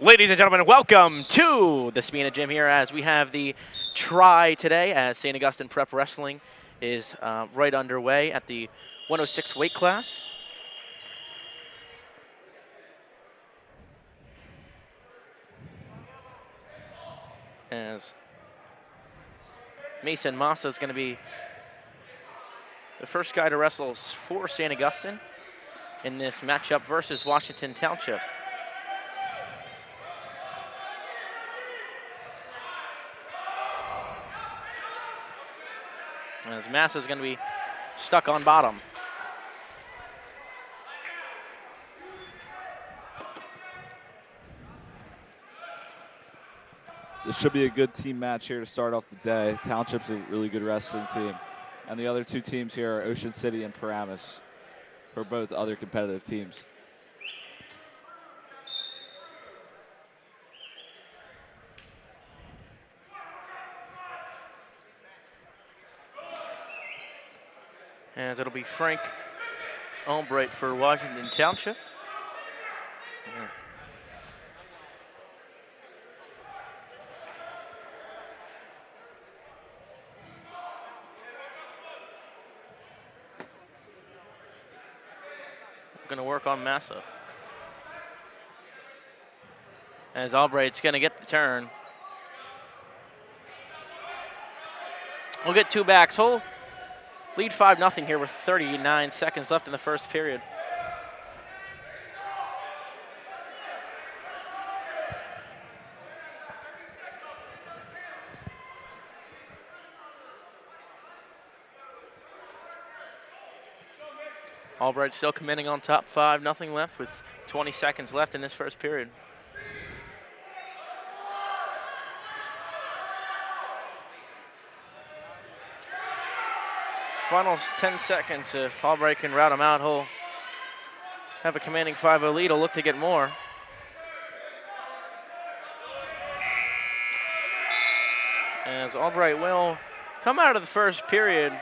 Ladies and gentlemen, welcome to the Spina Gym here as we have the try today as St. Augustine Prep Wrestling is right underway at the 106 weight class. As Mason Massa is going to be the first guy to wrestle for St. Augustine in this matchup versus Washington Township. As Massa is going to be stuck on bottom. This should be a good team match here to start off the day. Township's a really good wrestling team. And the other two teams here are Ocean City and Paramus, who are both other competitive teams. As it'll be Frank Albright for Washington Township. Yeah. Going to work on Massa. As Albright's going to get the turn. We'll get two backs. He'll lead 5-0 here with 39 seconds left in the first period. Albright still committing on top, 5-0 left with 20 seconds left in this first period. Final 10 seconds. If Albright can route him out, he'll have a commanding 5-0 lead. He'll look to get more. As Albright will come out of the first period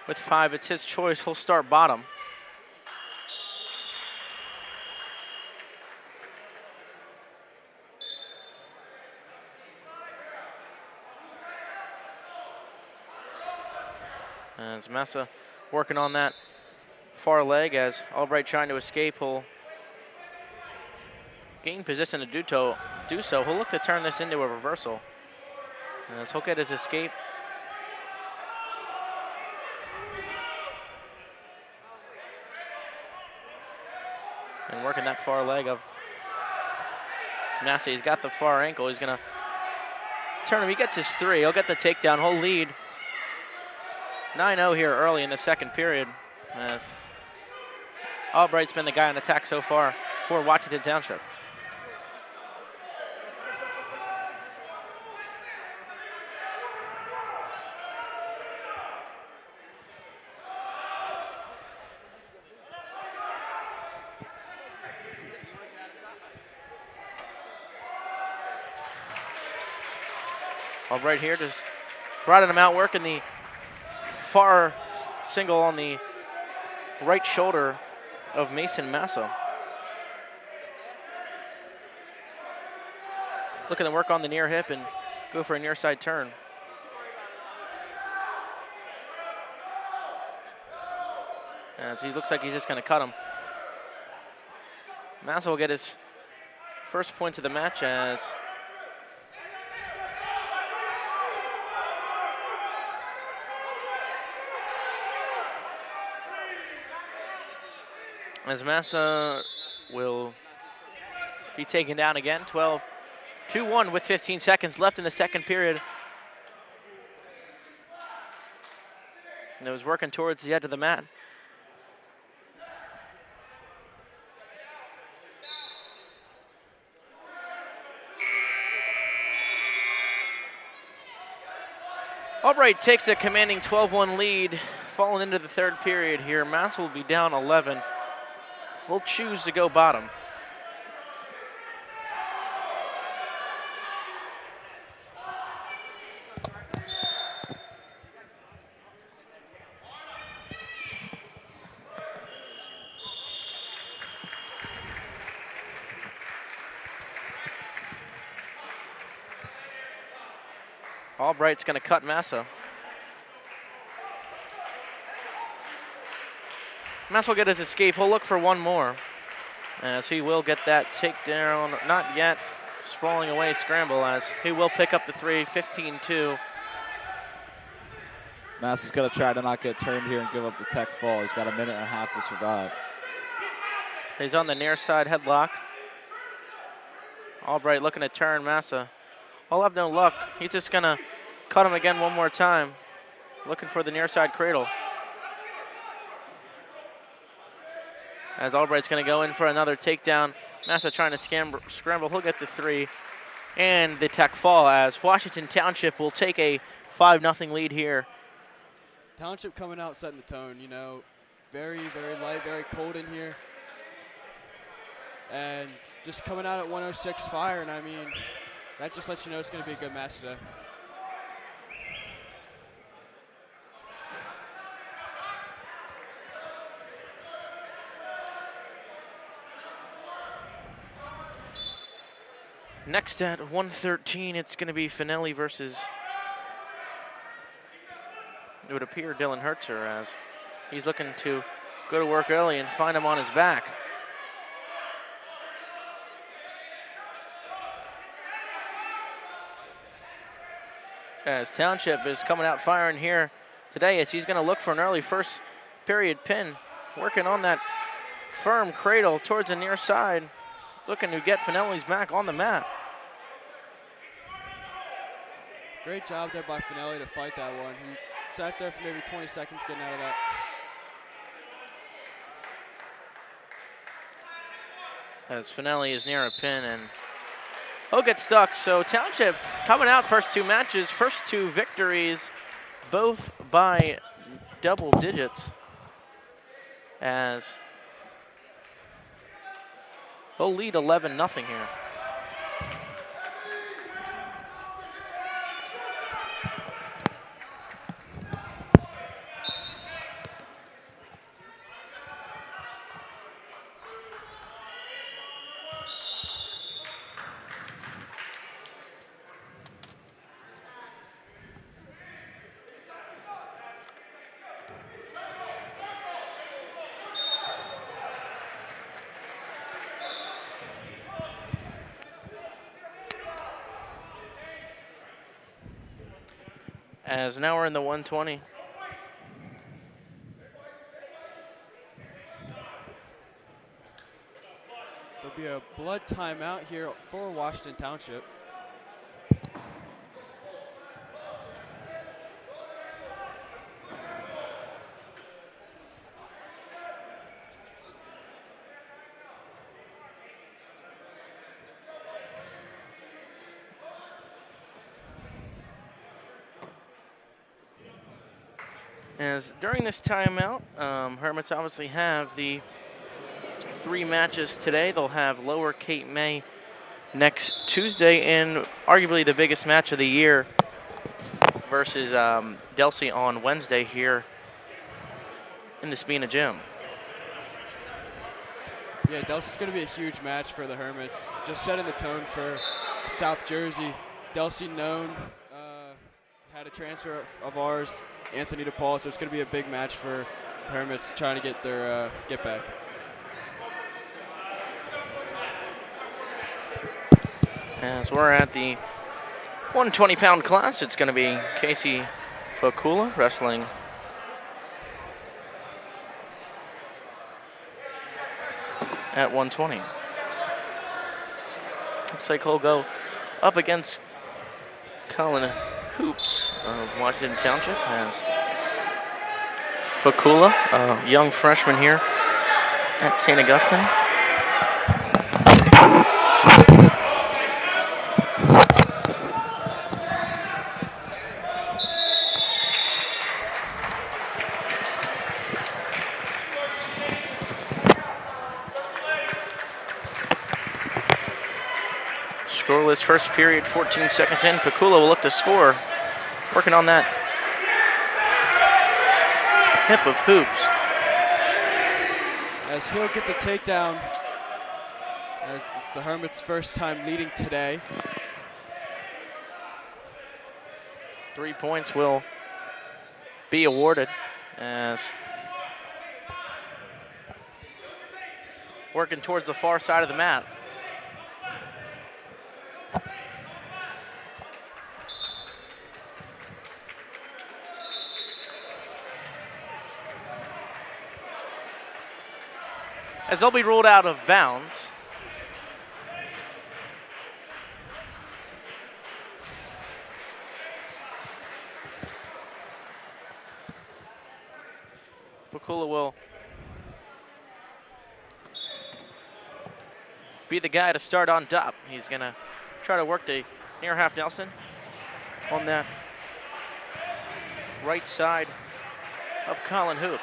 with 5. It's his choice. He'll start bottom. As Massa working on that far leg as Albright trying to escape. He'll gain position to do so. He'll look to turn this into a reversal. As he'll get his escape. And working that far leg of Massa. He's got the far ankle. He's going to turn him. He gets his 3. He'll get the takedown. He'll lead 9-0 here early in the second period. As Albright's been the guy on attack so far for Washington Township. Albright here just riding him out, working the far single on the right shoulder of Mason Massa. Looking to work on the near hip and go for a near side turn. As he looks like he's just going to cut him. Massa will get his first points of the match as Massa will be taken down again. 2-1 with 15 seconds left in the second period. And it was working towards the edge of the mat. Albright takes a commanding 12-1 lead, falling into the third period here. Massa will be down 11. We'll choose to go bottom. Albright's going to cut Massa. Massa will get his escape. He'll look for one more, as he will get that takedown. Not yet. Sprawling away scramble, as he will pick up the 3, 15-2. Massa's going to try to not get turned here and give up the tech fall. He's got a minute and a half to survive. He's on the near side headlock. Albright looking to turn Massa. I'll have no luck. He's just going to cut him again one more time. Looking for the near side cradle. As Albright's going to go in for another takedown. Massa trying to scramble. He'll get the 3 and the tech fall, as Washington Township will take a 5-0 lead here. Township coming out setting the tone, you know, very, very light, very cold in here. And just coming out at 106 fire, and I mean, that just lets you know it's going to be a good match today. Next at 113, it's going to be Finelli versus, it would appear, Dylan Hertzer, as he's looking to go to work early and find him on his back. As Township is coming out firing here today, as he's going to look for an early first period pin, working on that firm cradle towards the near side, looking to get Finelli's back on the mat. Great job there by Finelli to fight that one. He sat there for maybe 20 seconds getting out of that. As Finelli is near a pin and he'll get stuck. So Township coming out first 2 matches, first 2 victories, both by double digits. As they'll lead 11-0 here. As now we're in the 120. There'll be a blood timeout here for Washington Township. As during this timeout, Hermits obviously have the 3 matches today. They'll have Lower Cape May next Tuesday, and arguably the biggest match of the year versus Delsey on Wednesday here in the Spina Gym. Yeah, Delsey's going to be a huge match for the Hermits. Just setting the tone for South Jersey. Delsey known, had a transfer of ours, Anthony DePaul, so it's going to be a big match for Hermits trying to get their get back. As we're at the 120-pound class, it's going to be Casey Fokula wrestling at 120. Looks like he'll go up against Colin Hoops of Washington Township, as Fokula, a young freshman here at St. Augustine. Scoreless first period, 14 seconds in. Fokula will look to score. Working on that hip of Hoops. As he'll get the takedown, as it's the Hermits' first time leading today. 3 points will be awarded as working towards the far side of the mat. As they'll be ruled out of bounds. Pakula will be the guy to start on top. He's going to try to work the near half Nelson on that right side of Colin Hoops.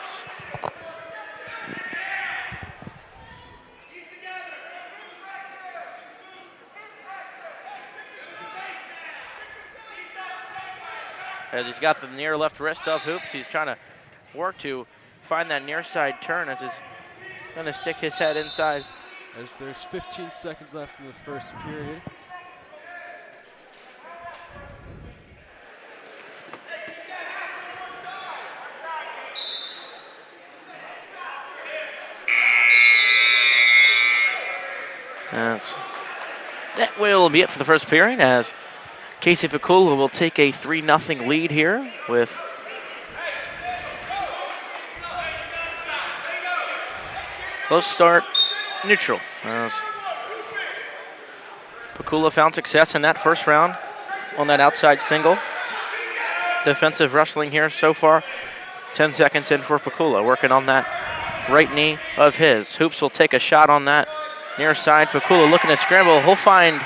As he's got the near left wrist of Hoops, he's trying to work to find that near side turn as he's going to stick his head inside. As there's 15 seconds left in the first period. That will be it for the first period as Casey Pakula will take a 3-0 lead here with close start neutral. As Pakula found success in that first round on that outside single. Defensive wrestling here so far. 10 seconds in for Pakula, working on that right knee of his. Hoops will take a shot on that near side. Pakula looking to scramble. He'll find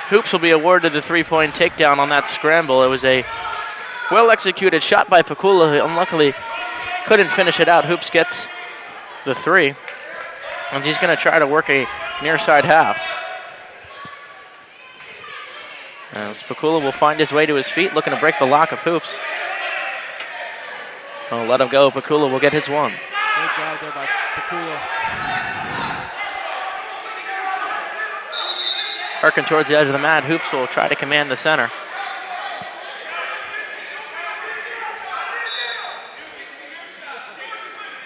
Hoops will be awarded the 3-point takedown on that scramble. It was a well-executed shot by Pakula, who unluckily couldn't finish it out. Hoops gets the 3, and he's going to try to work a near side half. As Pakula will find his way to his feet, looking to break the lock of Hoops. Oh, let him go. Pakula will get his 1. Great job there by Pakula. Working towards the edge of the mat, Hoops will try to command the center.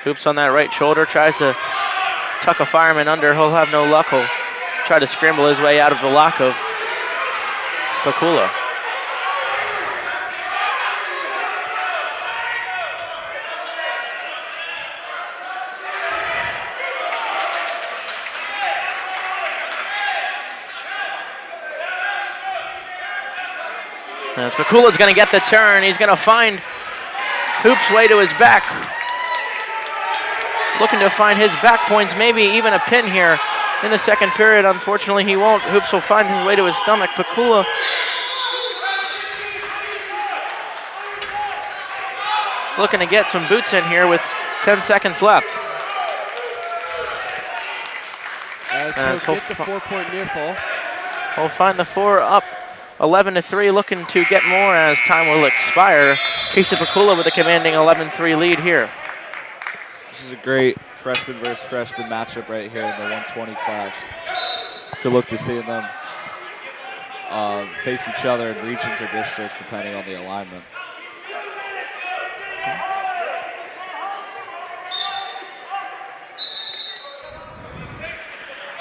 Hoops on that right shoulder, tries to tuck a fireman under. He'll have no luck. He'll try to scramble his way out of the lock of Pakula. As Pakula's going to get the turn, he's going to find Hoops' way to his back. Looking to find his back points, maybe even a pin here in the second period. Unfortunately, he won't. Hoops will find his way to his stomach. Pakula looking to get some boots in here with 10 seconds left. As he'll get the 4-point near fall. He'll find the 4 up. 11-3, looking to get more as time will expire. Casey Pakula with a commanding 11-3 lead here. This is a great freshman versus freshman matchup right here in the 120 class. Could look to seeing them face each other in regions or districts depending on the alignment.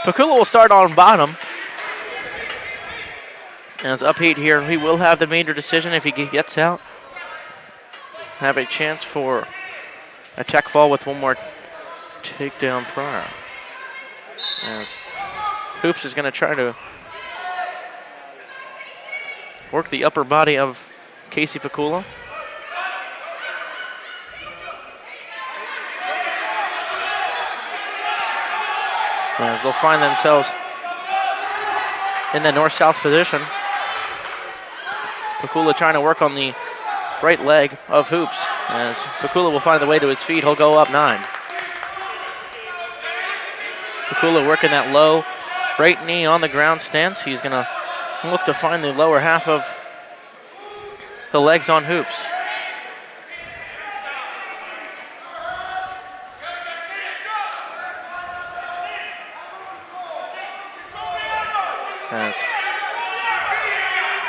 Pakula will start on bottom. As upheat here, he will have the major decision if he gets out. Have a chance for a check fall with one more takedown prior. As Hoops is going to try to work the upper body of Casey Pakula. As they'll find themselves in the north-south position. Pakula trying to work on the right leg of Hoops. As Pakula will find the way to his feet, he'll go up 9. Pakula working that low right knee on the ground stance. He's going to look to find the lower half of the legs on Hoops.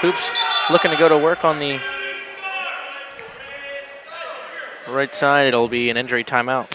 Hoops looking to go to work on the right side. It'll be an injury timeout.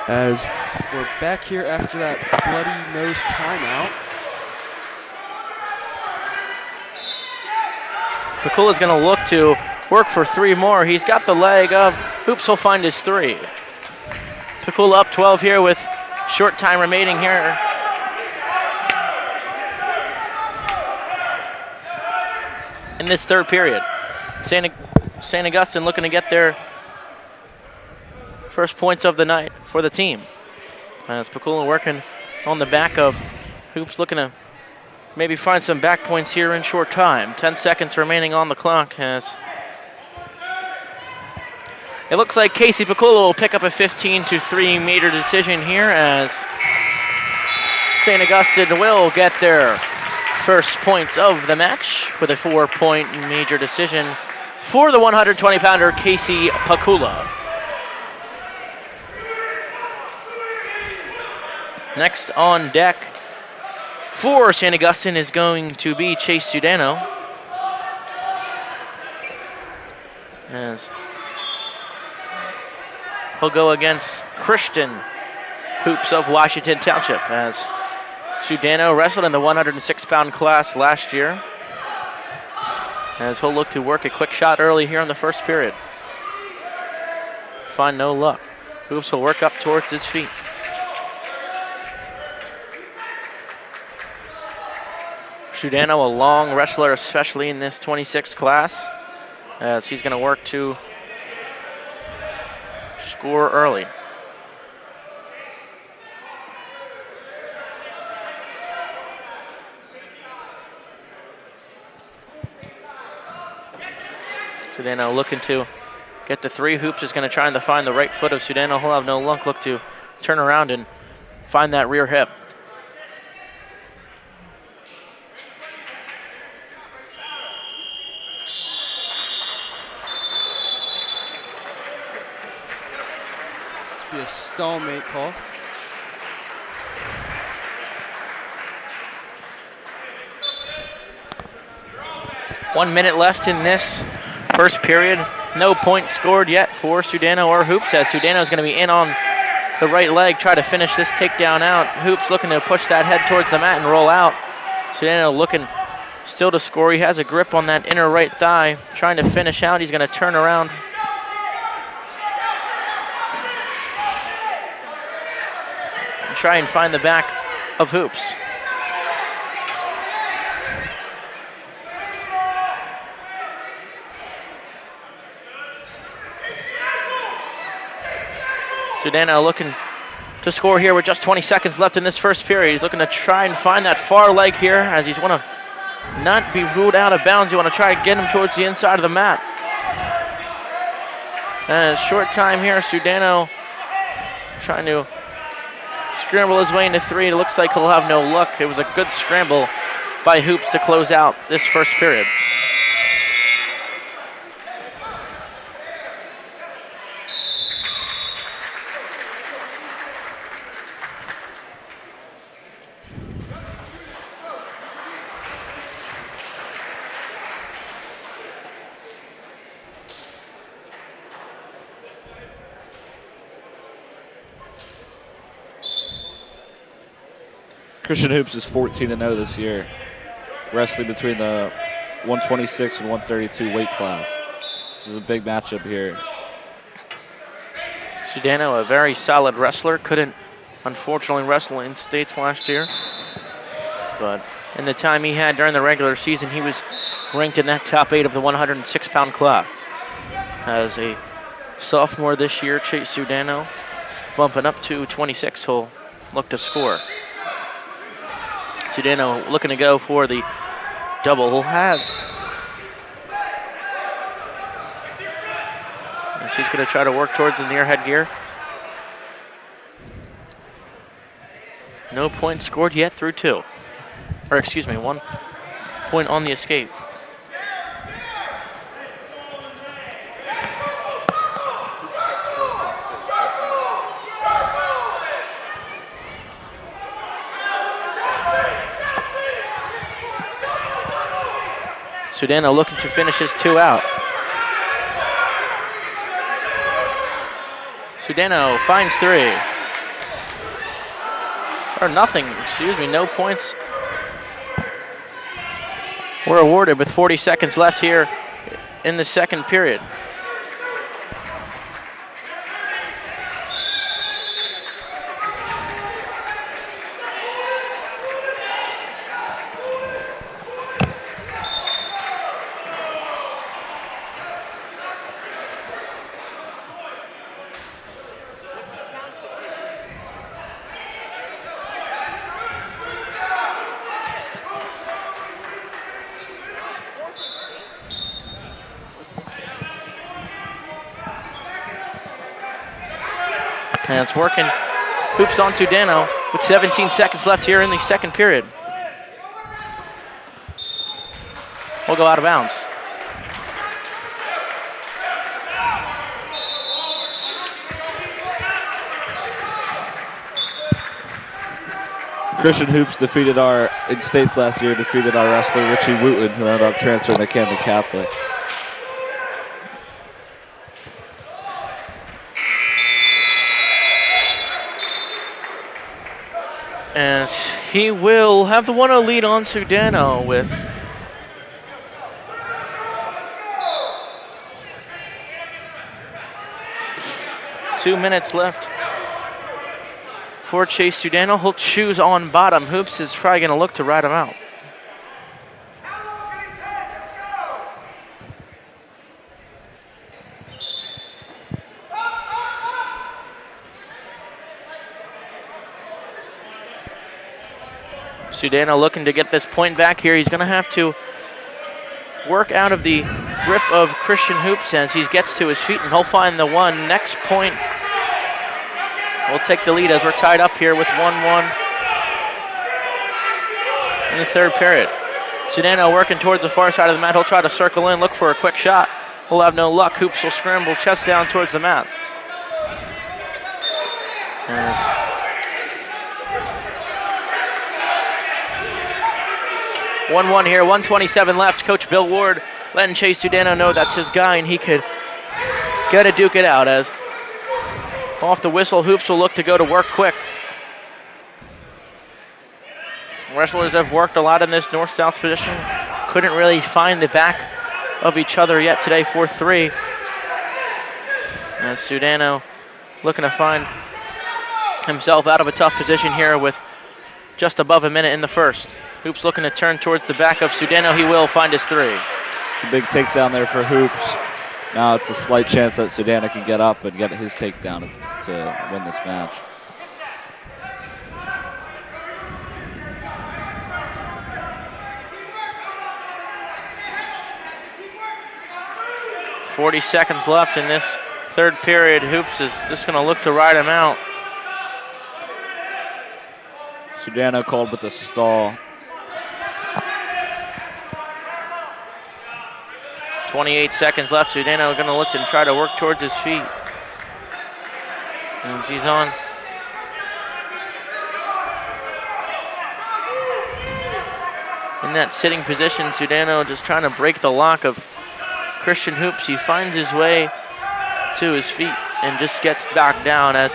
As we're back here after that bloody nose timeout. Pakula's going to look to work for 3 more. He's got the leg of Hoops. Will find his 3. Pakula up 12 here with short time remaining here. In this third period. St. Augustine looking to get their first points of the night for the team. As Pakula working on the back of Hoops, looking to maybe find some back points here in short time. 10 seconds remaining on the clock as it looks like Casey Pakula will pick up a 15-3 meter decision here as St. Augustine will get their first points of the match with a 4-point major decision for the 120-pounder Casey Pakula. Next on deck for St. Augustine is going to be Chase Sudano. As he'll go against Christian Hoops of Washington Township, as Sudano wrestled in the 106-pound class last year. As he'll look to work a quick shot early here in the first period. Find no luck. Hoops will work up towards his feet. Sudano, a long wrestler, especially in this 26 class, as he's going to work to score early. Sudano looking to get the 3. Hoops is going to try to find the right foot of Sudano. He'll have no luck. Look to turn around and find that rear hip. Be a stalemate call. One minute left in this first period. No points scored yet for Sudano or Hoops, as Sudano is going to be in on the right leg, try to finish this takedown out. Hoops looking to push that head towards the mat and roll out. Sudano looking still to score. He has a grip on that inner right thigh, trying to finish out. He's going to turn around. Try and find the back of Hoops. Sudano looking to score here with just 20 seconds left in this first period. He's looking to try and find that far leg here, as he's want to not be ruled out of bounds. You want to try to get him towards the inside of the mat. And short time here, Sudano trying to scramble his way into 3. It looks like he'll have no luck. It was a good scramble by Hoops to close out this first period. Christian Hoops is 14-0 this year, wrestling between the 126 and 132 weight class. This is a big matchup here. Sudano, a very solid wrestler, couldn't unfortunately wrestle in states last year, but in the time he had during the regular season, he was ranked in that top 8 of the 106-pound class. As a sophomore this year, Chase Sudano, bumping up to 26, he'll look to score. Sudano looking to go for the double. He'll have. And she's going to try to work towards the near headgear. No points scored yet through 2. Or excuse me, 1 point on the escape. Sudano looking to finish his 2 out. Sudano finds 3. Or nothing, excuse me, no points were awarded with 40 seconds left here in the second period. And it's working. Hoops on Sudano with 17 seconds left here in the second period. We'll go out of bounds. Christian Hoops defeated in states last year, defeated our wrestler Richie Wooten, who ended up transferring to Camden Catholic. And he will have the 1-0 lead on Sudano with two minutes left for Chase Sudano. He'll choose on bottom. Hoops is probably going to look to ride him out. Sudano looking to get this point back here. He's going to have to work out of the grip of Christian Hoops as he gets to his feet, and he'll find the one. Next point will take the lead as we're tied up here with 1-1 in the third period. Sudano working towards the far side of the mat. He'll try to circle in, look for a quick shot. He'll have no luck. Hoops will scramble chest down towards the mat. As 1-1 here, 1:27 left. Coach Bill Ward letting Chase Sudano know that's his guy and he could get to duke it out. As off the whistle, Hoops will look to go to work quick. Wrestlers have worked a lot in this north-south position. Couldn't really find the back of each other yet today, 4-3. As Sudano looking to find himself out of a tough position here with just above a minute in the first. Hoops looking to turn towards the back of Sudano. He will find his 3. It's a big takedown there for Hoops. Now it's a slight chance that Sudano can get up and get his takedown to win this match. .40 seconds left in this third period. Hoops is just going to look to ride him out. Sudano called with a stall. 28 seconds left. Sudano going to look and try to work towards his feet. And he's on. In that sitting position, Sudano just trying to break the lock of Christian Hoops. He finds his way to his feet and just gets knocked down as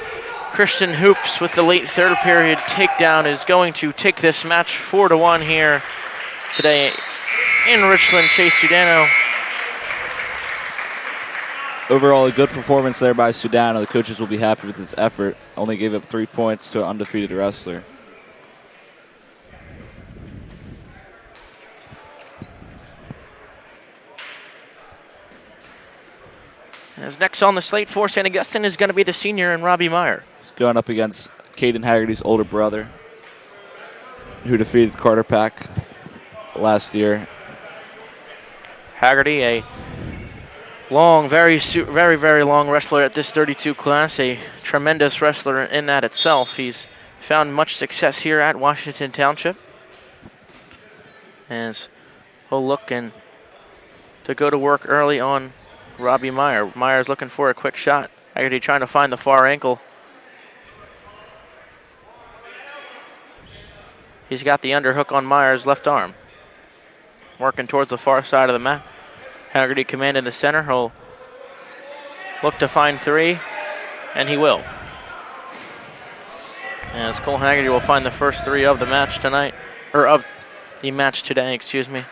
Christian Hoops with the late third period takedown is going to take this match 4-1 here today in Richland. Chase Sudano. Overall, a good performance there by Sudano. The coaches will be happy with his effort. Only gave up 3 points to an undefeated wrestler. As next on the slate for St. Augustine is going to be the senior and Robbie Meyer. He's going up against Caden Haggerty's older brother, who defeated Carter Pack last year. Haggerty, a long, very long wrestler at this 32 class, a tremendous wrestler in that itself. He's found much success here at Washington Township. As he'll look and to go to work early on Robbie Meyer. Meyer's looking for a quick shot. Haggerty trying to find the far ankle. He's got the underhook on Meyer's left arm. Working towards the far side of the mat. Haggerty commanding the center. He'll look to find 3, and he will. As Cole Haggerty will find the first 3 of the match tonight, or of the match today, excuse me,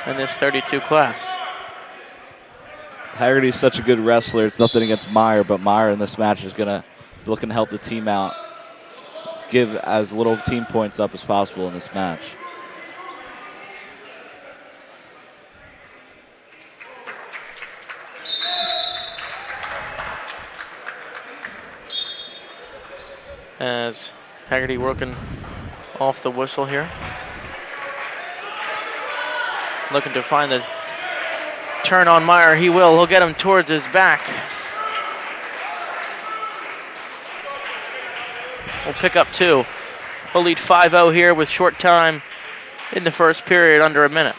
in this 32 class. Haggerty's such a good wrestler. It's nothing against Meyer, but Meyer in this match is going to be looking to help the team out, to give as little team points up as possible in this match. As Haggerty working off the whistle here. Looking to find the turn on Meyer. He will. He'll get him towards his back. We'll pick up 2. We'll lead 5-0 here with short time in the first period, under a minute.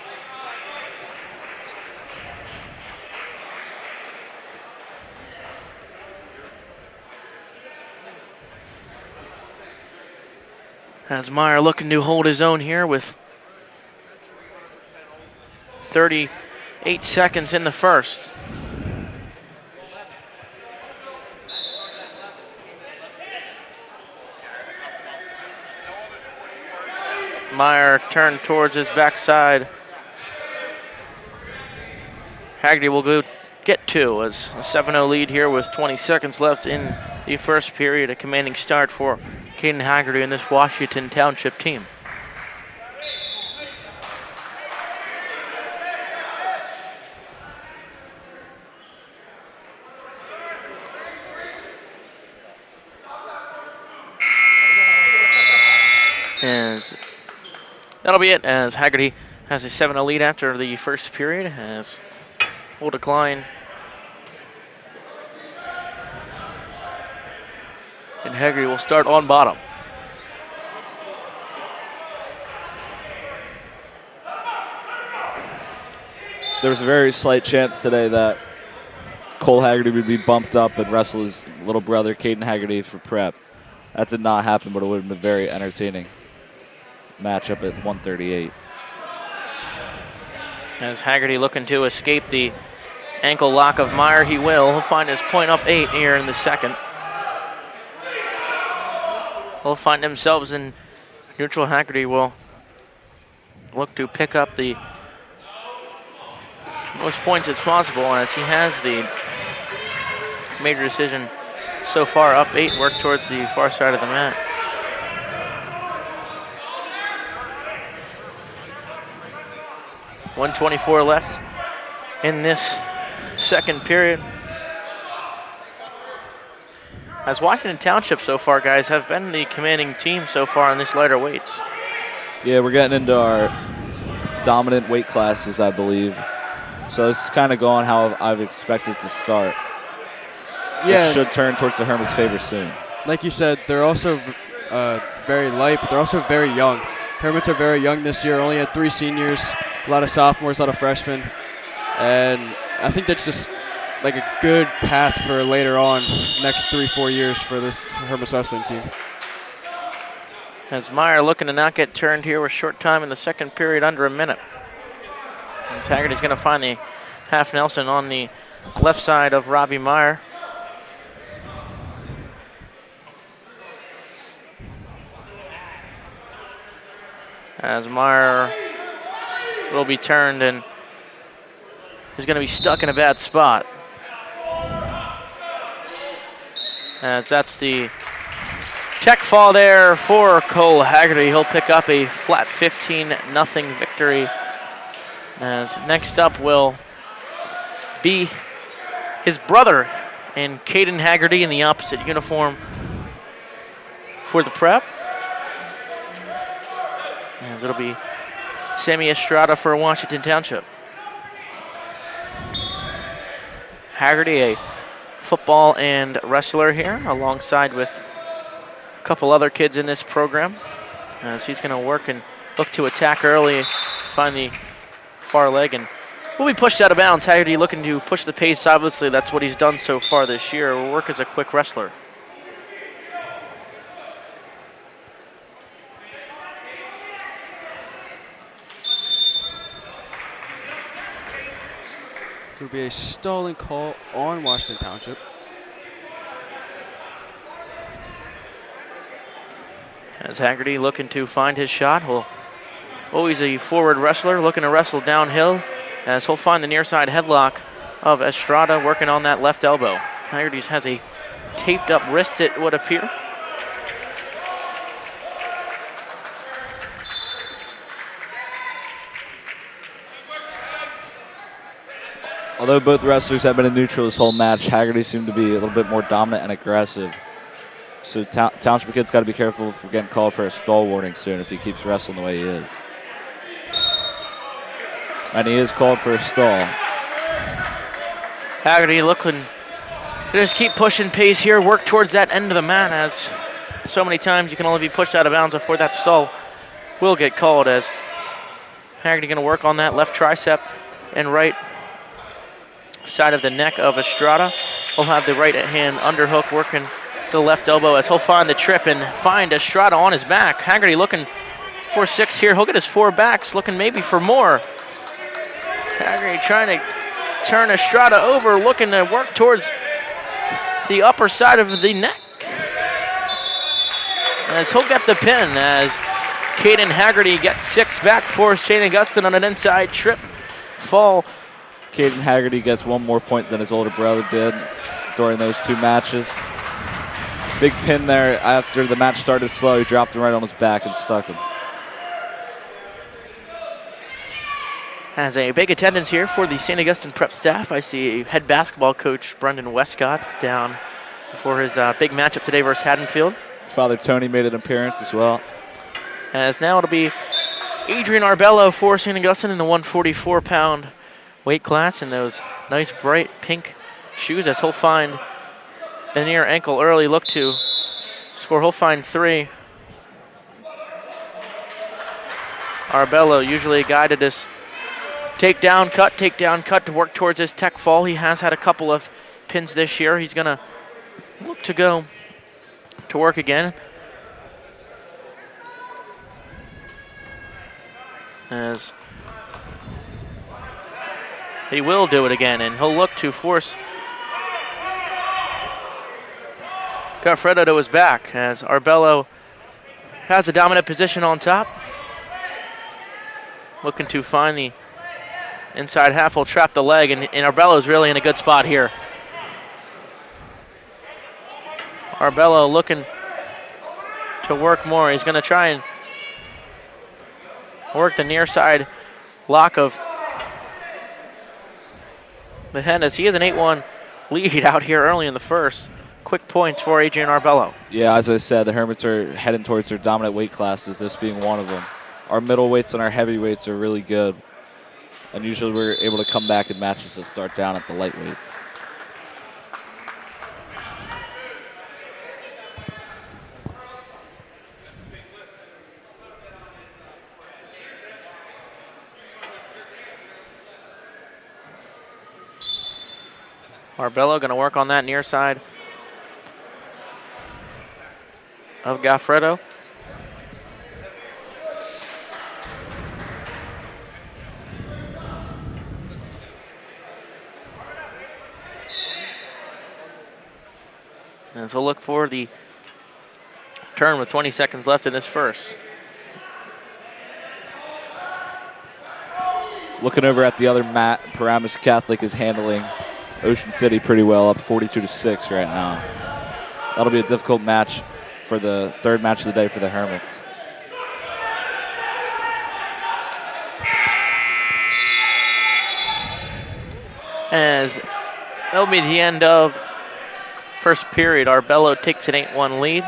As Meyer looking to hold his own here with 38 seconds in the first. Meyer turned towards his backside. Haggerty will go get 2 as a 7-0 lead here with 20 seconds left in the first period. A commanding start for Caden Haggerty and this Washington Township team. As that'll be it, as Haggerty has a 7-0 lead after the first period, as we'll decline. And Haggerty will start on bottom. There was a very slight chance today that Cole Haggerty would be bumped up and wrestle his little brother, Caden Haggerty, for prep. That did not happen, but it would have been very entertaining matchup at 138. As Haggerty looking to escape the ankle lock of Meyer, he will. He'll find his point up 8 here in the second. They'll find themselves in neutral. Haggerty will look to pick up the most points as possible, as he has the major decision so far, up 8, work towards the far side of the mat. .124 left in this second period. As Washington Township so far, guys, have been the commanding team so far in this lighter weights. Yeah, we're getting into our dominant weight classes, I believe. So this is kind of going how I've expected to start. Yeah, it should turn towards the Hermits' favor soon. Like you said, they're also very light, but they're also very young. Hermits are very young this year, only had 3 seniors, a lot of sophomores, a lot of freshmen. And I think that's just like a good path for later on, next 3-4 years for this Hermits wrestling team. As Meyer looking to not get turned here with short time in the second period, under a minute. And Haggerty's going to find the half Nelson on the left side of Robbie Meyer. As Meyer will be turned and is going to be stuck in a bad spot. As that's the tech fall there for Cole Haggerty. He'll pick up a flat 15-0 victory. As next up will be his brother and Caden Haggerty in the opposite uniform for the prep. As it'll be Sammy Estrada for Washington Township. Haggerty, a football and wrestler here, alongside with a couple other kids in this program. As he's going to work and look to attack early, find the far leg, and will be pushed out of bounds. Haggerty looking to push the pace. Obviously, that's what he's done so far this year. Will work as a quick wrestler. This will be a stalling call on Washington Township. As Haggerty looking to find his shot. Always a forward wrestler, looking to wrestle downhill, as he'll find the near side headlock of Estrada, working on that left elbow. Haggerty has a taped up wrist, it would appear. Although both wrestlers have been in neutral this whole match, Haggerty seemed to be a little bit more dominant and aggressive. So Township kid's got to be careful for getting called for a stall warning soon if he keeps wrestling the way he is. And he is called for a stall. Haggerty looking to just keep pushing pace here, work towards that end of the mat, as so many times you can only be pushed out of bounds before that stall will get called. As Haggerty going to work on that left tricep and right side of the neck of Estrada. He'll have the right hand underhook working the left elbow as he'll find the trip and find Estrada on his back. Haggerty looking for 6 here. He'll get his 4 backs, looking maybe for more. Haggerty trying to turn Estrada over, looking to work towards the upper side of the neck. As he'll get the pin as Caden Haggerty gets 6 back for St. Augustine on an inside trip fall. Caden Haggerty gets 1 more point than his older brother did during those 2 matches. Big pin there after the match started slow. He dropped him right on his back and stuck him. Has a big attendance here for the St. Augustine prep staff. I see head basketball coach Brendan Westcott down for his big matchup today versus Haddonfield. Father Tony made an appearance as well. As now it'll be Adrian Arbello for St. Augustine in the 144-pound weight class in those nice bright pink shoes, as he'll find the near ankle early, look to score. He'll find 3. Arbello usually a guy to just take down, cut to work towards his tech fall. He has had a couple of pins this year. He's going to look to go to work again. As he will do it again, and he'll look to force Goffredo to his back, as Arbello has a dominant position on top. Looking to find the inside half, will trap the leg, and Arbello's really in a good spot here. Arbello looking to work more. He's going to try and work the near side lock of the head, as he has an 8-1 lead out here early in the first. Quick points for Adrian Arbello. Yeah, as I said, the Hermits are heading towards their dominant weight classes, this being one of them. Our middleweights and our heavyweights are really good. And usually we're able to come back in matches that start down at the lightweights. Arbello going to work on that near side of Goffredo. And so look for the turn with 20 seconds left in this first. Looking over at the other mat, Paramus Catholic is handling Ocean City pretty well, up 42-6 right now. That'll be a difficult match for the third match of the day for the Hermits. As that'll be the end of first period. Arbello takes an 8-1 lead.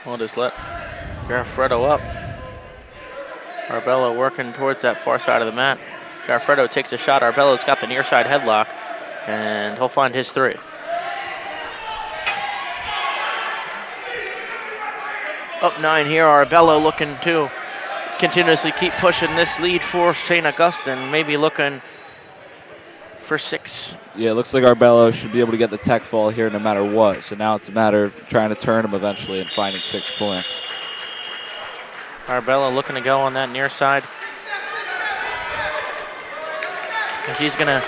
We'll just let Garfredo up. Arbello working towards that far side of the mat. Garfredo takes a shot. Arbello's got the near side headlock, and he'll find his 3. Up 9 here. Arbello looking to continuously keep pushing this lead for St. Augustine. Maybe looking for 6. Yeah, it looks like Arbello should be able to get the tech fall here no matter what. So now it's a matter of trying to turn him eventually and finding 6 points. Arbello looking to go on that near side. And he's going to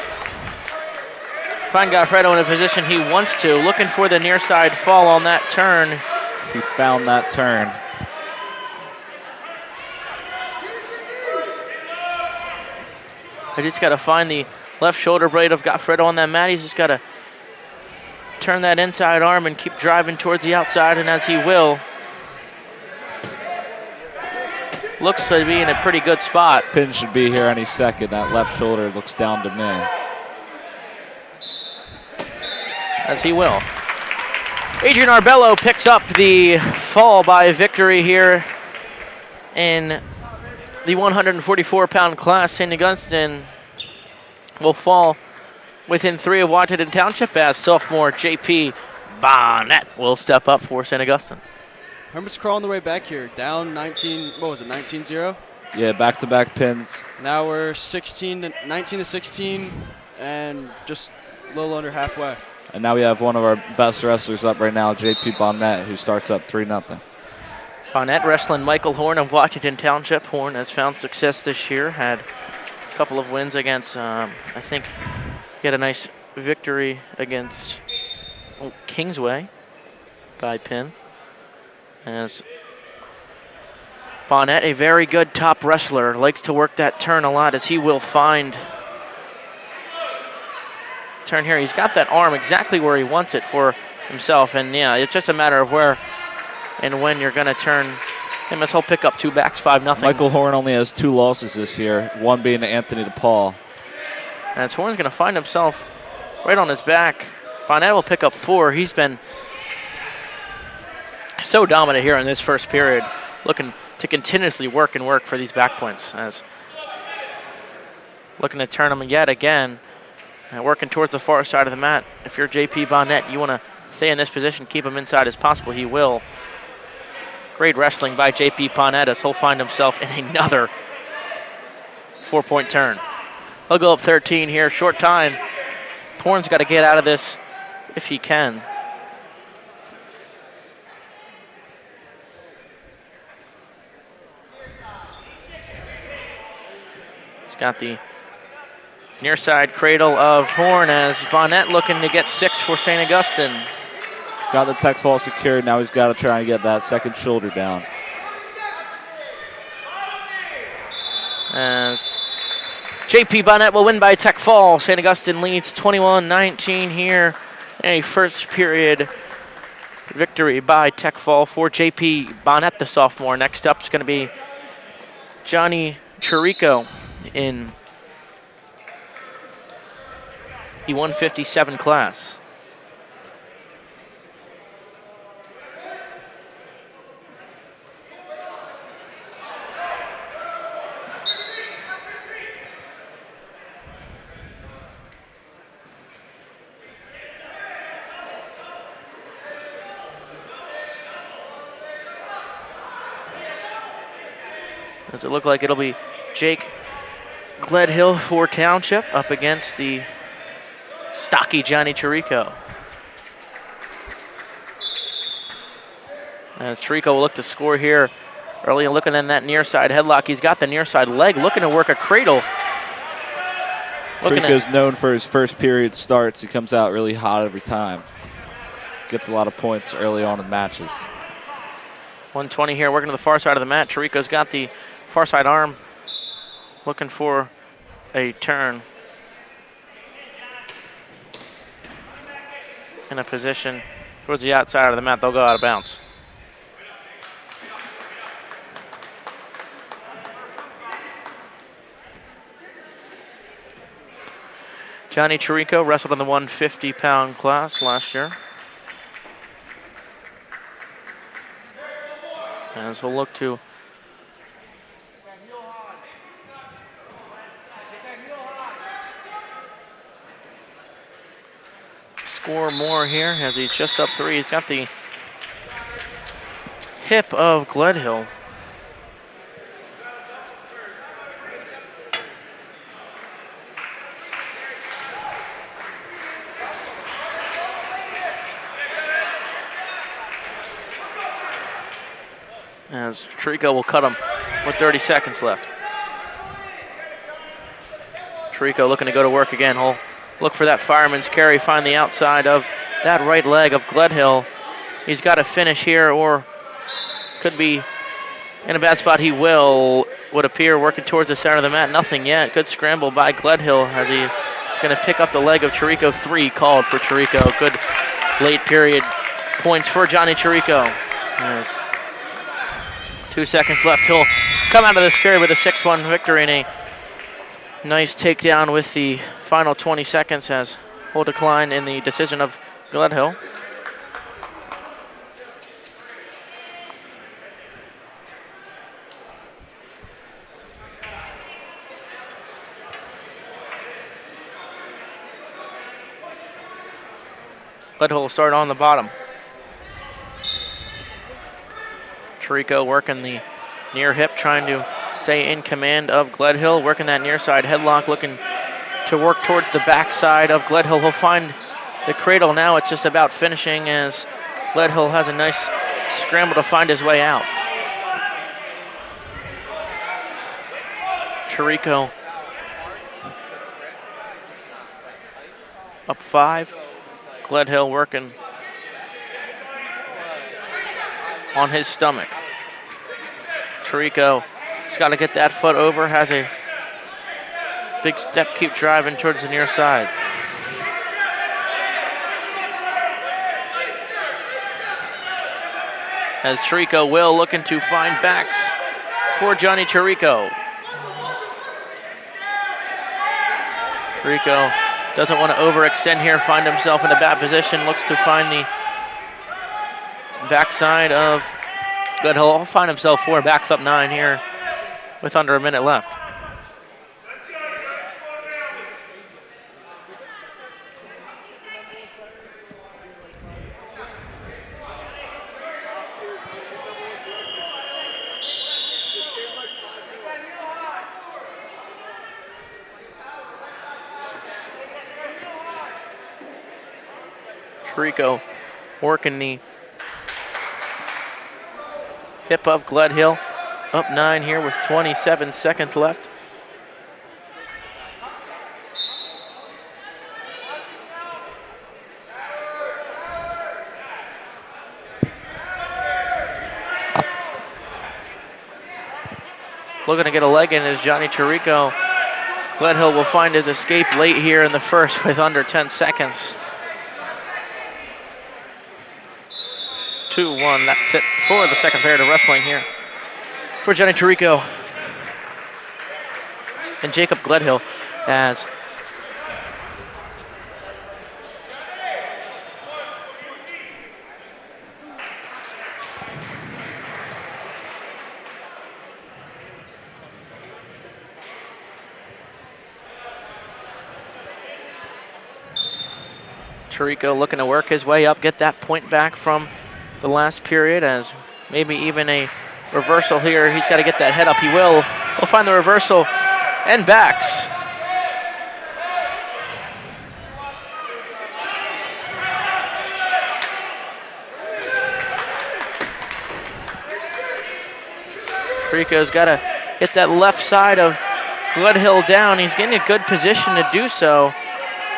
find Garfredo in a position he wants to. Looking for the near side fall on that turn. He found that turn. I just got to find the left shoulder blade of Garfredo on that mat. He's just got to turn that inside arm and keep driving towards the outside, and as he will, looks to be in a pretty good spot. Pin should be here any second. That left shoulder looks down to me. As he will. Adrian Arbello picks up the fall by victory here in the 144-pound class. St. Augustine will fall within 3 of Washington Township as sophomore J.P. Bonnet will step up for St. Augustine. Hermits crawling their way back here, down 19-0? Yeah, back-to-back pins. Now we're 19-16, and just a little under halfway. And now we have one of our best wrestlers up right now, J.P. Bonnet, who starts up 3-0. Bonnet wrestling Michael Horn of Washington Township. Horn has found success this year, had a couple of wins against, I think he had a nice victory against Kingsway by pin. As Bonnet, a very good top wrestler, likes to work that turn a lot, as he will find turn here. He's got that arm exactly where he wants it for himself, and yeah, it's just a matter of where and when you're going to turn him, as he'll pick up 2 backs, 5-0. Michael Horn only has 2 losses this year, one being to Anthony DePaul. And as Horn's going to find himself right on his back, Bonnet will pick up 4. He's been so dominant here in this first period, looking to continuously work and work for these back points, as looking to turn him yet again. And working towards the far side of the mat. If you're J.P. Bonnet, you want to stay in this position, keep him inside as possible. He will. Great wrestling by J.P. Bonnet, as he'll find himself in another 4-point turn. He'll go up 13 here, short time. Horn's got to get out of this if he can. He's got the near side cradle of Horn, as Bonnet looking to get 6 for St. Augustine. He's got the tech fall secured. Now he's got to try and get that second shoulder down. As J.P. Bonnet will win by tech fall. St. Augustine leads 21-19 here in a first period victory by tech fall for J.P. Bonnet, the sophomore. Next up is going to be Johnny Chirico in the 157 class. Does it look like it'll be Jake Gledhill for Township up against the stocky Johnny Chirico. As Chirico will look to score here early, and looking in that near side headlock. He's got the near side leg, looking to work a cradle. Chirico's known for his first period starts. He comes out really hot every time. gets a lot of points early on in matches. 120 here, working to the far side of the mat. Chirico's got the far side arm, looking for a turn. In a position towards the outside of the mat, they'll go out of bounds. Johnny Chirico wrestled in the 150-pound class last year. As we'll look to score more here as he's just up 3. He's got the hip of Gledhill. As Chirico will cut him with 30 seconds left. Chirico looking to go to work again. He'll look for that fireman's carry, find the outside of that right leg of Gledhill. He's got to finish here or could be in a bad spot. He would appear, working towards the center of the mat. Nothing yet. Good scramble by Gledhill as he's going to pick up the leg of Chirico. 3 called for Chirico. Good late period points for Johnny Chirico. As 2 seconds left. He'll come out of this period with a 6-1 victory and a nice takedown with the final 20 seconds as full decline in the decision of Gledhill. Gledhill will start on the bottom. Chirico working the near hip, trying to stay in command of Gledhill, working that near side headlock, looking to work towards the back side of Gledhill. He'll find the cradle now. It's just about finishing as Gledhill has a nice scramble to find his way out. Chirico up 5. Gledhill working on his stomach. Chirico has got to get that foot over, has a big step, keep driving towards the near side. As Chirico will looking to find backs for Johnny Chirico. Chirico doesn't want to overextend here, find himself in a bad position, looks to find the backside of Gledhill. He'll find himself 4, backs up 9 here with under a minute left. Chirico working the hip of Gledhill. Up 9 here with 27 seconds left. Looking to get a leg in is Johnny Chirico. Gledhill will find his escape late here in the first with under 10 seconds. 2-1, that's it for the second period of wrestling here for Johnny Chirico and Jacob Gledhill as Chirico looking to work his way up, get that point back from the last period, as maybe even a reversal here. He's got to get that head up. He will. He'll find the reversal and backs. Chirico's got to get that left side of Gledhill down. He's getting a good position to do so.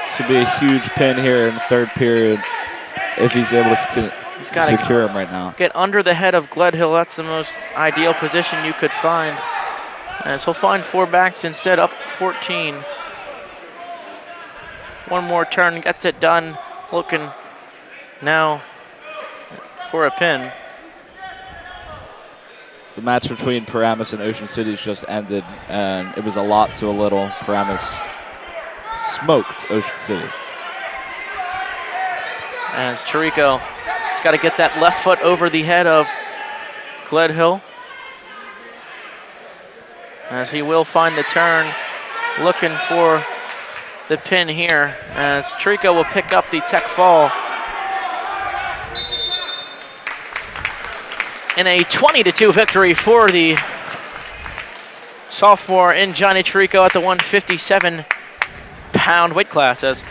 This would be a huge pin here in the third period if he's able to He's got to secure him right now. get under the head of Gledhill. That's the most ideal position you could find. And so he'll find 4 backs instead, up 14. One more turn, gets it done. Looking now for a pin. The match between Paramus and Ocean City just ended, and it was a lot to a little. Paramus smoked Ocean City. As Chirico has got to get that left foot over the head of Gledhill. As he will find the turn, looking for the pin here. As Chirico will pick up the tech fall. In a 20-2 victory for the sophomore in Johnny Chirico at the 157-pound weight class. As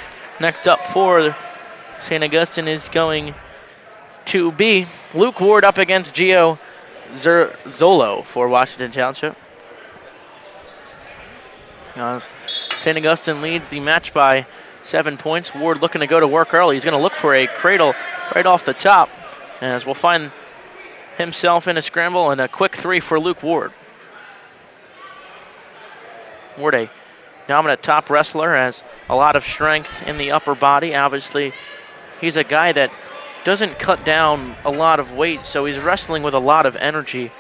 next up for St. Augustine is going to be Luke Ward up against Gio Zolo for Washington Township. As St. Augustine leads the match by 7 points. Ward looking to go to work early. He's going to look for a cradle right off the top. As we'll find himself in a scramble and a quick 3 for Luke Ward. Ward, a dominant top wrestler, has a lot of strength in the upper body. Obviously, he's a guy that doesn't cut down a lot of weight, so he's wrestling with a lot of energy.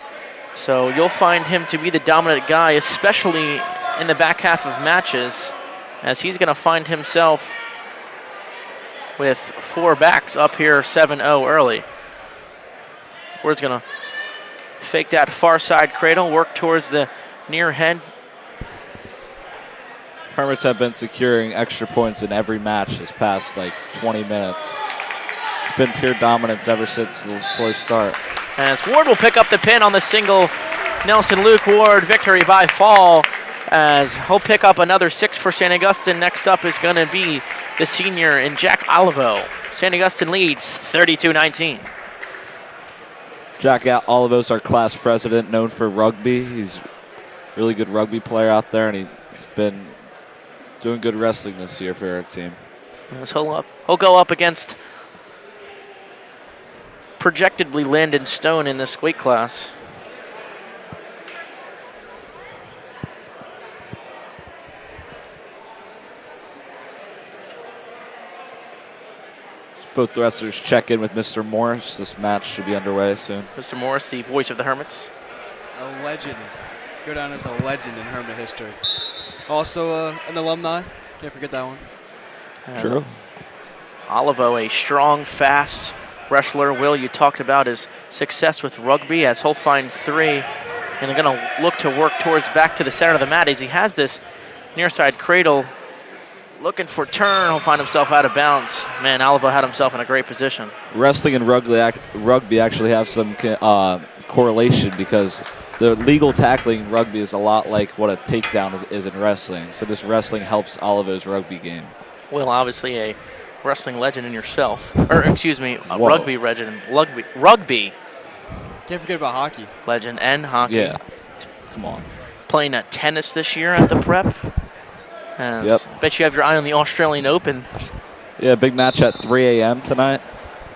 So you'll find him to be the dominant guy, especially in the back half of matches, as he's going to find himself with 4 backs up here 7-0 early. Ward's going to fake that far side cradle, work towards the near head. Hermits have been securing extra points in every match this past 20 minutes. It's been pure dominance ever since the slow start. As Ward will pick up the pin on the single. Nelson Luke Ward, victory by fall, as he'll pick up another 6 for St. Augustine. Next up is going to be the senior in Jack Olivo. St. Augustine leads 32-19. Jack Olivo's our class president, known for rugby. He's a really good rugby player out there, and he's been doing good wrestling this year for our team. As he'll go up against projectedly Landon Stone in this weight class. Both the wrestlers check in with Mr. Morris. This match should be underway soon. Mr. Morris, the voice of the Hermits. A legend. Go down as a legend in Hermit history. Also an alumni. Can't forget that one. True. Olivo, a strong, fast wrestler. Will, you talked about his success with rugby, as he'll find 3. And they're going to look to work towards back to the center of the mat as he has this near side cradle. Looking for turn, he'll find himself out of bounds. Man, Olivo had himself in a great position. Wrestling and rugby actually have some correlation, because the legal tackling in rugby is a lot like what a takedown is in wrestling. So this wrestling helps Olivo's rugby game. Well, obviously a wrestling legend in yourself. Or, excuse me, a Whoa. rugby legend. Rugby Can't forget about hockey. legend and hockey. Yeah. Come on. Playing tennis this year at the prep. Yep. Bet you have your eye on the Australian Open. Yeah, big match at 3 a.m. tonight.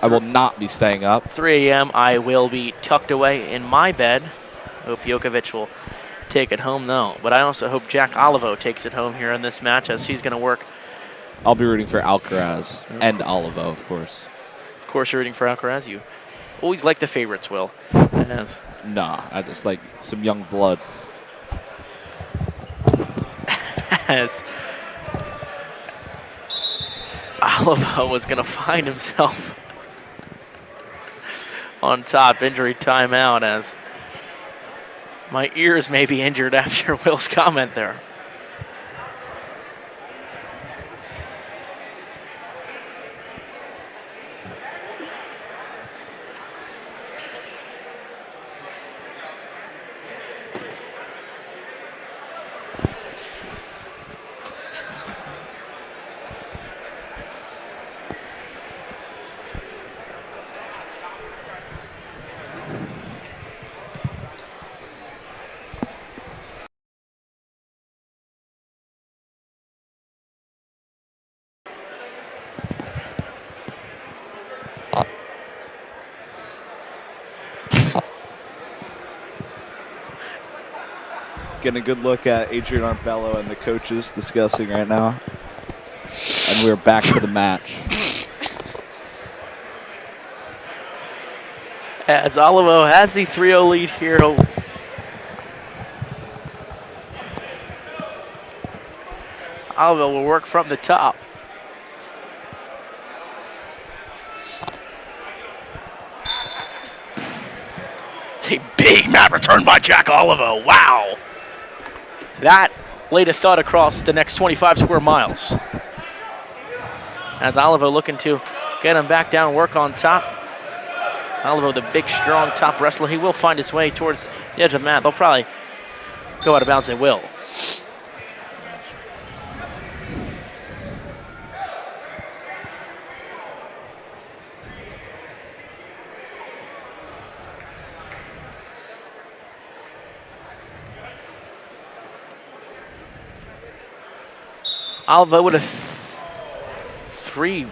I will not be staying up. 3 a.m. I will be tucked away in my bed. Hope Jokovic will take it home, though. But I also hope Jack Olivo takes it home here in this match, as he's going to work. I'll be rooting for Alcaraz and Olivo, of course. Of course, you're rooting for Alcaraz. You always like the favorites, Will. As Nah, I just like some young blood. as Olivo was going to find himself on top, injury timeout, as my ears may be injured after Will's comment there. Getting a good look at Adrian Arbello and the coaches discussing right now. And we're back to the match. As Olivo has the 3-0 lead here. Olivo will work from the top. It's a big mat return by Jack Olivo. Wow. That laid a thud across the next 25 square miles. As Olivo looking to get him back down, work on top. Olivo, the big, strong top wrestler, he will find his way towards the edge of the mat. They'll probably go out of bounds. They will. Olivo with a 3-point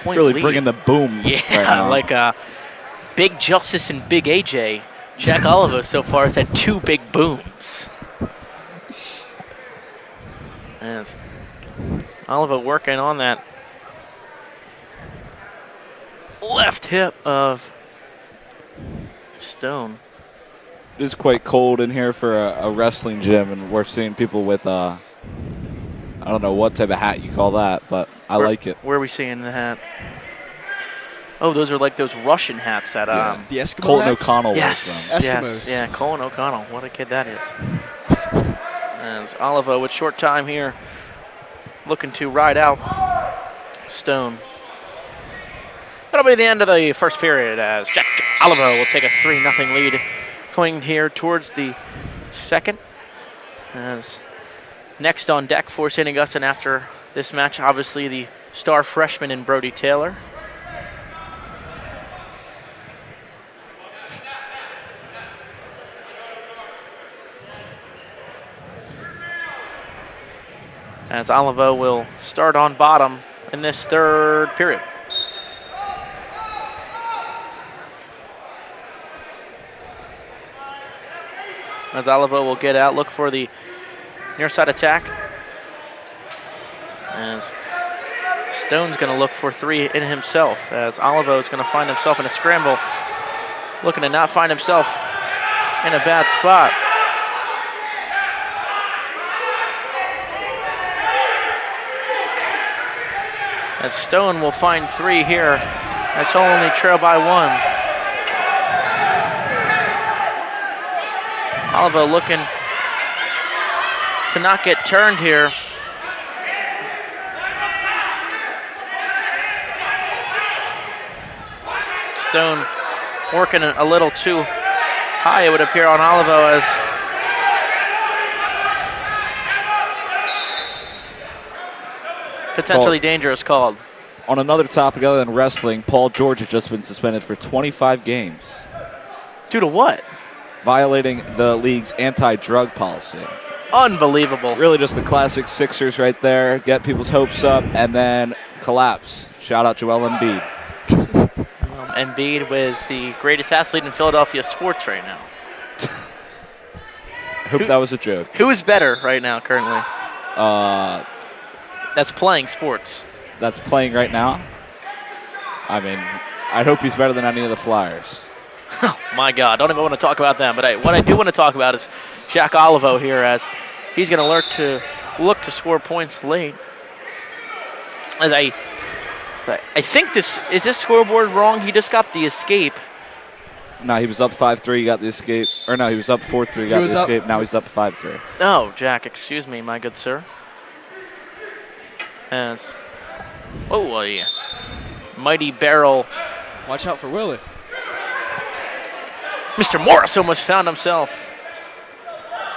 really lead. Bringing the boom. Yeah, right now. like Big Justice and Big AJ. Jack Olivo so far has had 2 big booms. As Olivo working on that left hip of Stone. It is quite cold in here for a wrestling gym, and we're seeing people with I don't know what type of hat you call that, but I like it. Where are we seeing the hat? Oh, those are like those Russian hats that the Eskimo Colton hats? O'Connell yes, wears them. Eskimos. yes, yeah, Colin O'Connell. What a kid that is. As Olivo with short time here, looking to ride out Stone. That'll be the end of the first period as Jack Olivo will take a 3-0 lead going here towards the second. As next on deck for St. Augustine after this match, obviously the star freshman in Brody Taylor. As Olivo will start on bottom in this third period. As Olivo will get out, look for the near side attack. As Stone's going to look for 3 in himself. As Olivo is going to find himself in a scramble, looking to not find himself in a bad spot. As Stone will find 3 here. That's only trail by 1. Olivo looking to not get turned here. Stone working a little too high, it would appear, on Olivo as potentially dangerous called. On another topic other than wrestling, Paul George has just been suspended for 25 games. Due to what? Violating the league's anti-drug policy. Unbelievable. Really just the classic Sixers right there. Get people's hopes up and then collapse. Shout out Joel Embiid. Embiid was the greatest athlete in Philadelphia sports right now. I hope that was a joke. Who is better right now currently? That's playing sports. That's playing right now? I mean, I hope he's better than any of the Flyers. Oh, my God. Don't even want to talk about them. But what I do want to talk about is Jack Olivo here, as he's going to look to score points late. As I think this scoreboard wrong? He just got the escape. No, he was up 5-3, he got the escape. Or no, he was up 4-3, he got the escape. Now he's up 5-3. Oh, Jack, excuse me, my good sir. As, a mighty barrel. Watch out for Willie. Mr. Morris almost found himself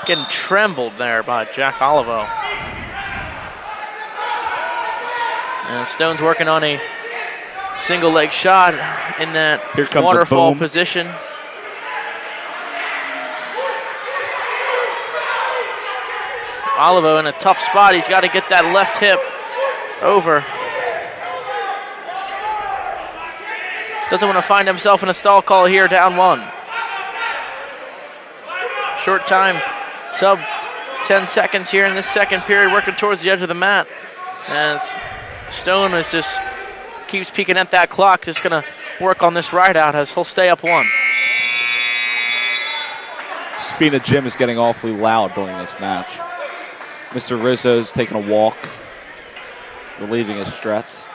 getting trembled there by Jack Olivo. And Stone's working on a single leg shot in that waterfall position. Olivo in a tough spot. He's got to get that left hip over. Doesn't want to find himself in a stall call here, down 1. Short time, sub 10 seconds here in this second period, working towards the edge of the mat. As Stone is just keeps peeking at that clock, just gonna work on this ride out as he'll stay up 1. Spina Gym is getting awfully loud during this match. Mr. Rizzo's taking a walk, relieving his stress.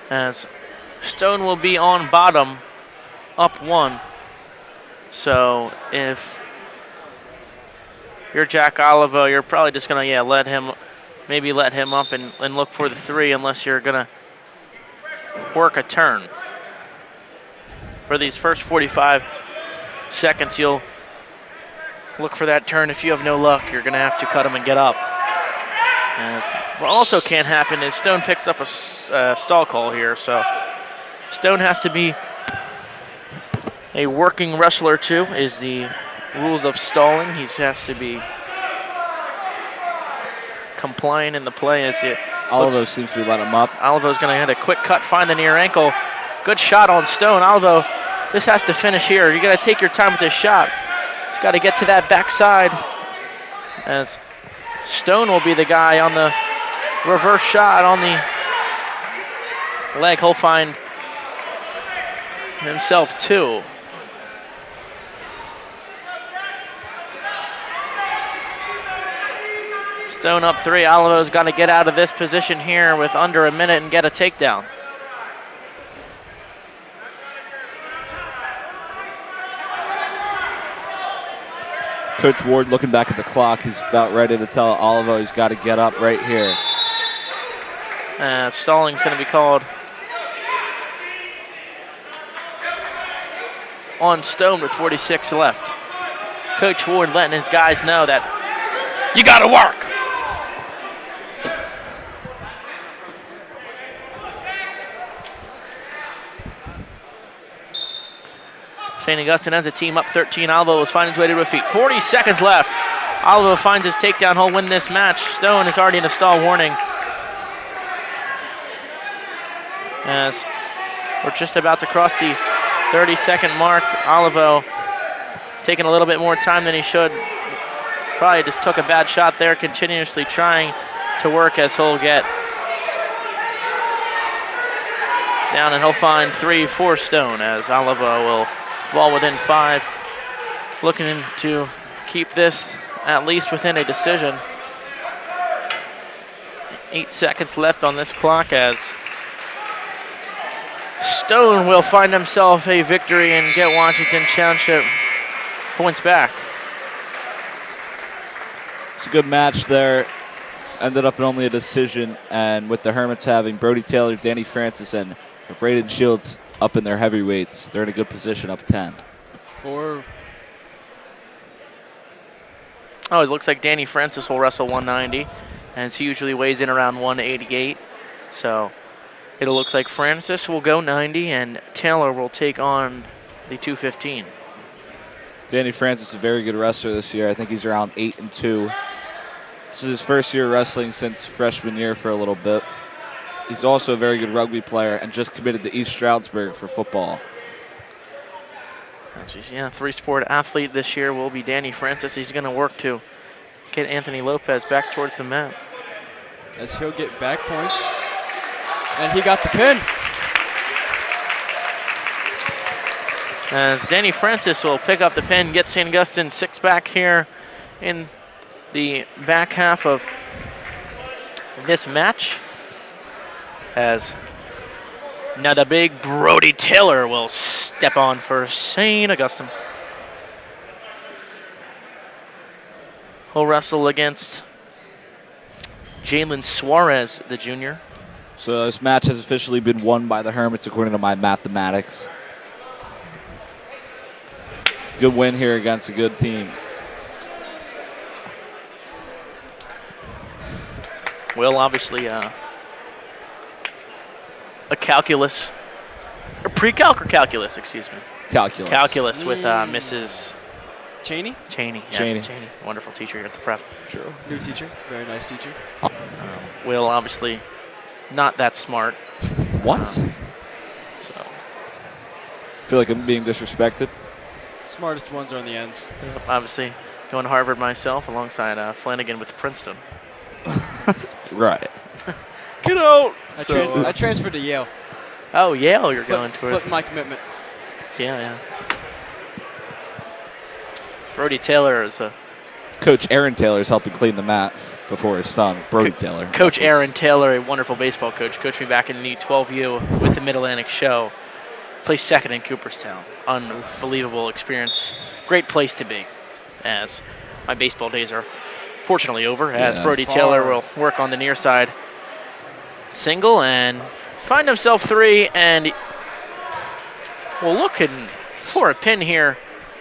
As Stone will be on bottom, up 1. So if you're Jack Olivo, you're probably just gonna let him up and look for the 3, unless you're gonna work a turn. For these first 45 seconds, you'll look for that turn. If you have no luck, you're gonna have to cut him and get up. And what also can't happen is Stone picks up a stall call here, so Stone has to be a working wrestler too, is the rules of stalling. He has to be compliant in the play. As Olivo seems to be letting him up. Olivo's going to get a quick cut, find the near ankle. Good shot on Stone. Olivo, this has to finish here. You got to take your time with this shot. He's got to get to that backside. As Stone will be the guy on the reverse shot on the leg. He'll find himself 2. Stone up 3. Olivo's got to get out of this position here with under a minute and get a takedown. Coach Ward looking back at the clock. He's about ready to tell Olivo he's got to get up right here. Stalling's going to be called on Stone with 46 left. Coach Ward letting his guys know that you got to work. St. Augustine has a team up 13. Olivo is finding his way to defeat. 40 seconds left. Olivo finds his takedown. He'll win this match. Stone is already in a stall warning. As we're just about to cross the 30-second mark. Olivo taking a little bit more time than he should. Probably just took a bad shot there, continuously trying to work as he'll get down, and he'll find 3 for Stone as Olivo will fall within 5. Looking to keep this at least within a decision. 8 seconds left on this clock as Stone will find himself a victory and get Washington Township points back. It's a good match there. Ended up in only a decision, and with the Hermits having Brody Taylor, Danny Francis, and Braden Shields up in their heavyweights, they're in a good position, up 10. It looks like Danny Francis will wrestle 190, and he usually weighs in around 188. So it'll look like Francis will go 90, and Taylor will take on the 215. Danny Francis is a very good wrestler this year. I think he's around 8-2. This is his first year wrestling since freshman year for a little bit. He's also a very good rugby player and just committed to East Stroudsburg for football. Yeah, 3-sport athlete this year will be Danny Francis. He's going to work to get Anthony Lopez back towards the mat. As he'll get back points. And he got the pin. As Danny Francis will pick up the pin, get St. Augustine 6 back here in the back half of this match. As now the big Brody Taylor will step on for St. Augustine. He'll wrestle against Jalen Suarez, the junior. So this match has officially been won by the Hermits according to my mathematics. Good win here against a good team. Will obviously a calculus, or pre-calc or calculus, excuse me. Calculus. Calculus with Mrs. Cheney? Cheney. Yes, Cheney. Cheney. Wonderful teacher here at the prep. Sure. New teacher. Very nice teacher. Will, obviously, not that smart. What? So, Feel like I'm being disrespected. Smartest ones are on the ends. obviously, going to Harvard myself alongside Flanagan with Princeton. Right. Get out! I transferred to Yale. Oh, Yale, you're going to it. Flipped my commitment. Yeah. Brody Taylor is a Coach Aaron Taylor is helping clean the mat before his son, Brody Taylor. Coach Aaron Taylor, a wonderful baseball coach, coached me back in the 12U with the Mid-Atlantic Show. Placed second in Cooperstown. Unbelievable experience. Great place to be, as my baseball days are fortunately over, as Brody Taylor will work on the near side. Single and find himself 3, and looking for a pin here.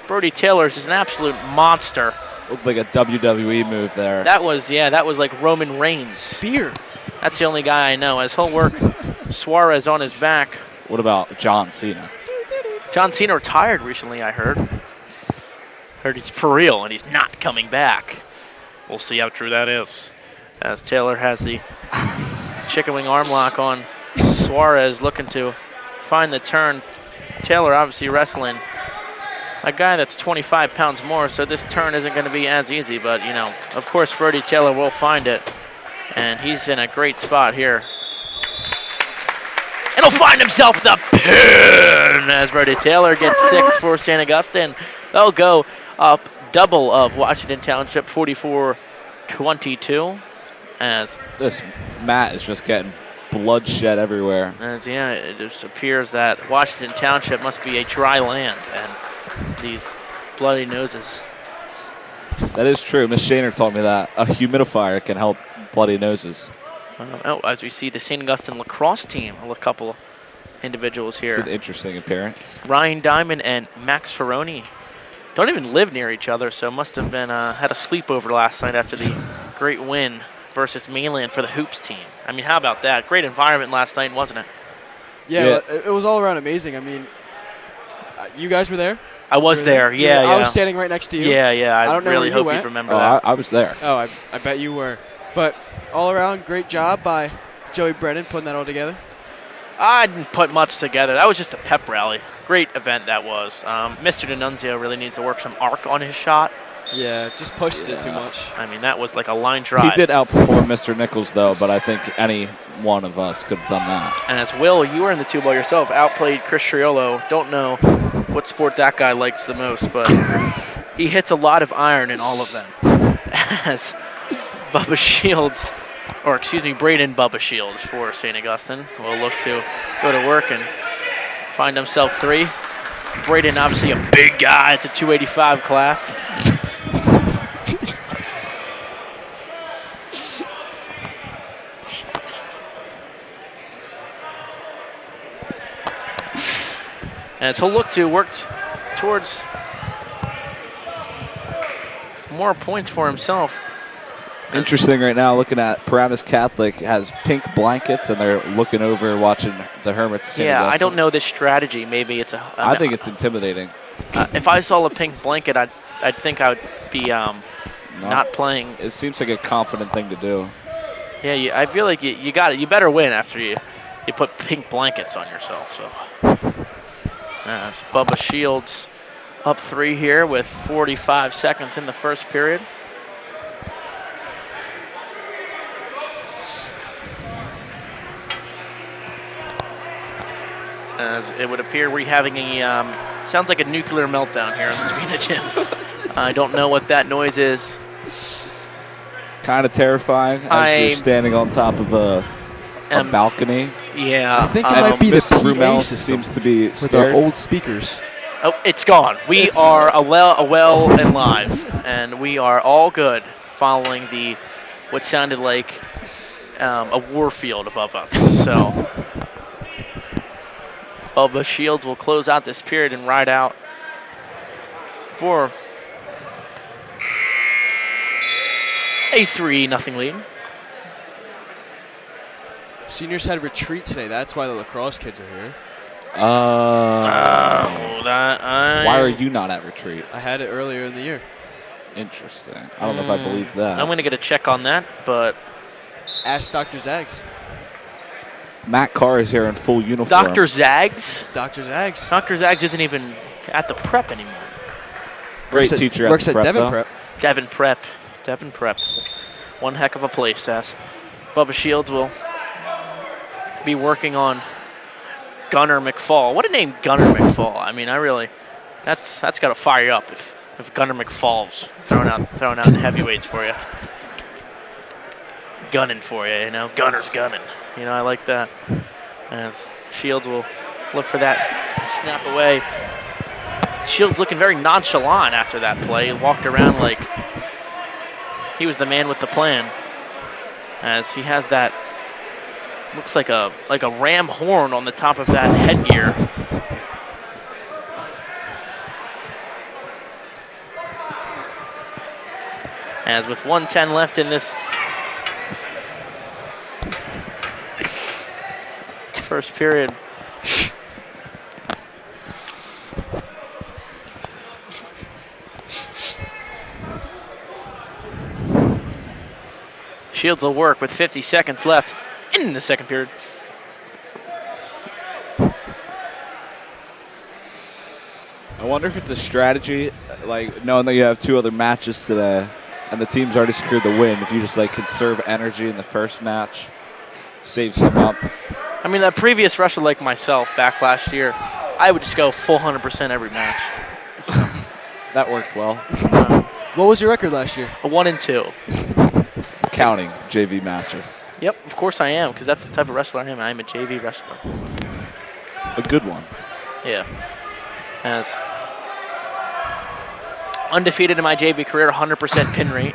Brody Taylor is an absolute monster. Looked like a WWE move there. That was like Roman Reigns. Spear. That's the only guy I know. As he'll work Suarez on his back. What about John Cena? John Cena retired recently, I heard. Heard he's for real, and he's not coming back. We'll see how true that is. As Taylor has the chicken wing arm lock on Suarez, looking to find the turn. Taylor obviously wrestling a guy that's 25 pounds more, so this turn isn't going to be as easy. But, of course, Brody Taylor will find it, and he's in a great spot here. And he'll find himself the pin as Brody Taylor gets 6 for St. Augustine. They'll go up double of Washington Township, 44-22. As this mat is just getting bloodshed everywhere. It just appears that Washington Township must be a dry land, and these bloody noses. That is true. Miss Shaner told me that a humidifier can help bloody noses. As we see the St. Augustine lacrosse team, a couple of individuals here. It's an interesting appearance. Ryan Diamond and Max Ferroni don't even live near each other, so must have been had a sleepover last night after the great win versus Mainland for the Hoops team. I mean, how about that? Great environment last night, wasn't it? Yeah. It was all around amazing. I mean, you guys were there? I was there, yeah. I was standing right next to you. Yeah. I don't know really where you hope went. you'd remember that. I was there. Oh, I bet you were. But all around, great job by Joey Brennan putting that all together. I didn't put much together. That was just a pep rally. Great event that was. Mr. D'Annunzio really needs to work some arc on his shot. Yeah, just pushed it too much. I mean, that was like a line drive. He did outperform Mr. Nichols, though, but I think any one of us could have done that. And as Will, you were in the 2-ball yourself, outplayed Chris Triolo. Don't know what sport that guy likes the most, but he hits a lot of iron in all of them. As Bubba Shields, Braden Bubba Shields for St. Augustine will look to go to work and find himself 3. Braden, obviously a big guy. It's a 285 class. As he'll look to work towards more points for himself. Interesting right now, looking at Paramus Catholic has pink blankets, and they're looking over watching the Hermits of St. Augustine. I don't know this strategy. Maybe it's I think it's intimidating. If I saw a pink blanket, I'd think I would be not playing. It seems like a confident thing to do. Yeah, I feel like you got it. You better win after you put pink blankets on yourself. So, it's Bubba Shields up 3 here with 45 seconds in the first period. As it would appear we're having sounds like a nuclear meltdown here in the Arena Gym. I don't know what that noise is. Kind of terrifying as you're standing on top of a balcony. Yeah. I think it might be Mr. the PA Brumel system seems to be with the scared. old speakers. Oh, it's gone. We are well and live, and we are all good following what sounded like a war field above us. So Bubba Shields will close out this period and ride out for a 3-0 lead. Seniors had retreat today. That's why the lacrosse kids are here. Why are you not at retreat? I had it earlier in the year. Interesting. I don't know if I believe that. I'm going to get a check on that, but Ask Dr. Zags. Matt Carr is here in full uniform. Dr. Zags? Dr. Zags. Dr. Zags isn't even at the prep anymore. Great teacher Works at the at prep, Devon though. Prep. Devon Prep. Devon Prep. One heck of a place, as Bubba Shields will be working on Gunnar McFall. What a name, Gunnar McFall. I mean, that's got to fire you up if Gunnar McFall's throwing out the heavyweights for you. Gunning for you, Gunnar's gunning. I like that. As Shields will look for that snap away. Shields looking very nonchalant after that play. He walked around like he was the man with the plan. As he has that, looks like a ram horn on the top of that headgear. As with 1:10 left in this first period. Shields will work with 50 seconds left in the second period. I wonder if it's a strategy, like knowing that you have 2 other matches today and the team's already secured the win, if you just conserve energy in the first match, save some up. I mean, that previous wrestler like myself back last year, I would just go full 100% every match. That worked well. What was your record last year? A 1-2. Counting JV matches. Yep, of course I am, because that's the type of wrestler I am. I am a JV wrestler. A good one. Yeah. As undefeated in my JV career, 100% pin rate.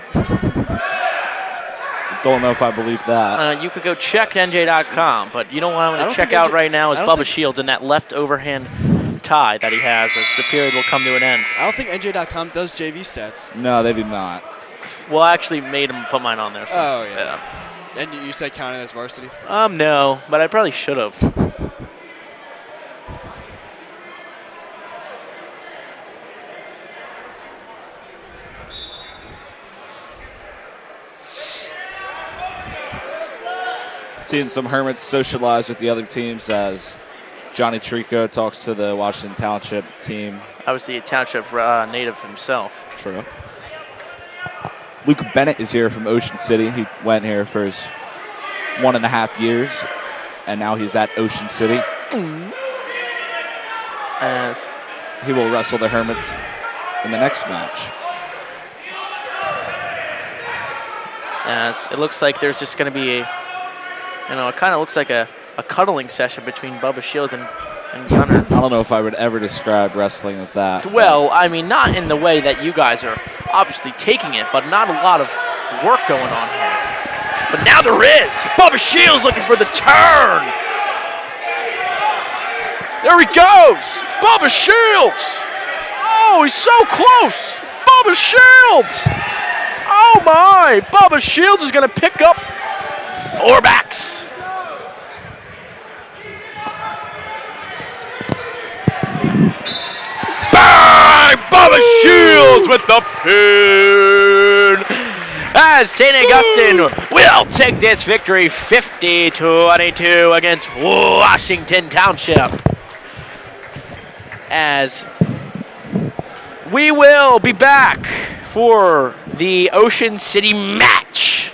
Don't know if I believe that. You could go check NJ.com, but you know what I'm going to check out right now is Bubba Shields and that left overhand tie that he has as the period will come to an end. I don't think NJ.com does JV stats. No, they do not. Well, I actually made him put mine on there. So, oh, yeah. And you said counted as varsity? No, but I probably should have. Seeing some Hermits socialize with the other teams as Johnny Trico talks to the Washington Township team. Obviously a Township native himself. True. Luke Bennett is here from Ocean City. He went here for his 1.5 years, and now he's at Ocean City. As he will wrestle the Hermits in the next match. As it looks like there's just going to be it kind of looks like a cuddling session between Bubba Shields and Gunnar. I don't know if I would ever describe wrestling as that. Well, I mean, not in the way that you guys are obviously taking it, but not a lot of work going on here. But now there is. Bubba Shields looking for the turn. There he goes. Bubba Shields. Oh, he's so close. Bubba Shields. Oh, my. Bubba Shields is going to pick up 4 backs. Bang! Bubba Shields with the pin. As St. Augustine will take this victory 50-22 against Washington Township. As we will be back for the Ocean City match.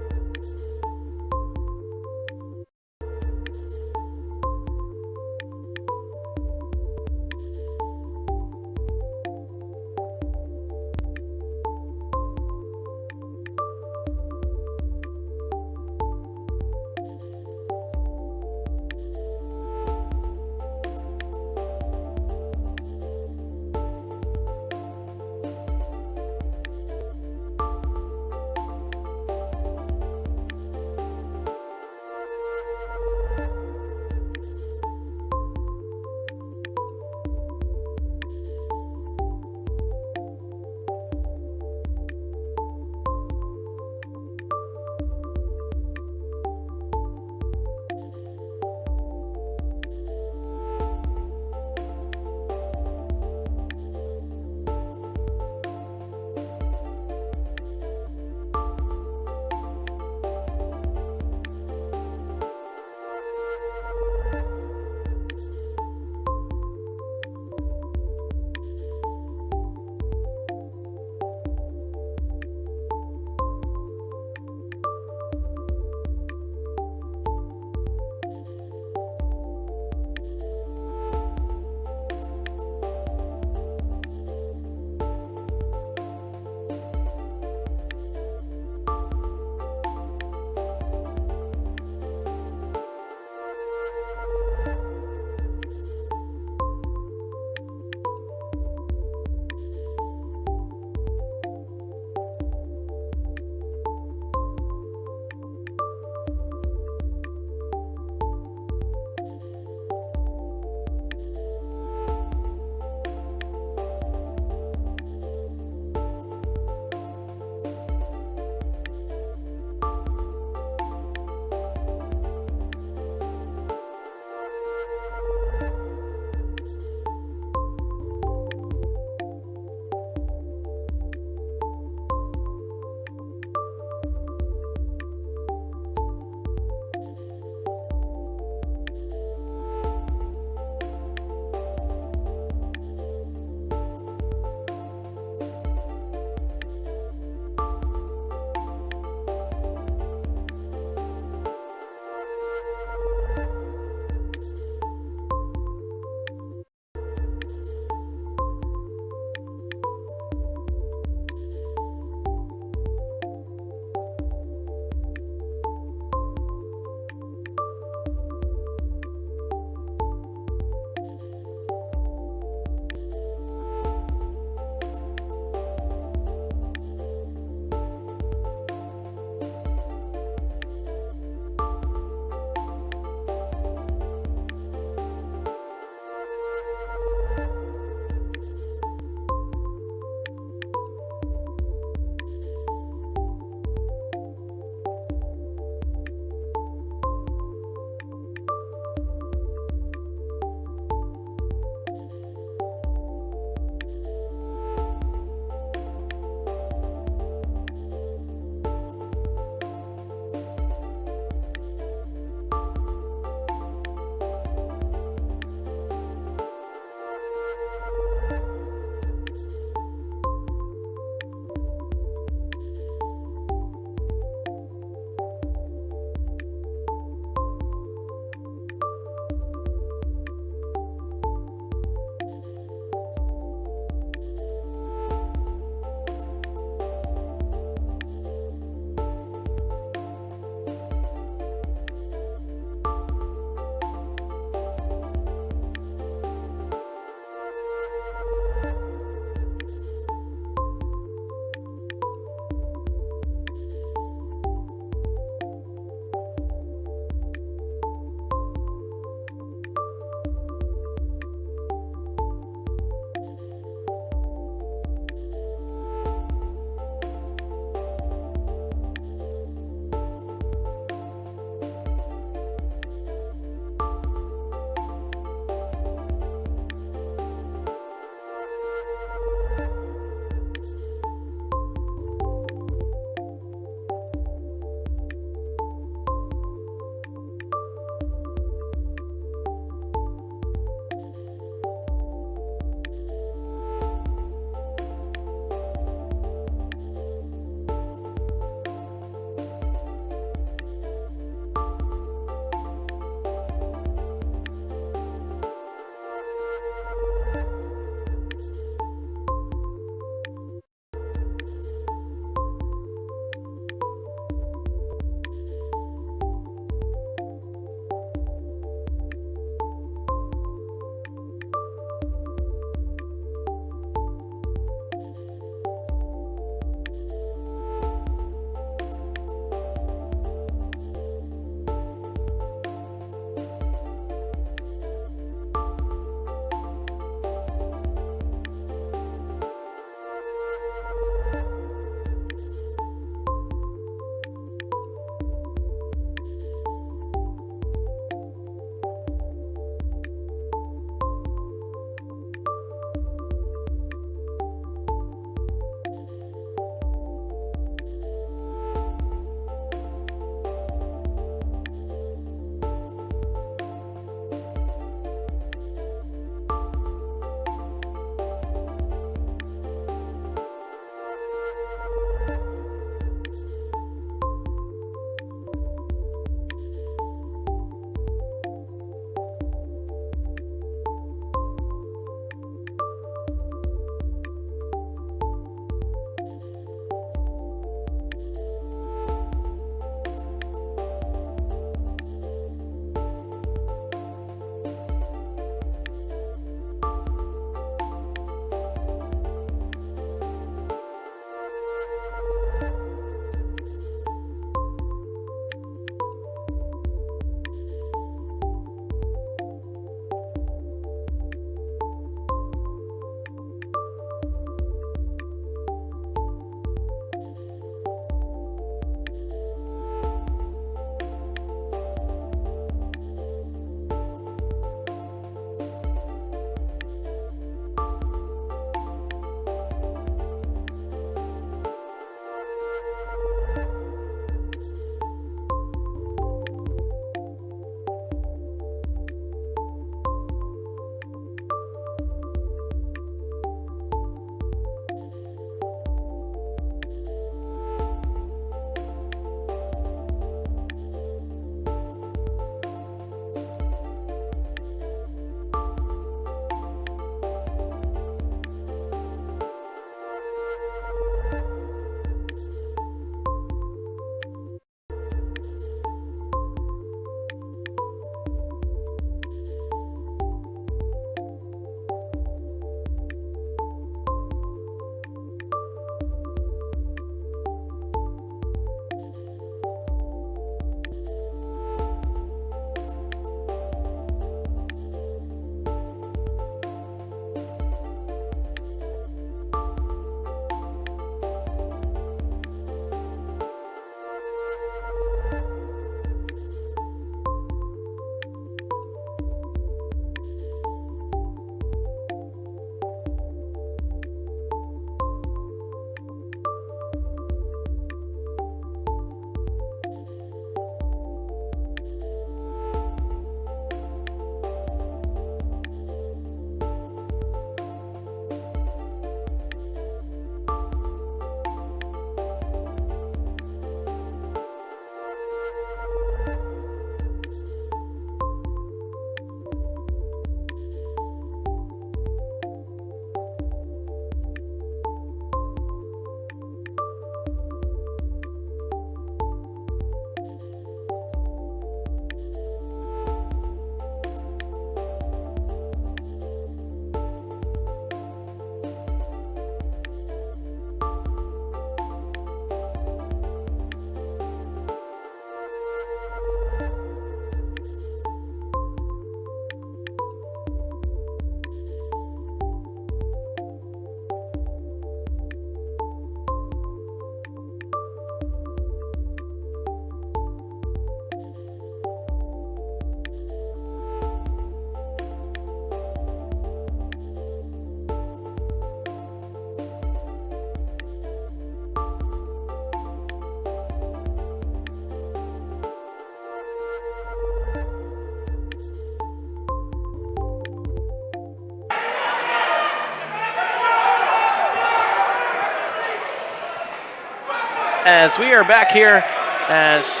as we are back here as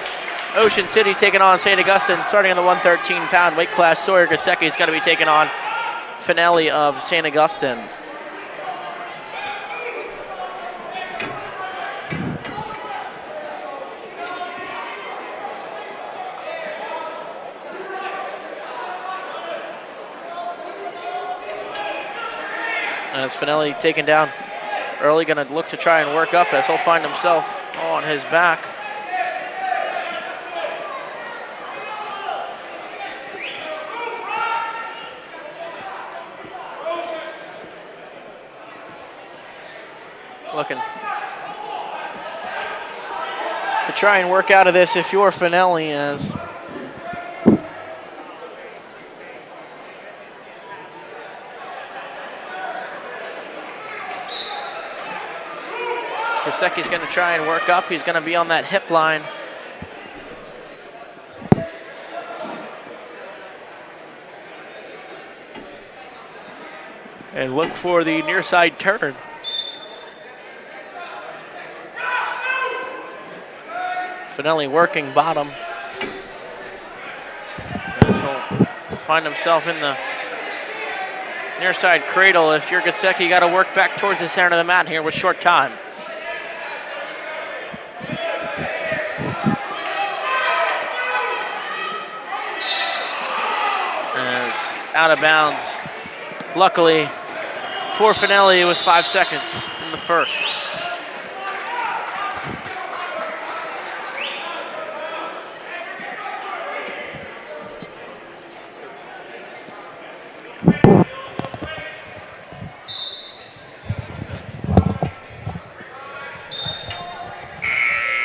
Ocean City taking on St. Augustine, starting in the 113-pound weight class. Sawyer Gasecki is going to be taking on Finelli of St. Augustine. As Finelli taken down early, going to look to try and work up as he'll find himself on his back. Looking to try and work out of this if you're Finelli, as Gasecki's going to try and work up. He's going to be on that hip line. And look for the near side turn. Finelli working bottom. As he'll find himself in the near side cradle. If you're Gasecki, you got to work back towards the center of the mat here with short time. As out of bounds, luckily for Finelli with 5 seconds in the first.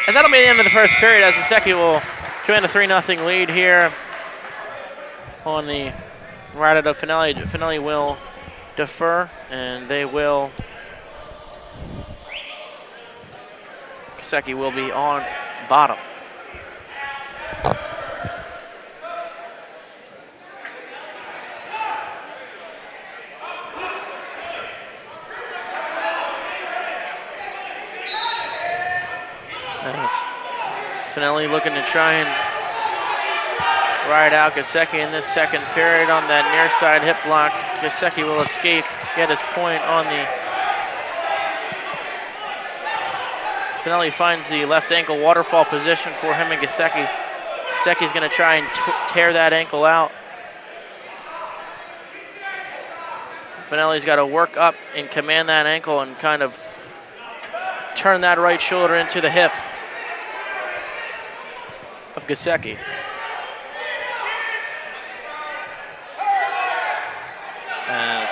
And that'll be the end of the first period as Gasecki will command a 3-0 lead here on the right of Finelli. Finelli will defer, and they will. Gasecki will be on bottom. Finelli looking to try and ride out Gasecki in this second period on that near side hip block. Gasecki will escape, get his point on the. Finelli finds the left ankle waterfall position for him and Gasecki. Gasecki's going to try and tear that ankle out. Finelli's got to work up and command that ankle and kind of turn that right shoulder into the hip of Gasecki. As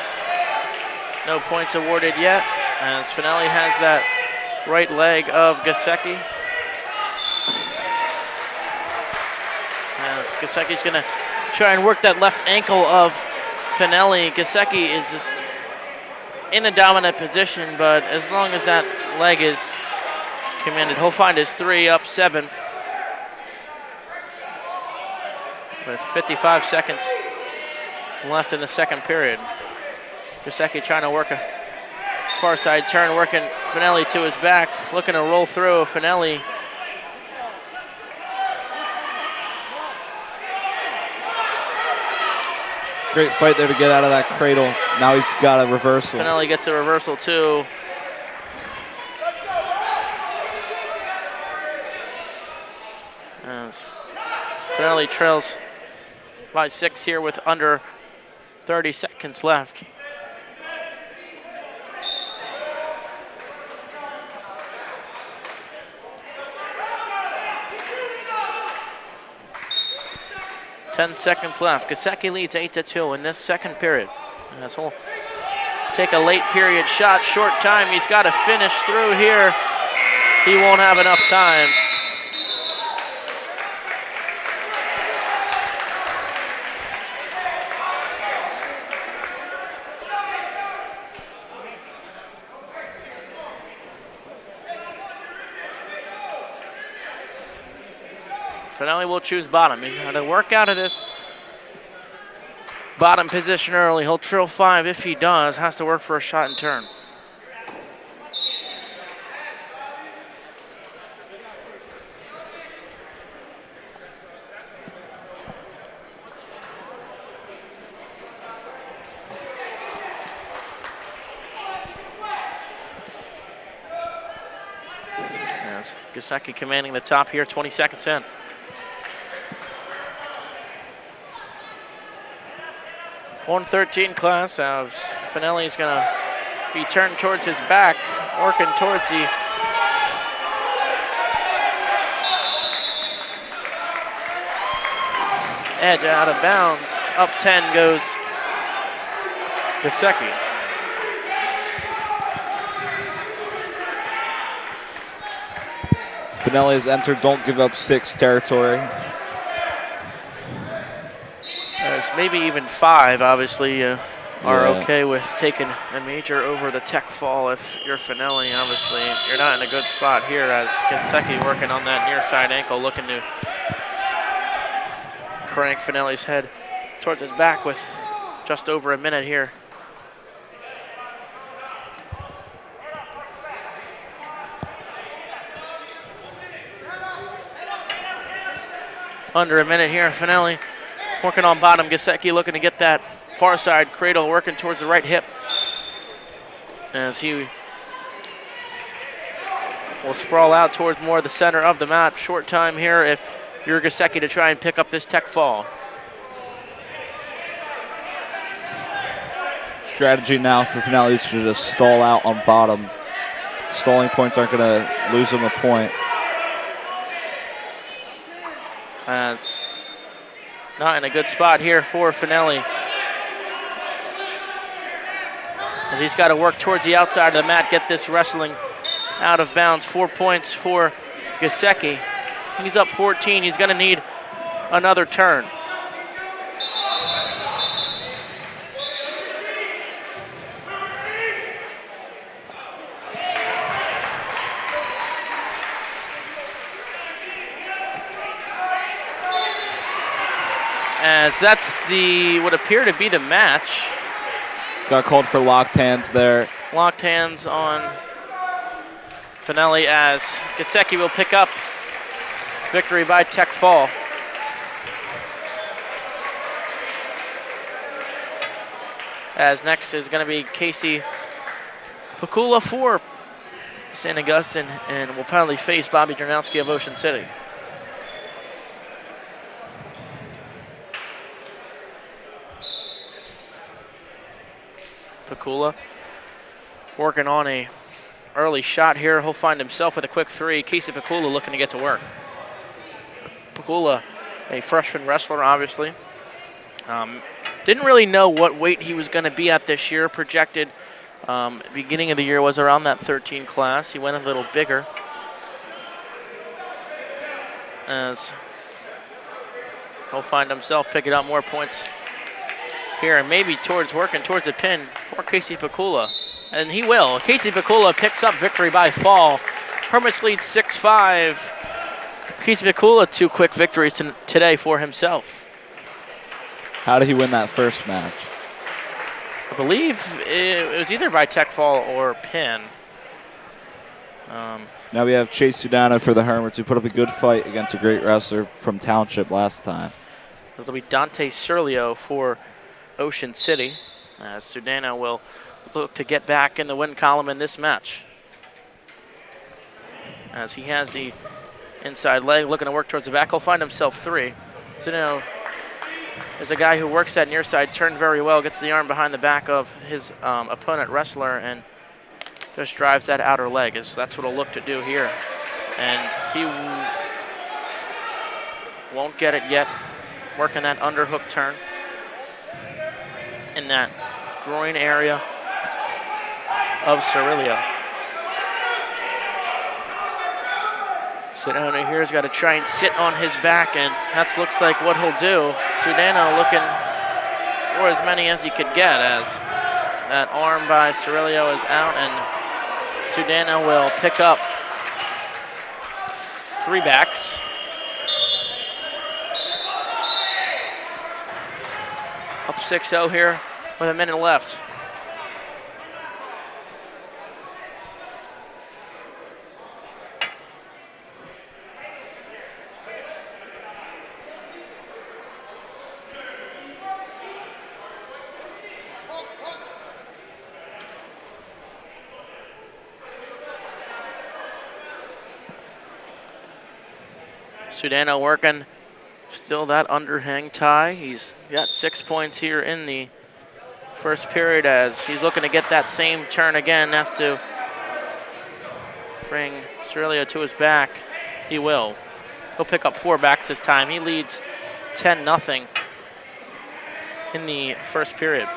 no points awarded yet, as Finelli has that right leg of Gasecki. As Gasecki's going to try and work that left ankle of Finelli. Gasecki is just in a dominant position, but as long as that leg is commanded, he'll find his 3 up 7. With 55 seconds left in the second period. Gasecki trying to work a far side turn, working Finelli to his back, looking to roll through. Finelli great fight there to get out of that cradle. Now he's got a reversal. Finelli gets a reversal too. As Finelli trails by 6 here with under 30 seconds left. Ten seconds left. Gasecki leads 8-2 in this second period. As he'll take a late period shot, short time. He's got to finish through here. He won't have enough time. Finelli will choose bottom. He's going to work out of this bottom position early. He'll trill 5 if he does. Has to work for a shot and turn. Gesicki commanding the top here, 20 seconds in. .113 class as Finelli's going to be turned towards his back, working towards the edge, out of bounds. Up 10 goes Gesicki. Finelli has entered don't give up 6 territory. There's maybe even 5, obviously, are okay with taking a major over the tech fall. If you're Finelli, obviously, you're not in a good spot here as Gesicki working on that near side ankle, looking to crank Finelli's head towards his back with just over a minute here. Under a minute here, Finelli working on bottom. Gesicki looking to get that far side cradle, working towards the right hip as he will sprawl out towards more the center of the mat. Short time here if you're Gesicki to try and pick up this tech fall. Strategy now for Finelli is to just stall out on bottom. Stalling points aren't going to lose him a point. As not in a good spot here for Finelli. As he's got to work towards the outside of the mat, get this wrestling out of bounds. 4 points for Gesicki. He's up 14. He's going to need another turn. As that's the would appear to be the match. Got called for locked hands there. Locked hands on Finelli as Gesicki will pick up victory by tech fall. As next is going to be Casey Pakula for St. Augustine and will probably face Bobby Dranowski of Ocean City. Pakula working on a early shot here. He'll find himself with a quick 3. Casey Pakula looking to get to work. Pakula, a freshman wrestler, obviously. Didn't really know what weight he was going to be at this year. Projected beginning of the year was around that 13 class. He went a little bigger. As he'll find himself picking up more points here and maybe working towards a pin for Casey Pakula. And he will. Casey Pakula picks up victory by fall. Hermits leads 6-5. Casey Pakula, 2 quick victories today for himself. How did he win that first match? I believe it was either by tech fall or pin. Now we have Chase Sudano for the Hermits, who put up a good fight against a great wrestler from Township last time. It'll be Dante Serlio for Ocean City. Sudano will look to get back in the win column in this match. As he has the inside leg, looking to work towards the back. He'll find himself 3. Sudano is a guy who works that near side turn very well, gets the arm behind the back of his opponent wrestler and just drives that outer leg. That's what he'll look to do here. And he won't get it yet. Working that underhook turn in that groin area of Cerilio. Sudano here's got to try and sit on his back, and that looks like what he'll do. Sudano looking for as many as he could get as that arm by Cerilio is out, and Sudano will pick up 3 backs. Up 6-0 here with a minute left. Sudano working. Still that underhang tie. He's got 6 points here in the first period as he's looking to get that same turn again. Has to bring Cerullo to his back. He will. He'll pick up 4 backs this time. He leads 10-0 in the first period.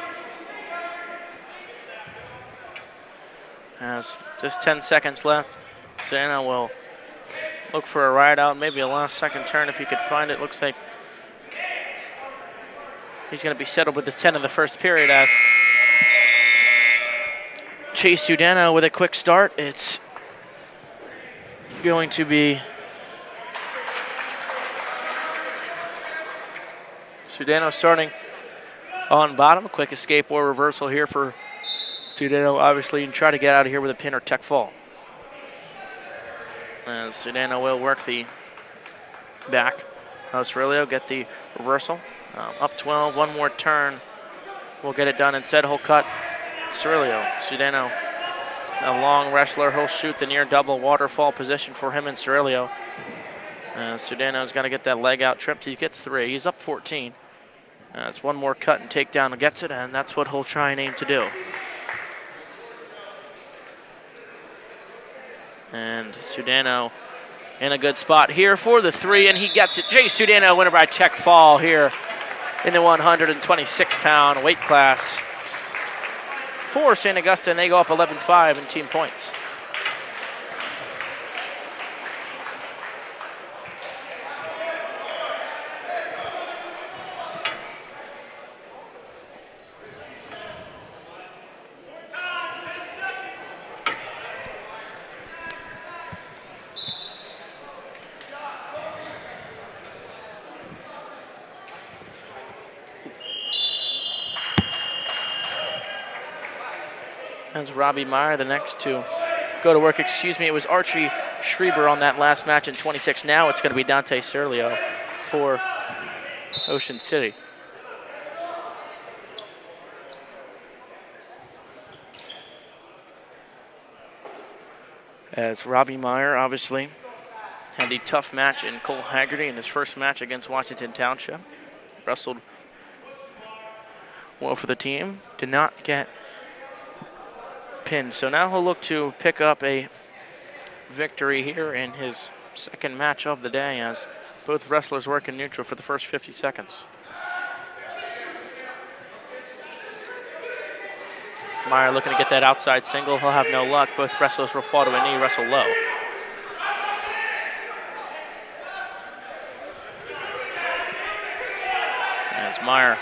As just 10 seconds left, Sudano will look for a ride out, maybe a last second turn if he could find it. Looks like he's going to be settled with the 10 of the first period as Chase Sudano with a quick start. It's going to be Sudano starting on bottom. A quick escape or reversal here for Sudano, obviously, and try to get out of here with a pin or tech fall. As Sudano will work the back. Cerullo get the reversal. Up 12, one more turn. We'll get it done instead. He'll cut Cerullo. Sudano, a long wrestler. He'll shoot the near double waterfall position for him and Cerullo. Sudano's got to get that leg out tripped. He gets 3. He's up 14. It's one more cut and takedown and gets it, and that's what he'll try and aim to do. And Sudano in a good spot here for the 3, and he gets it. Jay Sudano, winner by check fall here in the 126-pound weight class for St. Augustine. They go up 11-5 in team points. That's Robbie Meyer, the next to go to work. It was Archie Schreiber on that last match in 26. Now it's going to be Dante Cerullo for Ocean City. As Robbie Meyer obviously had a tough match in Cole Haggerty in his first match against Washington Township. Wrestled well for the team. Did not get pinned. So now he'll look to pick up a victory here in his second match of the day as both wrestlers work in neutral for the first 50 seconds. Meyer looking to get that outside single. He'll have no luck. Both wrestlers will fall to a knee, wrestle low. As Meyer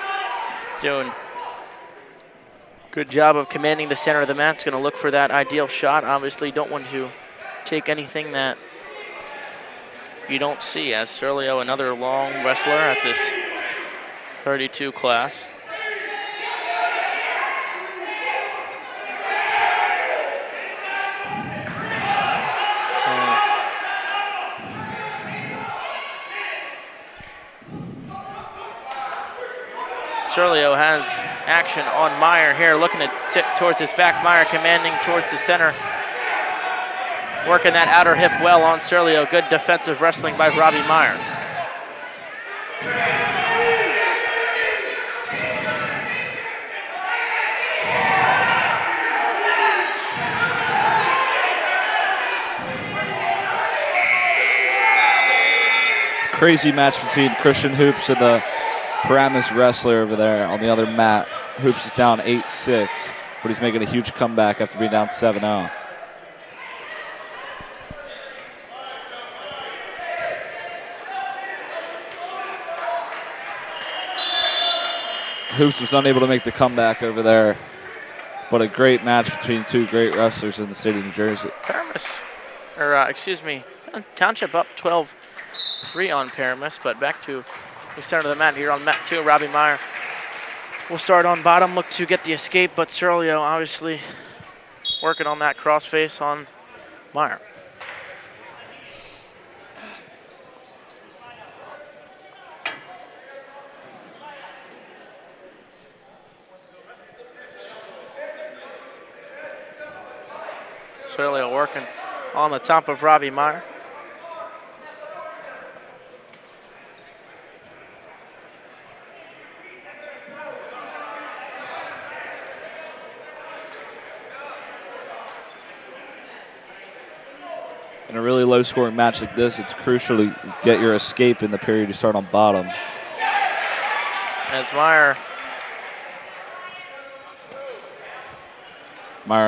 doing good job of commanding the center of the mat. He's going to look for that ideal shot. Obviously, don't want to take anything that you don't see. As Cerullo, another long wrestler at this 32 class. Cerullo has action on Meyer here, looking to tip towards his back. Meyer commanding towards the center. Working that outer hip well on Cerullo. Good defensive wrestling by Robbie Meyer. Crazy match between Christian Hoops and the Paramus wrestler over there on the other mat. Hoops is down 8-6, but he's making a huge comeback after being down 7-0. Hoops was unable to make the comeback over there, but a great match between two great wrestlers in the state of New Jersey. Paramus, Township up 12-3 on Paramus, but back to the center of the mat here on mat 2. Robbie Meyer will start on bottom, look to get the escape, but Cerullo obviously working on that crossface on Meyer. Cerullo working on the top of Robbie Meyer. In a really low-scoring match like this, it's crucial to get your escape in the period you start on bottom. As Meyer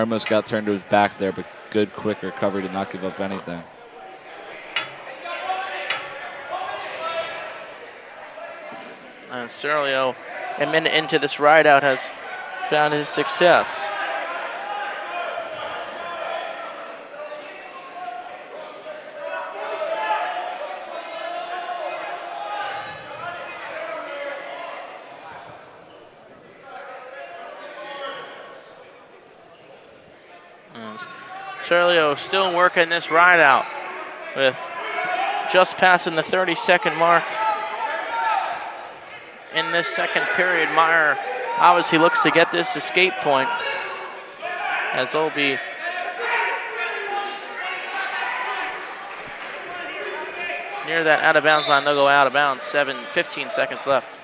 almost got turned to his back there, but good, quick recovery to not give up anything. And Serlio, a minute into this rideout, has found his success. Serlio still working this rideout with just passing the 30-second mark. In this second period, Meyer obviously looks to get this escape point, as they'll be near that out of bounds line. They'll go out of bounds, 15 seconds left.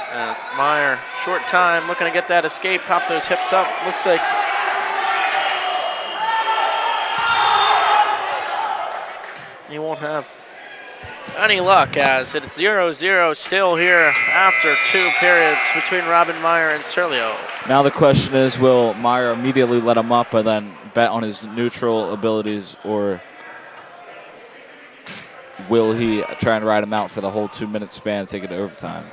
As Meyer, short time, looking to get that escape, pop those hips up. Looks like he won't have any luck, as it's 0-0 still here after 2 periods between Robin Meyer and Serlio. Now the question is, will Meyer immediately let him up and then bet on his neutral abilities, or will he try and ride him out for the whole 2-minute span and take it to overtime?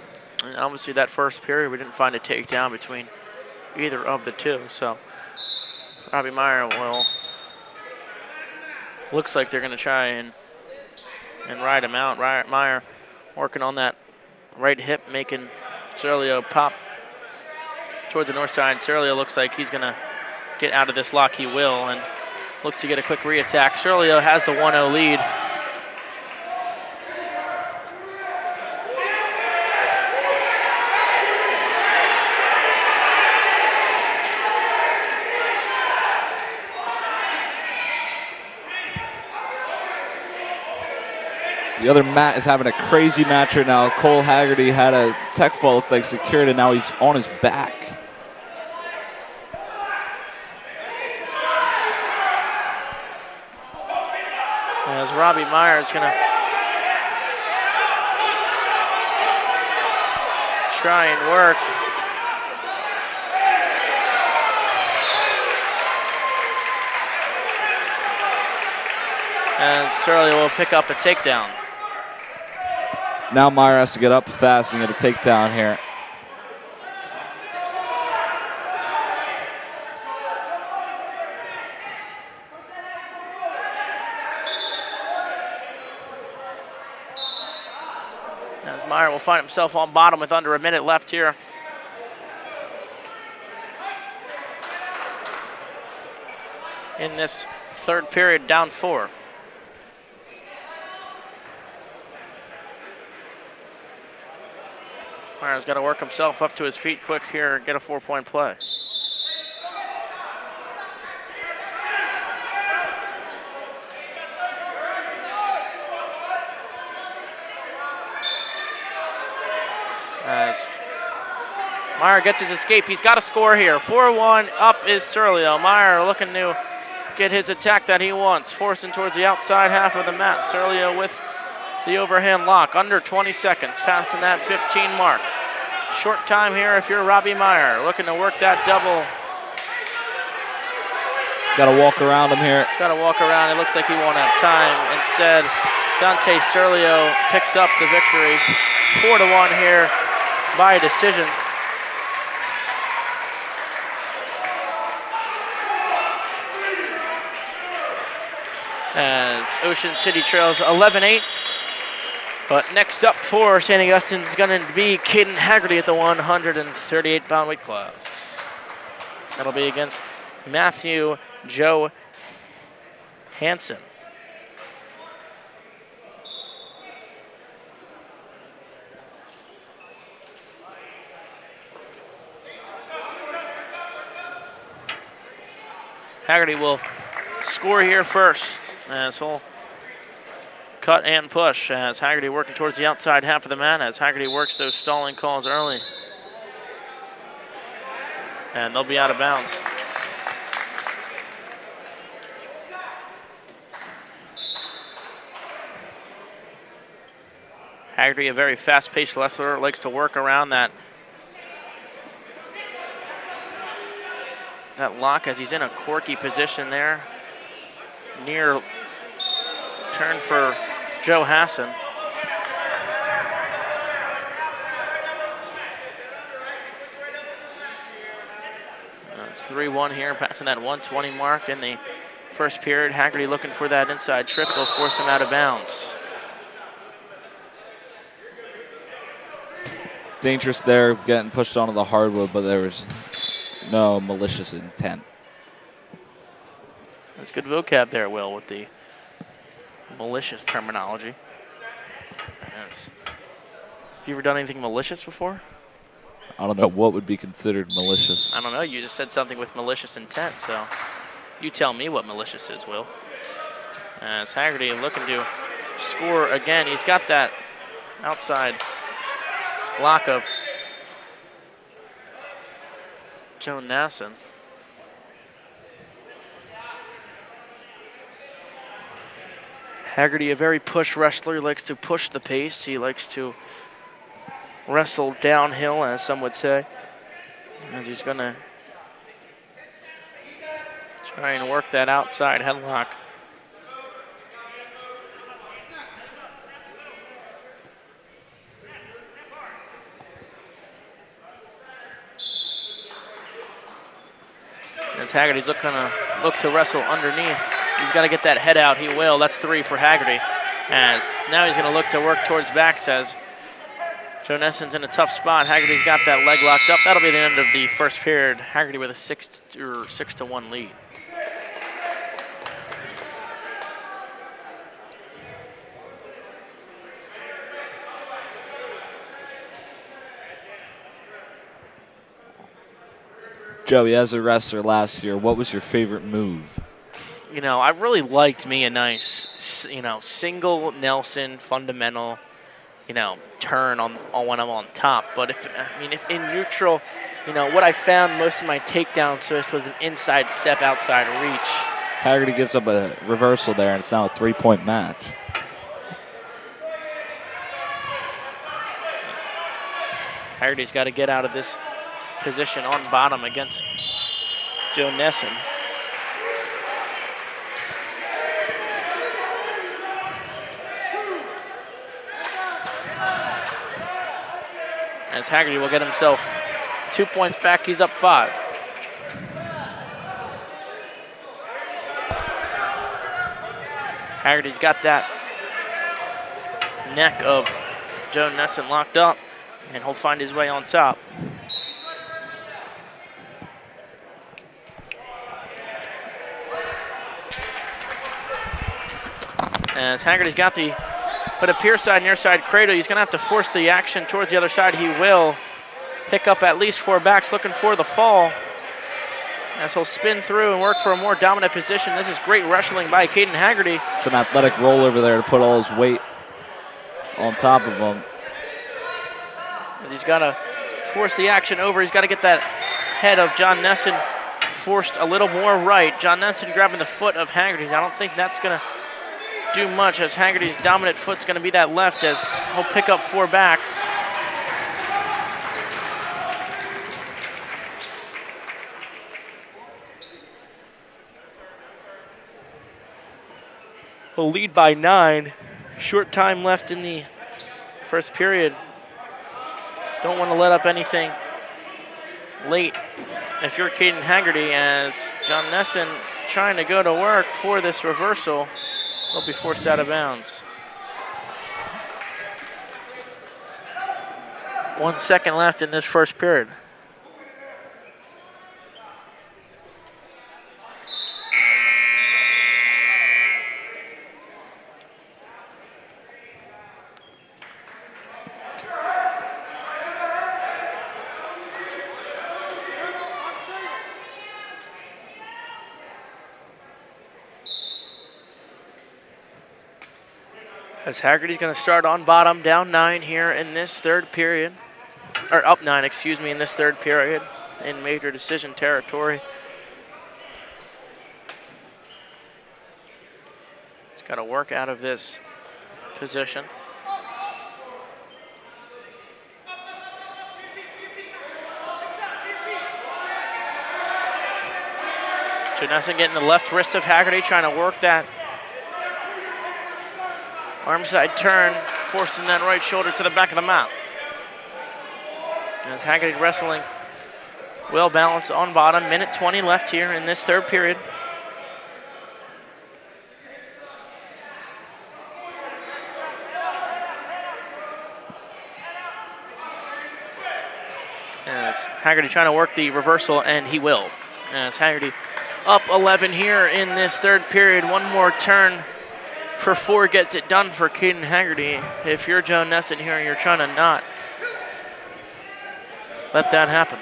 And obviously that first period, we didn't find a takedown between either of the two, so Robbie Meyer looks like they're going to try and ride him out. Meyer working on that right hip, making Serlio pop towards the north side. Serlio looks like he's going to get out of this lock. He will, and look to get a quick re-attack. Serlio has the 1-0 lead. The other Matt is having a crazy match right now. Cole Haggerty had a tech fall, looked like secured, and now he's on his back. As Robbie Meyer is going to try and work. And Serlio will pick up a takedown. Now Meyer has to get up fast and get a takedown here. As Meyer will find himself on bottom with under a minute left here. In this third period, down 4. Meyer's got to work himself up to his feet quick here and get a 4-point play. As Meyer gets his escape, he's got to score here. 4-1, up is Serlio. Meyer looking to get his attack that he wants, forcing towards the outside half of the mat. Serlio with the overhand lock, under 20 seconds, passing that 15 mark. Short time here if you're Robbie Meyer, looking to work that double. He's got to walk around him here. He's got to walk around. It looks like he won't have time. Instead, Dante Serlio picks up the victory. 4-1 here by decision. As Ocean City trails 11-8. But next up for St. Augustine is going to be Caden Haggerty at the 138-pound weight class. That'll be against Matthew Joe Hansen. Haggerty will score here first. as he'll cut and push as Haggerty working towards the outside half of the mat as Haggerty works those stalling calls early. And they'll be out of bounds. Haggerty, a very fast-paced wrestler, likes to work around that lock as he's in a quirky position there. Near turn for Joe Hassan. It's 3-1 here, passing that 120 mark in the first period. Haggerty looking for that inside trip. Will force him out of bounds. Dangerous there, getting pushed onto the hardwood, but there was no malicious intent. That's good vocab there, Will, with the malicious terminology. Yes. Have you ever done anything malicious before? I don't know what would be considered malicious. I don't know. You just said something with malicious intent, so you tell me what malicious is, Will. As Haggerty looking to score again. He's got that outside block of Joe Nasson. Haggerty, a very push wrestler, likes to push the pace. He likes to wrestle downhill, as some would say. As he's going to try and work that outside headlock. As Haggerty's look to wrestle underneath. He's got to get that head out. He will. That's 3 for Haggerty. As now he's going to look to work towards back, says Joe Nesson's in a tough spot. Haggerty's got that leg locked up. That'll be the end of the first period. Haggerty with a 6-1 lead. Joey, as a wrestler last year, what was your favorite move? You know, I really liked me a nice, single Nelson fundamental, turn on when I'm on top. But if in neutral, what I found most of my takedowns was an inside step outside reach. Haggerty gives up a reversal there, and it's now a 3-point match. Haggerty's got to get out of this position on bottom against Joe Nesson. As Haggerty will get himself 2 points back, he's up 5. Haggerty's got that neck of Joe Nesson locked up, and he'll find his way on top. As Haggerty's got the pure side, near side cradle. He's going to have to force the action towards the other side. He will pick up at least 4 backs, looking for the fall. As he'll spin through and work for a more dominant position. This is great wrestling by Caden Haggerty. It's an athletic roll over there to put all his weight on top of him. And he's got to force the action over. He's got to get that head of John Nesson forced a little more right. John Nesson grabbing the foot of Haggerty. I don't think that's going to do much, as Haggerty's dominant foot's going to be that left, as he'll pick up 4 backs. He'll lead by 9. Short time left in the first period. Don't want to let up anything late if you're Caden Haggerty, as John Nesson trying to go to work for this reversal. They'll be forced out of bounds. 1 second left in this first period. As Haggerty's going to start on bottom, down 9 here in this third period. Or up 9, excuse me, in this third period in major decision territory. He's got to work out of this position. Jonessen getting the left wrist of Haggerty, trying to work that arm side turn, forcing that right shoulder to the back of the mat. As Haggerty wrestling well balanced on bottom. Minute 20 left here in this third period. As Haggerty trying to work the reversal, and he will. As Haggerty up 11 here in this third period. One more turn for 4 gets it done for Caden Haggerty. If you're Joe Nesson here, you're trying to not let that happen.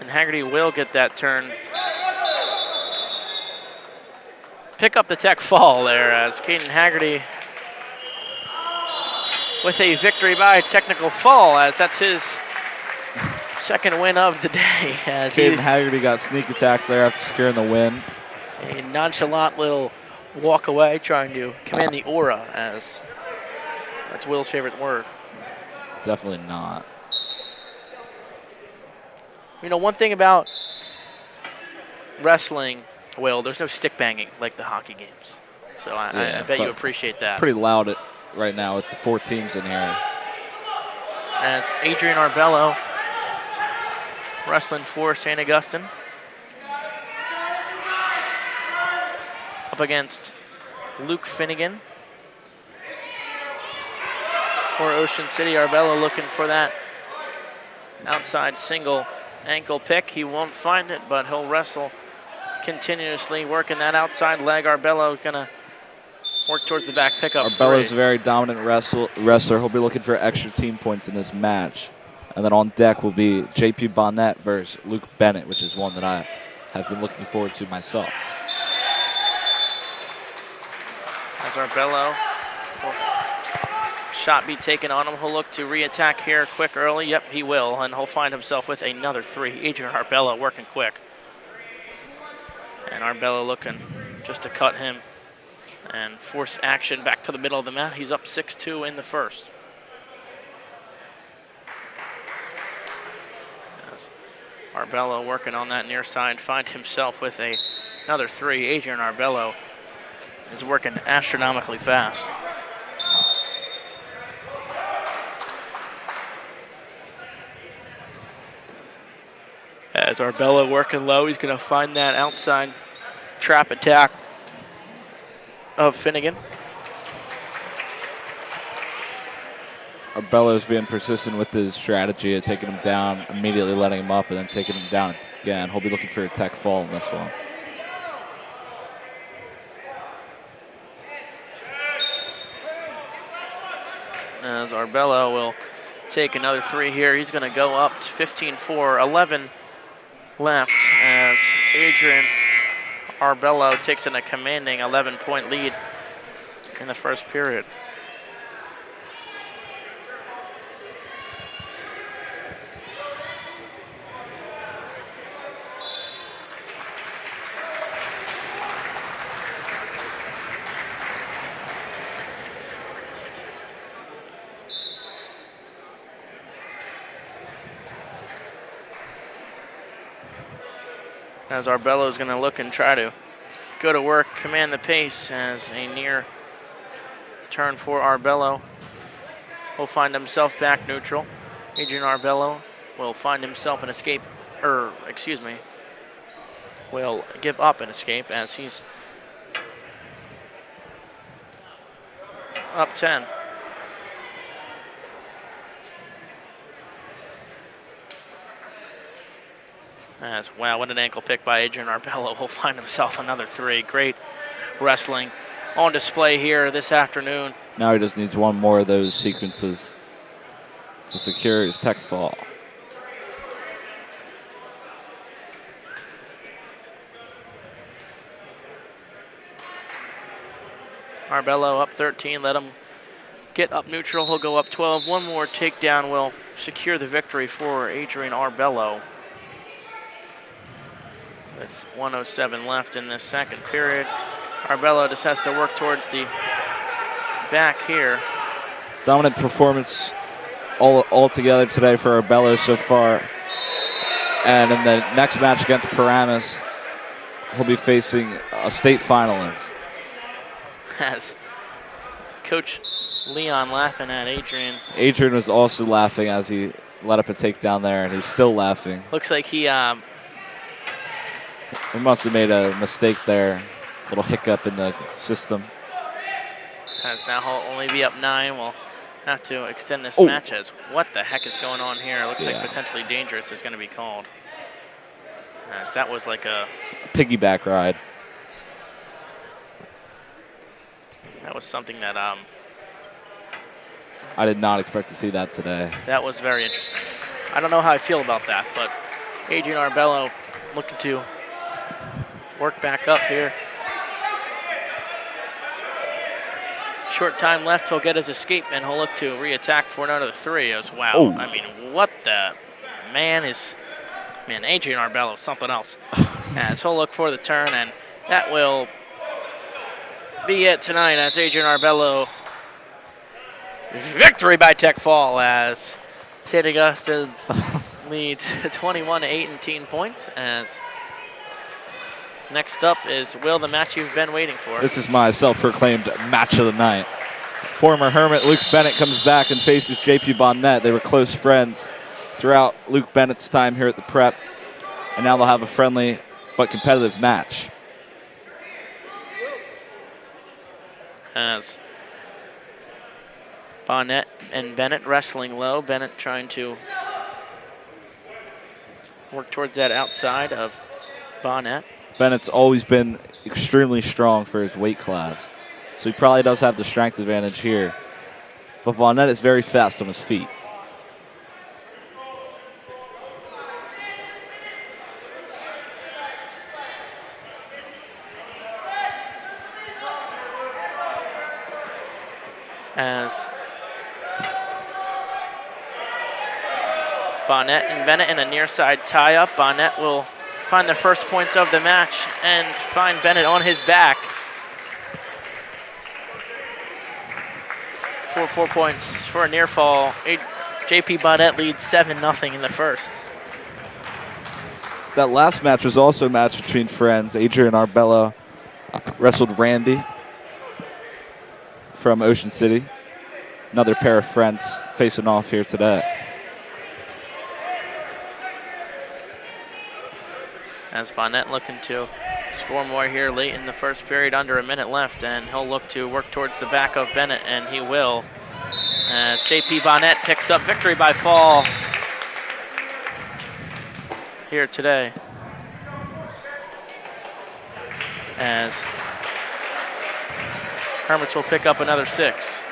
And Haggerty will get that turn. Pick up the tech fall there as Caden Haggerty with a victory by technical fall, as that's his second win of the day. As Caden Haggerty got sneak attack there after securing the win. A nonchalant little walk away, trying to command the aura, as that's Will's favorite word. Definitely not. You know, one thing about wrestling, Will, there's no stick banging like the hockey games. So I bet you appreciate that. It's pretty loud right now with the 4 teams in here. As Adrian Arbello wrestling for St. Augustine. Up against Luke Finnegan for Ocean City. Arbello looking for that outside single ankle pick. He won't find it, but he'll wrestle continuously, working that outside leg. Arbello gonna work towards the back pickup. Arbello's a very dominant wrestler. He'll be looking for extra team points in this match. And then on deck will be JP Bonnet versus Luke Bennett, which is one that I have been looking forward to myself. As Arbello, shot be taken on him. He'll look to re-attack here quick early. Yep, he will, and he'll find himself with another 3. Adrian Arbello working quick. And Arbello looking just to cut him and force action back to the middle of the mat. He's up 6-2 in the first. As Arbello working on that near side, find himself with another 3. Adrian Arbello is working astronomically fast. As Arbello working low, he's going to find that outside trap attack of Finnegan. Arbello's being persistent with his strategy of taking him down, immediately letting him up, and then taking him down again. He'll be looking for a tech fall in this one. As Arbello will take another 3 here. He's going to go up 15-4, 11 left as Adrian Arbello takes in a commanding 11-point lead in the first period. As Arbello is going to look and try to go to work, command the pace as a near turn for Arbello. Will find himself back neutral. Adrian Arbello will find himself an escape, will give up an escape as he's up 10. Wow, what an ankle pick by Adrian Arbello. Will find himself another 3. Great wrestling on display here this afternoon. Now he just needs one more of those sequences to secure his tech fall. Arbello up 13. Let him get up neutral. He'll go up 12. One more takedown will secure the victory for Adrian Arbello. With 1:07 left in this second period. Arbello just has to work towards the back here. Dominant performance all together today for Arbello so far. And in the next match against Paramus, he'll be facing a state finalist. As Coach Leon laughing at Adrian. Adrian was also laughing as he let up a takedown there, and he's still laughing. Looks like he must have made a mistake there. A little hiccup in the system. Has now only be up 9. We'll have to extend this match as what the heck is going on here? It looks like potentially dangerous is going to be called. As that was like a piggyback ride. That was something that I did not expect to see that today. That was very interesting. I don't know how I feel about that, but Adrian Arbello looking to work back up here. Short time left, he'll get his escape, and he'll look to re-attack for another 3. Wow. Oh. I mean, what the man, Adrian Arbello, something else. As he'll look for the turn, and that will be it tonight as Adrian Arbello. Victory by tech fall as St. Augustine leads 21-18 points. As next up is Will, the match you've been waiting for. This is my self-proclaimed match of the night. Former Hermit Luke Bennett comes back and faces JP Bonnet. They were close friends throughout Luke Bennett's time here at the Prep, and now they'll have a friendly but competitive match. As Bonnet and Bennett wrestling low. Bennett trying to work towards that outside of Bonnet. Bennett's always been extremely strong for his weight class, so he probably does have the strength advantage here. But Bonnet is very fast on his feet. As Bonnet and Bennett in a near side tie-up. Bonnet will find the first points of the match and find Bennett on his back. 4 points for a near fall. JP Bonnet leads 7-0 in the first. That last match was also a match between friends. Adrian Arbello wrestled Randy from Ocean City. Another pair of friends facing off here today. As Bonnet looking to score more here late in the first period, under a minute left, and he'll look to work towards the back of Bennett, and he will. As JP Bonnet picks up victory by fall here today. As Hermits will pick up another 6.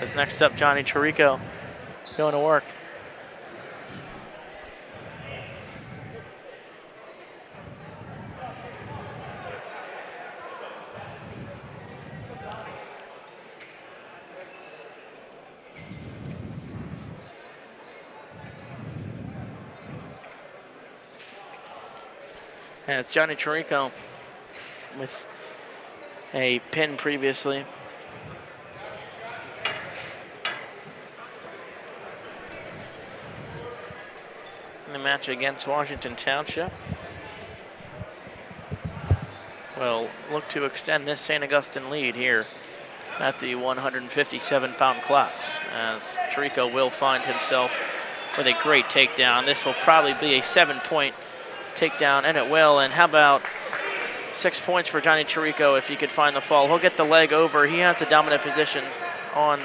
As next up, Johnny Chirico going to work. As Johnny Chirico with a pin previously. In the match against Washington Township. Will look to extend this St. Augustine lead here at the 157-pound class, as Chirico will find himself with a great takedown. This will probably be a 7-point takedown, and it will. And how about 6 points for Johnny Chirico if he could find the fall? He'll get the leg over. He has a dominant position on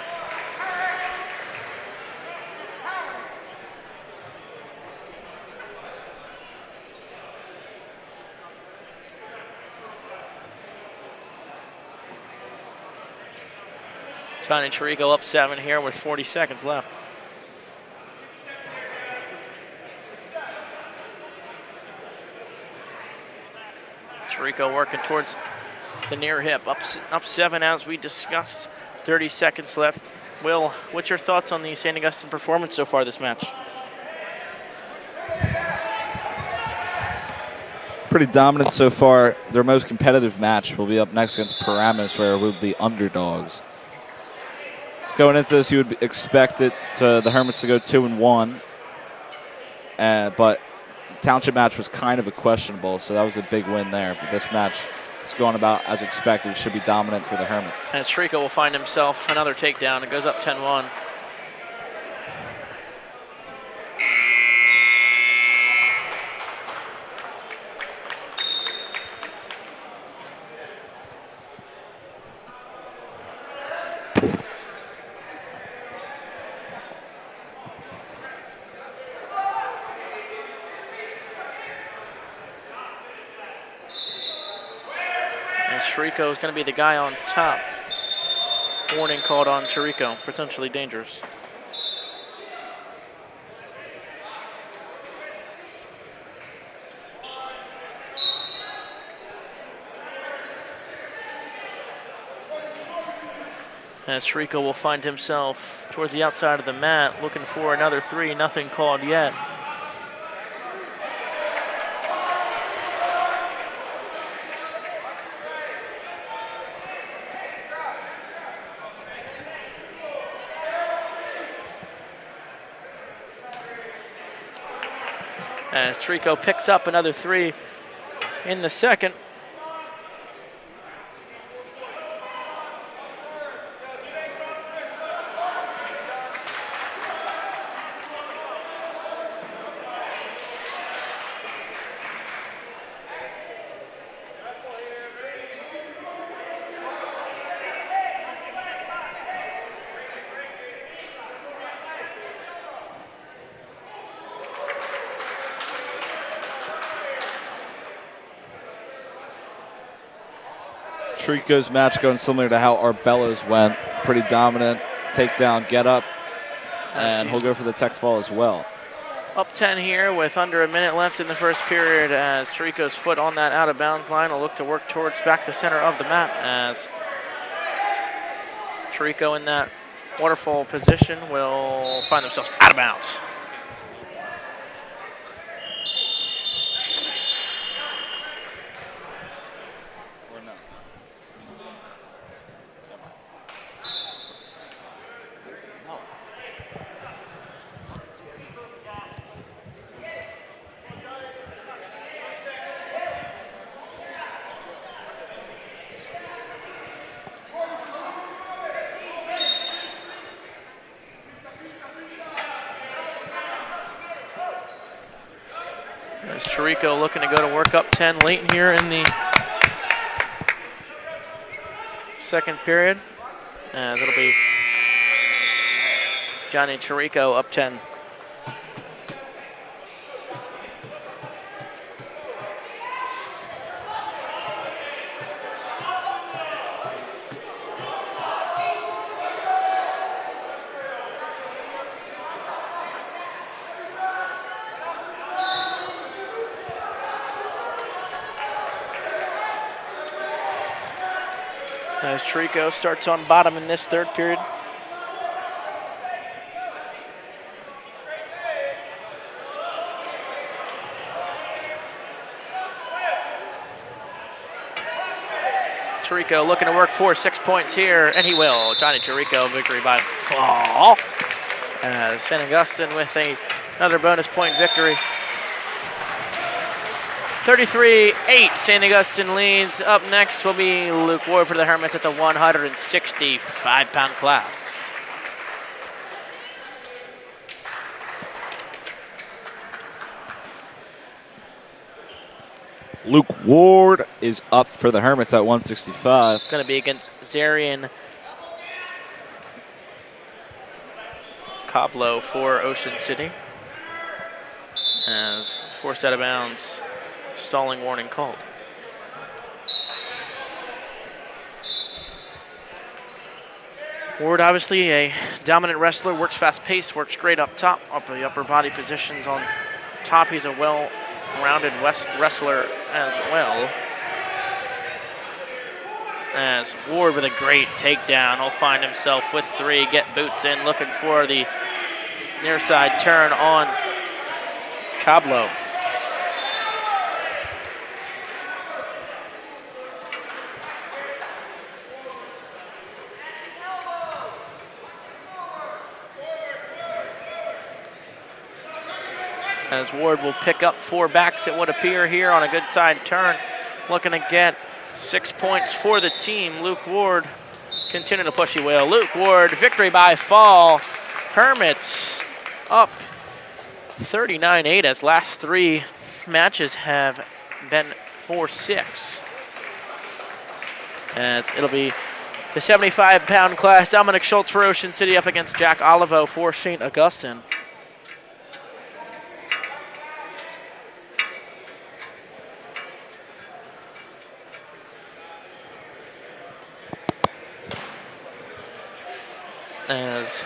Johnny Chirico up 7 here with 40 seconds left. Chirico working towards the near hip. Up 7 as we discussed. 30 seconds left. Will, what's your thoughts on the St. Augustine performance so far this match? Pretty dominant so far. Their most competitive match will be up next against Paramus, where we'll be underdogs. Going into this, you would expect the Hermits to go 2-1, but Township match was kind of a questionable, so that was a big win there. But this match is going about as expected. It should be dominant for the Hermits. And Chirico will find himself another takedown. It goes up 10-1. Chirico is going to be the guy on top. Warning called on Chirico, potentially dangerous. As Chirico will find himself towards the outside of the mat, looking for another 3, nothing called yet. As Chirico picks up another 3 in the second. Chirico's match going similar to how Arbella's went. Pretty dominant. Takedown, get up, and he'll go for the tech fall as well. Up 10 here with under a minute left in the first period as Chirico's foot on that out of bounds line will look to work towards back the center of the mat as Chirico in that waterfall position will find themselves out of bounds. There's Chirico looking to go to work up 10 late here in the second period. As it'll be Johnny Chirico up 10. As Chirico starts on bottom in this third period. Chirico looking to work for 6 points here, and he will. Johnny Chirico victory by fall. As St. Augustine with another bonus point victory. 33-8, St. Augustine leads. Up next will be Luke Ward for the Hermits at the 165-pound class. Luke Ward is up for the Hermits at 165. It's going to be against Zarian Coblo for Ocean City. As forced out of bounds. Stalling warning called. Ward, obviously a dominant wrestler, works fast-paced, works great up top, up the upper body positions on top. He's a well-rounded wrestler as well. As Ward with a great takedown, will find himself with 3, get boots in, looking for the near side turn on Cablo. As Ward will pick up 4 backs, it would appear here on a good side turn. Looking to get 6 points for the team. Luke Ward continue to push. He will. Luke Ward, victory by fall. Hermits up 39-8 as last 3 matches have been 4-6. As it'll be the 75-pound class, Dominic Schultz for Ocean City up against Jack Olivo for St. Augustine. As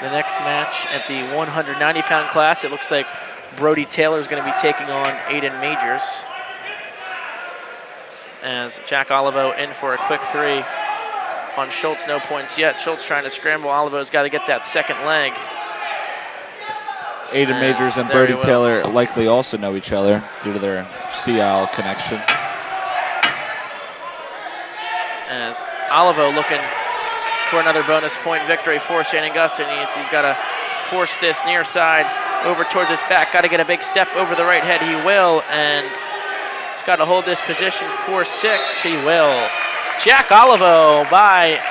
the next match at the 190-pound class, it looks like Brody Taylor is going to be taking on Aiden Majors. As Jack Olivo in for a quick 3 on Schultz, no points yet. Schultz trying to scramble. Olivo's got to get that second leg. Aiden Majors and Brody Taylor likely also know each other due to their CL connection. As Olivo looking for another bonus point victory for St. Augustine. He's got to force this near side over towards his back. Got to get a big step over the right head. He will, and he's got to hold this position for 6. He will. Jack Olivo by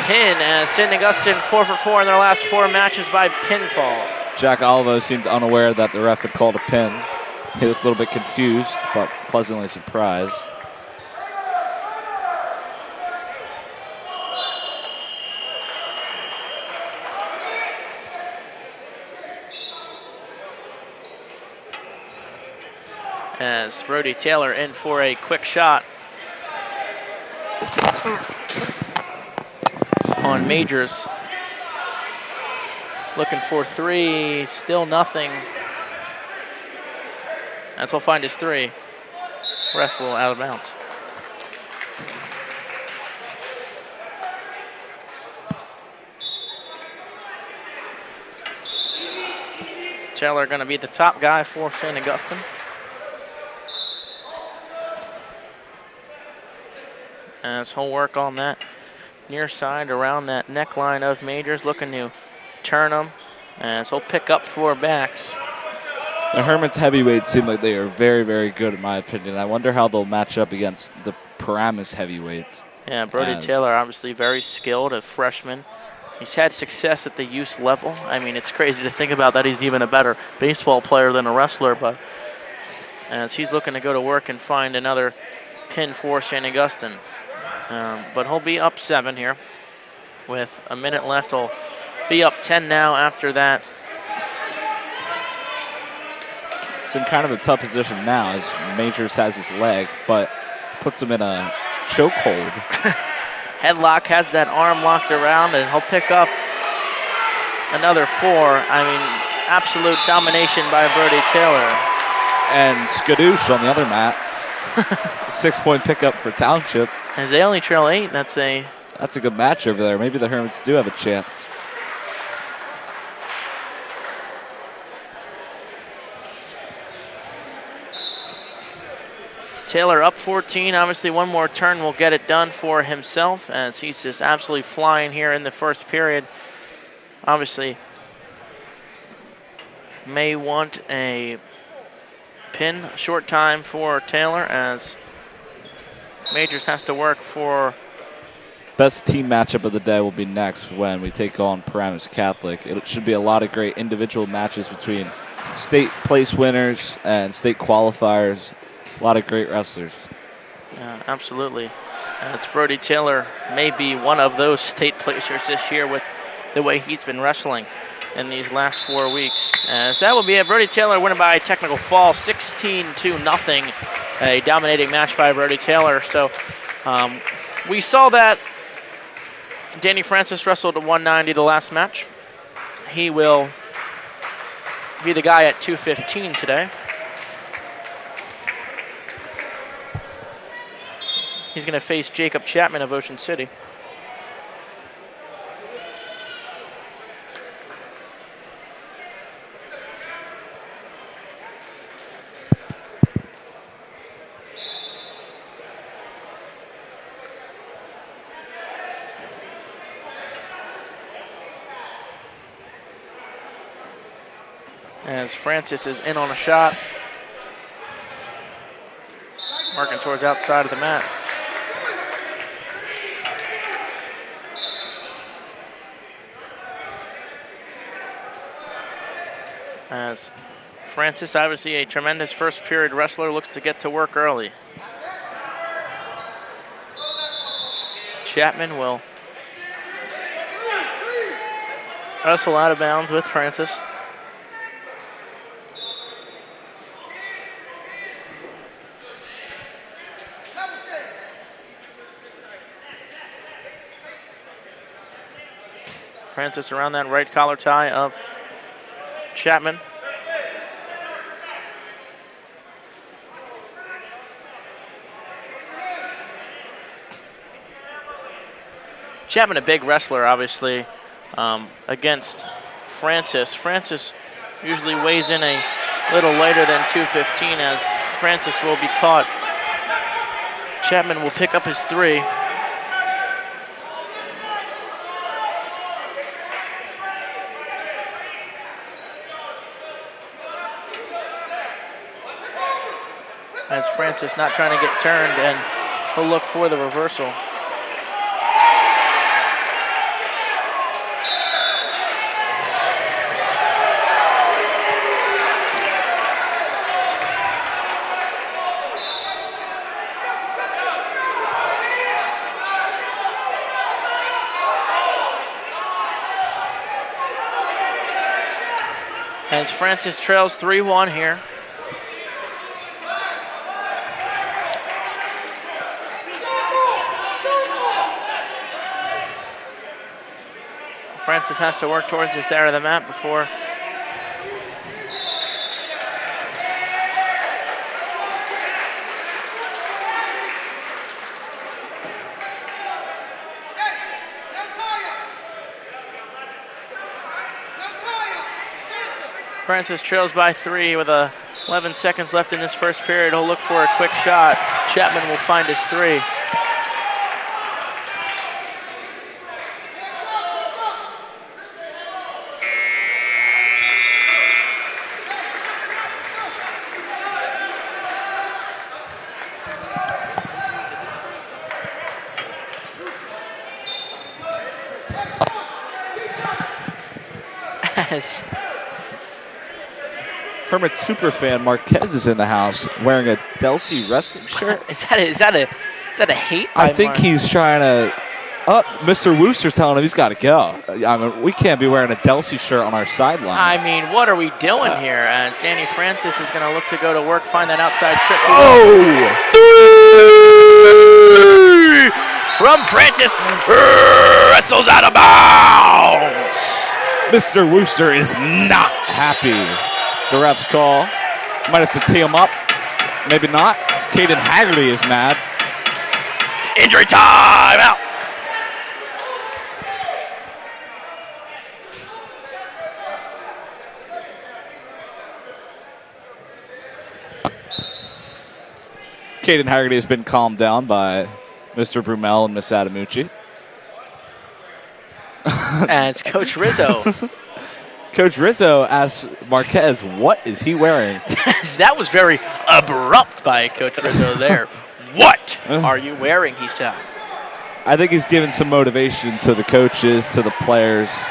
pin as St. Augustine 4 for 4 in their last 4 matches by pinfall. Jack Olivo seemed unaware that the ref had called a pin. He looks a little bit confused, but pleasantly surprised. As Brody Taylor in for a quick shot on Majors. Looking for 3, still nothing. As he'll find his 3. Wrestle out of bounds. Taylor going to be the top guy for St. Augustine. As he'll work on that near side around that neckline of Majors, looking to turn him. As he'll pick up 4 backs. The Hermits heavyweights seem like they are very, very good in my opinion. I wonder how they'll match up against the Paramus heavyweights. Yeah, Brody Taylor obviously very skilled, a freshman. He's had success at the youth level. I mean, it's crazy to think about that he's even a better baseball player than a wrestler, but as he's looking to go to work and find another pin for St. Augustine. But he'll be up 7 here. With a minute left, he'll be up 10 now after that. He's in kind of a tough position now as Majors has his leg, but puts him in a chokehold. Headlock, has that arm locked around, and he'll pick up another 4. I mean, absolute domination by Brody Taylor. And Skadoosh on the other mat. 6-point pickup for Township. As they only trail 8, that's a good match over there. Maybe the Hermits do have a chance. Taylor up 14. Obviously, one more turn will get it done for himself as he's just absolutely flying here in the first period. Obviously, may want a pin. Short time for Taylor as Majors has to work for. Best team matchup of the day will be next when we take on Paramus Catholic. It should be a lot of great individual matches between state place winners and state qualifiers. A lot of great wrestlers. Yeah, absolutely. It's Brody Taylor, may be one of those state placers this year with the way he's been wrestling in these last 4 weeks. As that will be it. Brody Taylor winning by technical fall, 16-0. A dominating match by Brody Taylor. So we saw that Danny Francis wrestled at 190 the last match. He will be the guy at 215 today. He's going to face Jacob Chapman of Ocean City. As Francis is in on a shot. Marking towards outside of the mat. As Francis, obviously a tremendous first period wrestler, looks to get to work early. Chapman will wrestle out of bounds with Francis. Francis around that right collar tie of Chapman. Chapman, a big wrestler, obviously, against Francis. Francis usually weighs in a little lighter than 215, as Francis will be caught. Chapman will pick up his 3. As Francis not trying to get turned, and he'll look for the reversal. As Francis trails 3-1 here. Francis has to work towards this area of the mat before Francis trails by 3 with 11 seconds left in this first period. He'll look for a quick shot. Chapman will find his 3. As Hermits superfan Marquez is in the house wearing a Delsey wrestling shirt. Is that a hate? I think he's trying to. Oh, Mr. Wooster's telling him he's got to go. I mean, we can't be wearing a Delsey shirt on our sideline. I mean, what are we doing here? As Danny Francis is going to look to go to work, find that outside trip. Oh! 3 from Francis. Wrestles out of bounds. Mr. Wooster is not happy. The refs call. Might have to tee him up. Maybe not. Caden Haggerty is mad. Injury time out. Caden Haggerty has been calmed down by Mr. Brumell and Miss Adamucci. As Coach Rizzo. Coach Rizzo asks Marquez, what is he wearing? That was very abrupt by Coach Rizzo there. What are you wearing? He's done. I think he's giving some motivation to the coaches, to the players.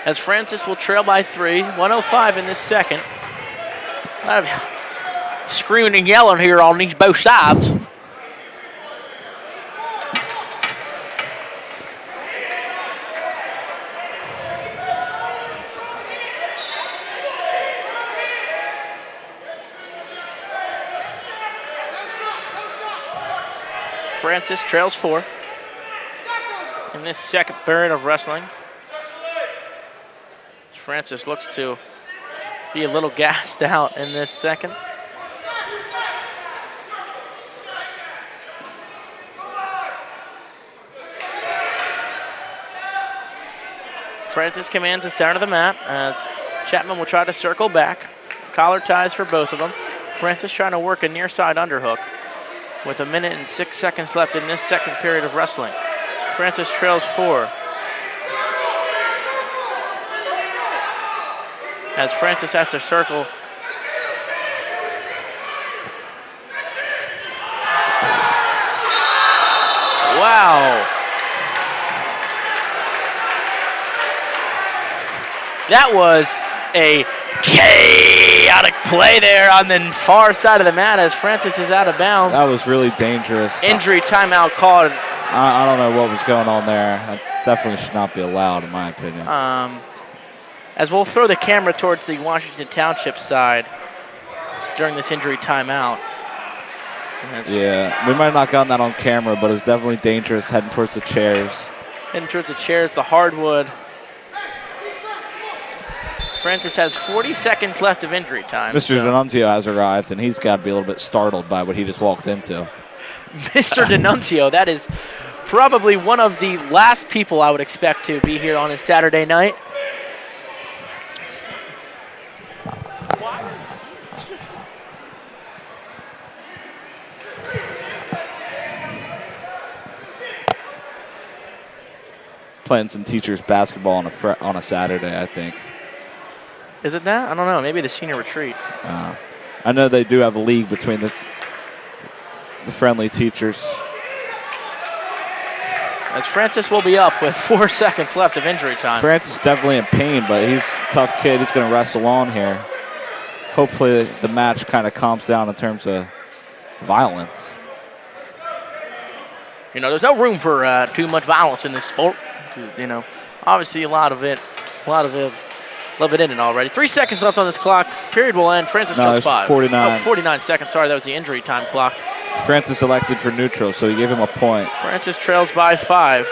As Francis will trail by 3, 1:05 in this second. A lot of screaming and yelling here on these both sides. Francis trails 4 in this second period of wrestling. Francis looks to be a little gassed out in this second. Francis commands the center of the mat as Chapman will try to circle back. Collar ties for both of them. Francis trying to work a near side underhook with 1 minute and 6 seconds left in this second period of wrestling. Francis trails 4. As Francis has to circle. Wow. That was a chaotic play there on the far side of the mat as Francis is out of bounds. That was really dangerous. Injury timeout called. I don't know what was going on there. That definitely should not be allowed, in my opinion. As we'll throw the camera towards the Washington Township side during this injury timeout. Yeah, we might have not gotten that on camera, but it was definitely dangerous heading towards the chairs. Heading towards the chairs, the hardwood. Francis has 40 seconds left of injury time. Mr. D'Annunzio has arrived, and he's got to be a little bit startled by what he just walked into. Mr. D'Annunzio, that is probably one of the last people I would expect to be here on a Saturday night. Playing some teachers basketball on a Saturday, I think. Is it that? I don't know. Maybe the senior retreat. I know they do have a league between the friendly teachers. As Francis will be up with 4 seconds left of injury time. Francis is definitely in pain, but he's a tough kid. He's going to wrestle on here. Hopefully the match kind of calms down in terms of violence. You know, there's no room for too much violence in this sport. You know, obviously a lot of it in already. 3 seconds left on this clock. Period will end. Francis goes 5. 49. 49 seconds. Sorry, that was the injury time clock. Francis elected for neutral, so he gave him a point. Francis trails by 5.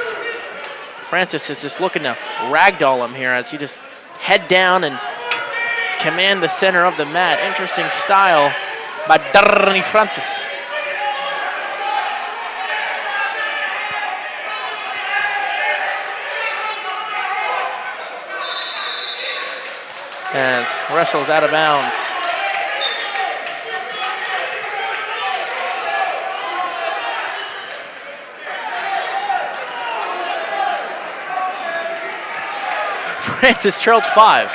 Francis is just looking to ragdoll him here as he just head down and command the center of the mat. Interesting style by Darny Francis. As wrestles out of bounds. Francis trailed 5.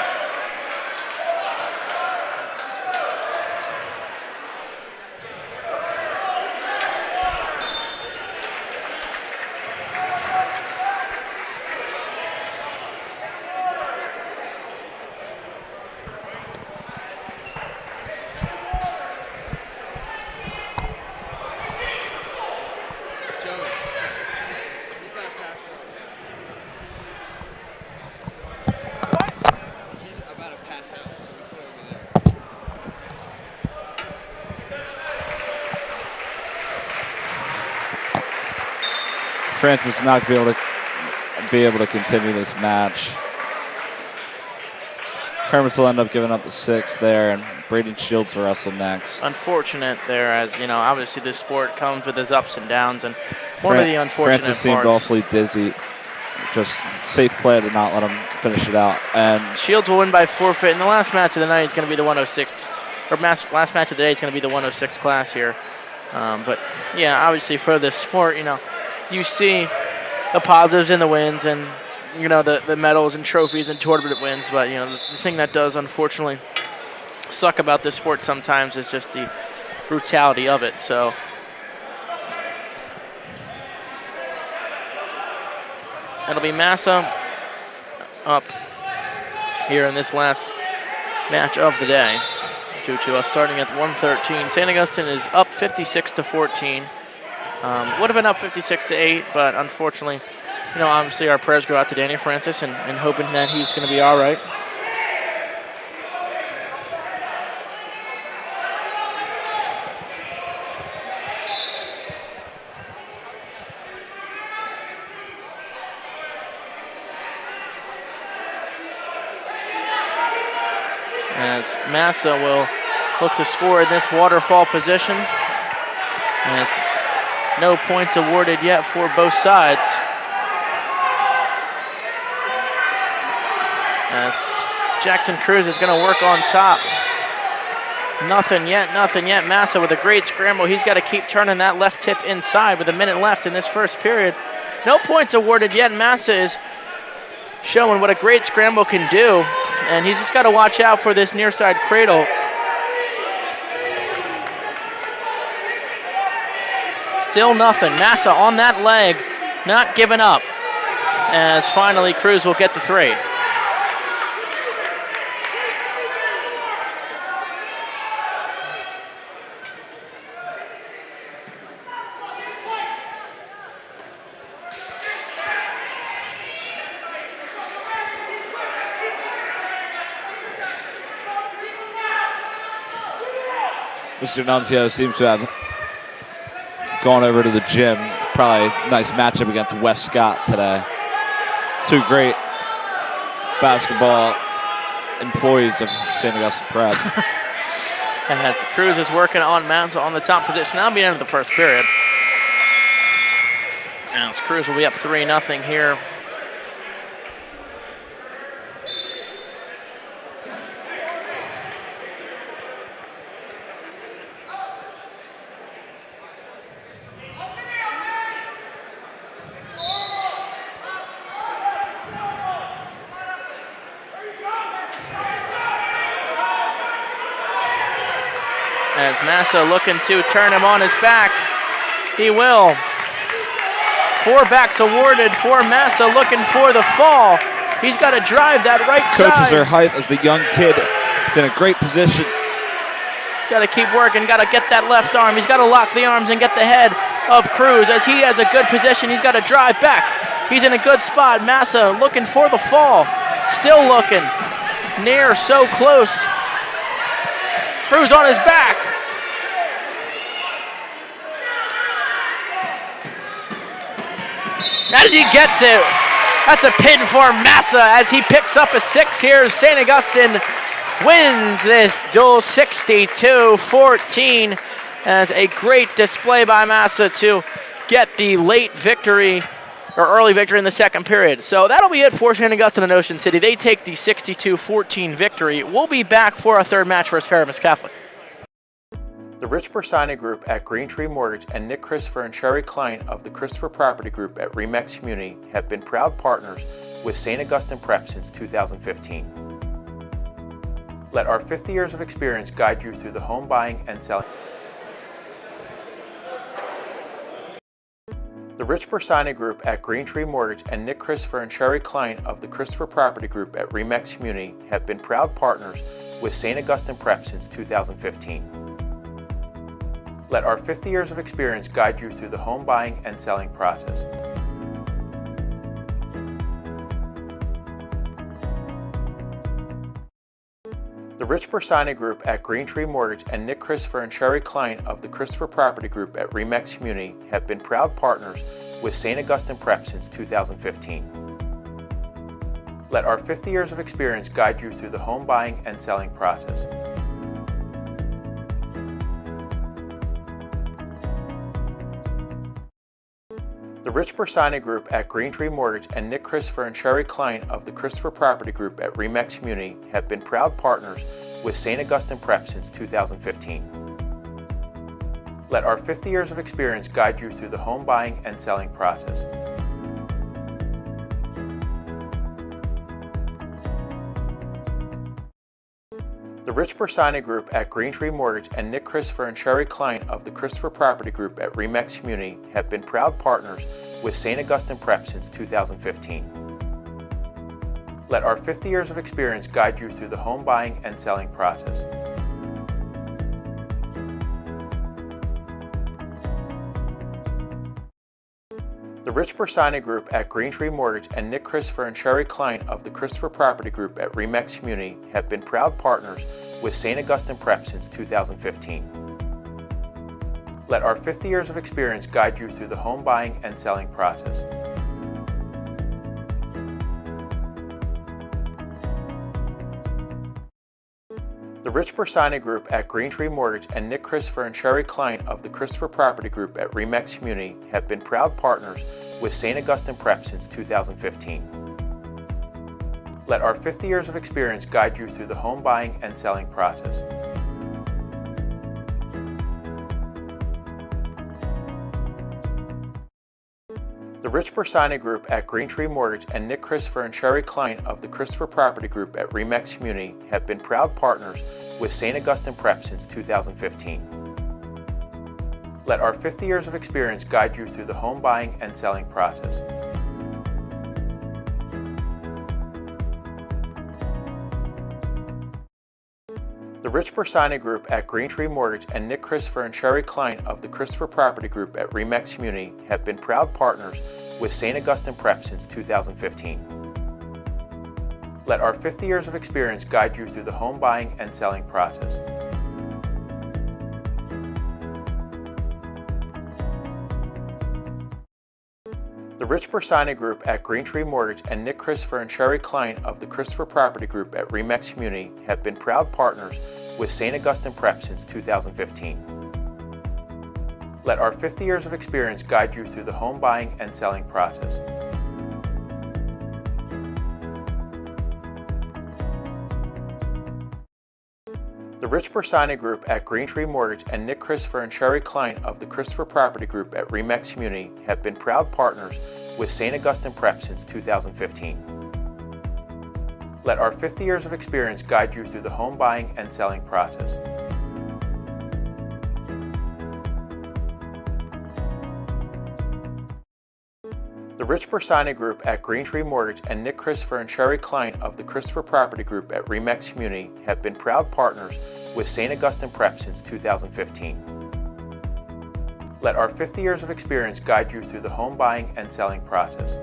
Francis is not going to be able to continue this match. Hermits will end up giving up the 6 there, and Braden Shields will wrestle next. Unfortunate there, as you know, obviously this sport comes with its ups and downs, and one of the unfortunate Francis seemed parts. awfully dizzy. Just safe play to not let him finish it out. And Shields will win by forfeit, and the last match of the night is going to be the 106, or last match of the day is going to be the 106 class here. But yeah, obviously for this sport, you know, you see the positives and the wins, and you know the medals and trophies and tournament wins. But you know the thing that does unfortunately suck about this sport sometimes is just the brutality of it. So it'll be Massa up here in this last match of the day. 2-2 us starting at 113. St. Augustine is up 56-14. Would have been up 56-8, but unfortunately, you know, obviously our prayers go out to Danny Francis and hoping that he's going to be all right. as Massa will look to score in this waterfall position. And it's no points awarded yet for both sides. As Jackson Cruz is going to work on top. Nothing yet. Massa with a great scramble. He's got to keep turning that left tip inside with a minute left in this first period. No points awarded yet. Massa is showing what a great scramble can do, and he's just got to watch out for this near side cradle. Still nothing. Massa on that leg, not giving up, as finally Cruz will get the three. Mr. Nunzio seems to have gone over to the gym. Probably a nice matchup against Wes Scott today. Two great basketball employees of St. Augustine Prep. And as Cruz is working on Massa on the top position, that'll be the end of the first period. And as Cruz will be up 3-0 here. As Massa looking to turn him on his back. He will. 4 backs awarded for Massa, looking for the fall. He's got to drive that right side. Coaches are hyped as the young kid is in a great position. Got to keep working, got to get that left arm. He's got to lock the arms and get the head of Cruz. As he has a good position, he's got to drive back. He's in a good spot. Massa looking for the fall. Still looking. Near, so close. Cruz on his back. As he gets it, that's a pin for Massa as he picks up a 6 here. St. Augustine wins this duel 62-14 as a great display by Massa to get the late victory or early victory in the second period. So that'll be it for St. Augustine and Ocean City. They take the 62-14 victory. We'll be back for our third match versus Paramus Catholic. The Rich Bersani Group at Green Tree Mortgage and Nick Christopher and Sherry Klein of the Christopher Property Group at Remax Community have been proud partners with St. Augustine Prep since 2015. Let our 50 years of experience guide you through the home buying and selling. The Rich Bersani Group at Green Tree Mortgage and Nick Christopher and Sherry Klein of the Christopher Property Group at Remax Community have been proud partners with St. Augustine Prep since 2015. Let our 50 years of experience guide you through the home buying and selling process. The Rich Bersani Group at Green Tree Mortgage and Nick Christopher and Sherry Klein of the Christopher Property Group at Remax Community have been proud partners with St. Augustine Prep since 2015. Let our 50 years of experience guide you through the home buying and selling process. The Rich Bersani Group at Green Tree Mortgage and Nick Christopher and Sherry Klein of the Christopher Property Group at Remax Community have been proud partners with St. Augustine Prep since 2015. Let our 50 years of experience guide you through the home buying and selling process. The Rich Bersani Group at Green Tree Mortgage and Nick Christopher and Sherry Klein of the Christopher Property Group at Remax Community have been proud partners with St. Augustine Prep since 2015. Let our 50 years of experience guide you through the home buying and selling process. The Rich Bersani Group at Green Tree Mortgage and Nick Christopher and Sherry Klein of the Christopher Property Group at Remax Community have been proud partners with St. Augustine Prep since 2015. Let our 50 years of experience guide you through the home buying and selling process. The Rich Bersani Group at Green Tree Mortgage and Nick Christopher and Sherry Klein of the Christopher Property Group at Remax Community have been proud partners with St. Augustine Prep since 2015. Let our 50 years of experience guide you through the home buying and selling process. The Rich Bersani Group at Green Tree Mortgage and Nick Christopher and Sherry Klein of the Christopher Property Group at Remax Community have been proud partners with St. Augustine Prep since 2015. Let our 50 years of experience guide you through the home buying and selling process. The Rich Bersani Group at Green Tree Mortgage and Nick Christopher and Sherry Klein of the Christopher Property Group at Remax Community have been proud partners with St. Augustine Prep since 2015. Let our 50 years of experience guide you through the home buying and selling process. The Rich Bersani Group at Green Tree Mortgage and Nick Christopher and Sherry Klein of the Christopher Property Group at Remax Community have been proud partners with St. Augustine Prep since 2015. Let our 50 years of experience guide you through the home buying and selling process. The Rich Bersani Group at Green Tree Mortgage and Nick Christopher and Sherry Klein of the Christopher Property Group at Remax Community have been proud partners with St. Augustine Prep since 2015. Let our 50 years of experience guide you through the home buying and selling process. The Rich Bersani Group at Green Tree Mortgage and Nick Christopher and Sherry Klein of the Christopher Property Group at Remax Community have been proud partners with St. Augustine Prep since 2015. Let our 50 years of experience guide you through the home buying and selling process.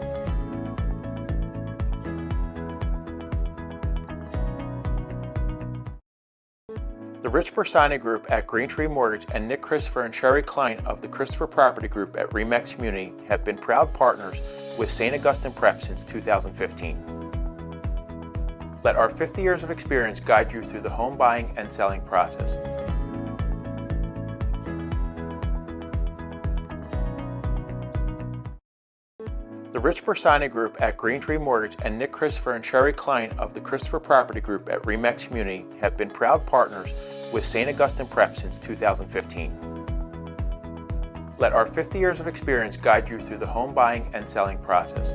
The Rich Bersani Group at Green Tree Mortgage and Nick Christopher and Sherry Klein of the Christopher Property Group at Remax Community have been proud partners with St. Augustine Prep since 2015. Let our 50 years of experience guide you through the home buying and selling process. The Rich Bersani Group at Green Tree Mortgage and Nick Christopher and Sherry Klein of the Christopher Property Group at Remax Community have been proud partners with St. Augustine Prep since 2015. Let our 50 years of experience guide you through the home buying and selling process.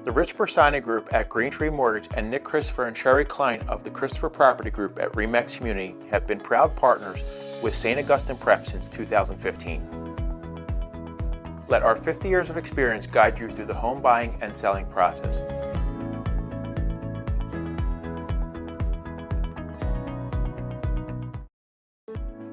The Rich Bersani Group at Green Tree Mortgage and Nick Christopher and Sherry Klein of the Christopher Property Group at Remax Community have been proud partners with St. Augustine Prep since 2015. Let our 50 years of experience guide you through the home buying and selling process.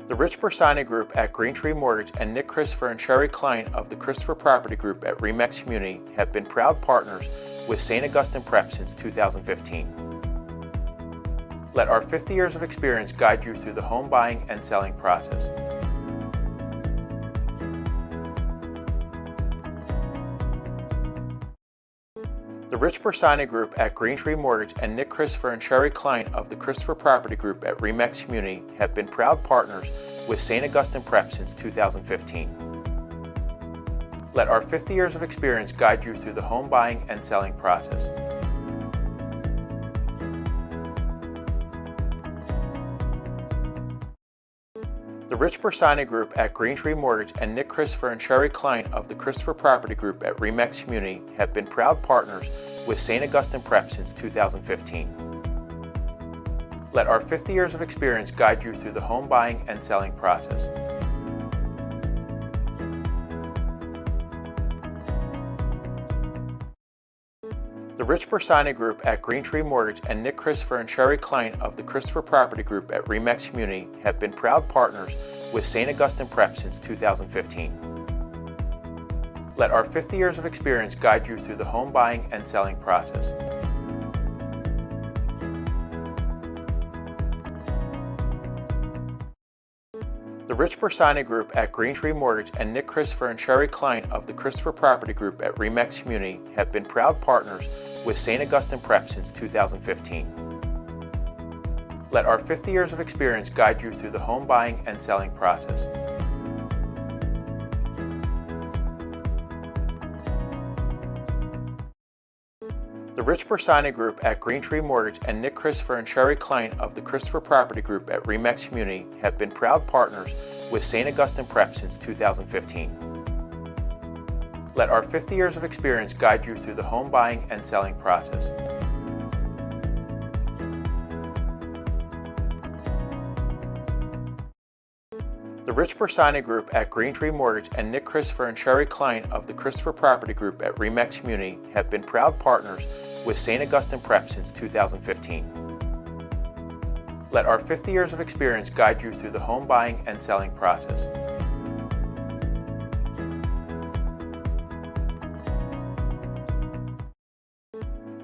The Rich Bersani Group at Green Tree Mortgage and Nick Christopher and Sherry Klein of the Christopher Property Group at Remax Community have been proud partners with St. Augustine Prep since 2015. Let our 50 years of experience guide you through the home buying and selling process. The Rich Bersani Group at Green Tree Mortgage and Nick Christopher and Sherry Klein of the Christopher Property Group at Remax Community have been proud partners with St. Augustine Prep since 2015. Let our 50 years of experience guide you through the home buying and selling process. The Rich Bersani Group at Green Tree Mortgage and Nick Christopher and Sherry Klein of the Christopher Property Group at Remax Community have been proud partners with St. Augustine Prep since 2015. Let our 50 years of experience guide you through the home buying and selling process. The Rich Bersani Group at Green Tree Mortgage and Nick Christopher and Sherry Klein of the Christopher Property Group at Remax Community have been proud partners with St. Augustine Prep since 2015. Let our 50 years of experience guide you through the home buying and selling process. The Rich Bersani Group at Green Tree Mortgage and Nick Christopher and Sherry Klein of the Christopher Property Group at Remax Community have been proud partners with St. Augustine Prep since 2015. Let our 50 years of experience guide you through the home buying and selling process. The Rich Bersani Group at Green Tree Mortgage and Nick Christopher and Sherry Klein of the Christopher Property Group at Remax Community have been proud partners with St. Augustine Prep since 2015. Let our 50 years of experience guide you through the home buying and selling process. The Rich Bersani Group at Green Tree Mortgage and Nick Christopher and Sherry Klein of the Christopher Property Group at Remax Community have been proud partners with St. Augustine Prep since 2015. Let our 50 years of experience guide you through the home buying and selling process.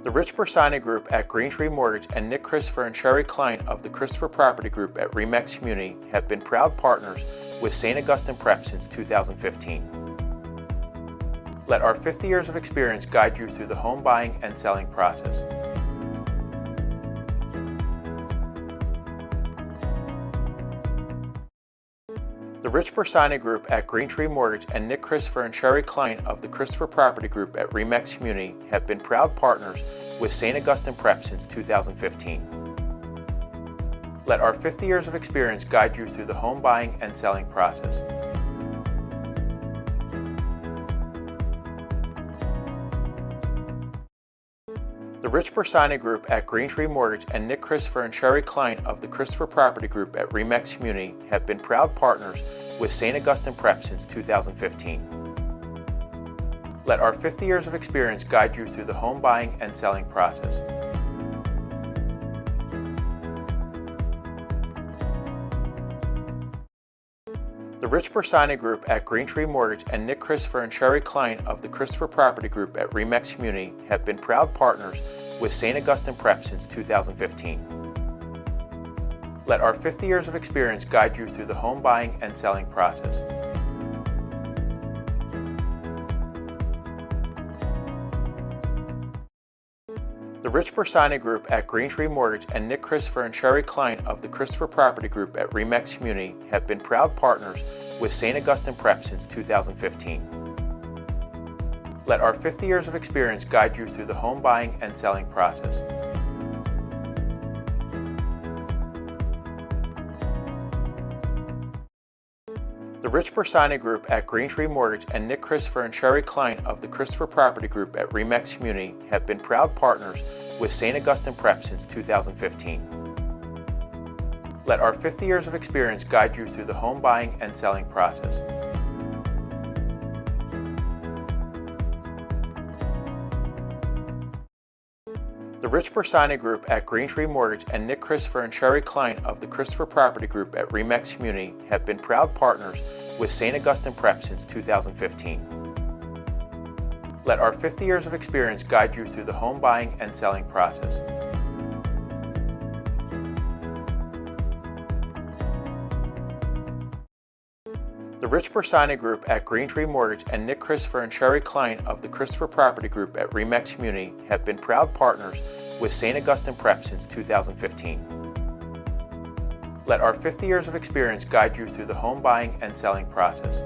The Rich Bersani Group at Green Tree Mortgage and Nick Christopher and Sherry Klein of the Christopher Property Group at Remax Community have been proud partners with St. Augustine Prep since 2015. Let our 50 years of experience guide you through the home buying and selling process. The Rich Bersani Group at Green Tree Mortgage and Nick Christopher and Sherry Klein of the Christopher Property Group at Remax Community have been proud partners with St. Augustine Prep since 2015. Let our 50 years of experience guide you through the home buying and selling process. The Rich Bersani Group at Green Tree Mortgage and Nick Christopher and Sherry Klein of the Christopher Property Group at Remax Community have been proud partners with St. Augustine Prep since 2015. Let our 50 years of experience guide you through the home buying and selling process. The Rich Bersani Group at Green Tree Mortgage and Nick Christopher and Sherry Klein of the Christopher Property Group at Remax Community have been proud partners with St. Augustine Prep since 2015. Let our 50 years of experience guide you through the home buying and selling process. The Rich Bersani Group at Green Tree Mortgage and Nick Christopher and Sherry Klein of the Christopher Property Group at Remax Community have been proud partners with St. Augustine Prep since 2015. Let our 50 years of experience guide you through the home buying and selling process. The Rich Bersani Group at Green Tree Mortgage and Nick Christopher and Sherry Klein of the Christopher Property Group at Remax Community have been proud partners with St. Augustine Prep since 2015. Let our 50 years of experience guide you through the home buying and selling process. The Rich Bersani Group at Green Tree Mortgage and Nick Christopher and Sherry Klein of the Christopher Property Group at Remax Community have been proud partners with St. Augustine Prep since 2015. Let our 50 years of experience guide you through the home buying and selling process. The Rich Bersani Group at Green Tree Mortgage and Nick Christopher and Sherry Klein of the Christopher Property Group at Remax Community have been proud partners with St. Augustine Prep since 2015. Let our 50 years of experience guide you through the home buying and selling process.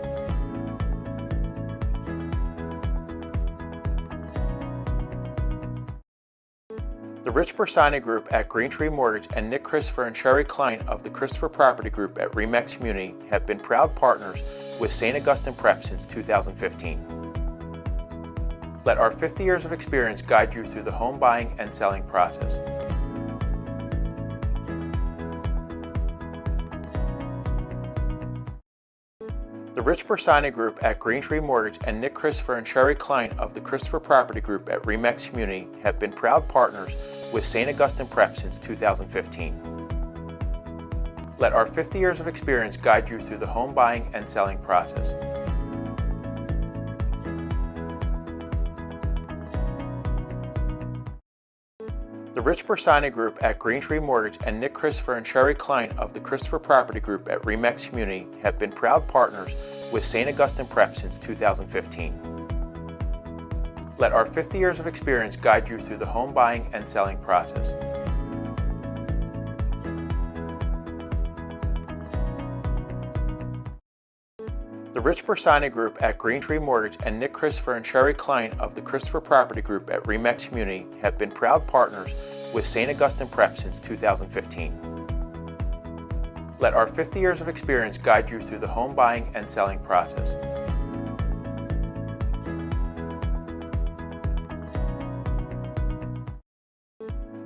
The Rich Bersani Group at Green Tree Mortgage and Nick Christopher and Sherry Klein of the Christopher Property Group at Remax Community have been proud partners with St. Augustine Prep since 2015. Let our 50 years of experience guide you through the home buying and selling process. The Rich Bersani Group at Green Tree Mortgage and Nick Christopher and Sherry Klein of the Christopher Property Group at Remax Community have been proud partners with St. Augustine Prep since 2015. Let our 50 years of experience guide you through the home buying and selling process. The The Rich Bersani Group at Green Tree Mortgage and Nick Christopher and Sherry Klein of the Christopher Property Group at Remax Community have been proud partners with St. Augustine Prep since 2015. Let our 50 years of experience guide you through the home buying and selling process. The Rich Bersani Group at Green Tree Mortgage and Nick Christopher and Sherry Klein of the Christopher Property Group at Remax Community have been proud partners with St. Augustine Prep since 2015. Let our 50 years of experience guide you through the home buying and selling process.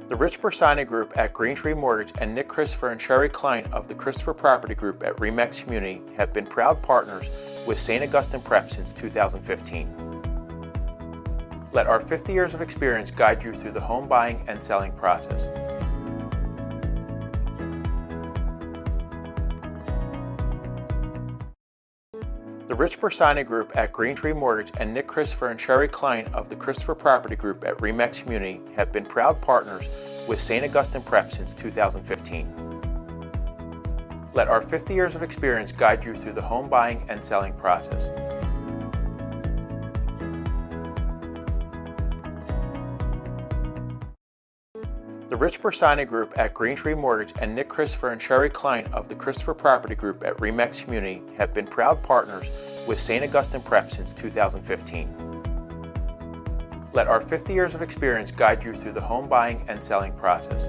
The Rich Bersani Group at Green Tree Mortgage and Nick Christopher and Sherry Klein of the Christopher Property Group at Remax Community have been proud partners with St. Augustine Prep since 2015. Let our 50 years of experience guide you through the home buying and selling process. The Rich Bersani Group at Green Tree Mortgage and Nick Christopher and Sherry Klein of the Christopher Property Group at Remax Community have been proud partners with St. Augustine Prep since 2015. Let our 50 years of experience guide you through the home buying and selling process. The Rich Bersani Group at Green Tree Mortgage and Nick Christopher and Sherry Klein of the Christopher Property Group at Remax Community have been proud partners with St. Augustine Prep since 2015. Let our 50 years of experience guide you through the home buying and selling process.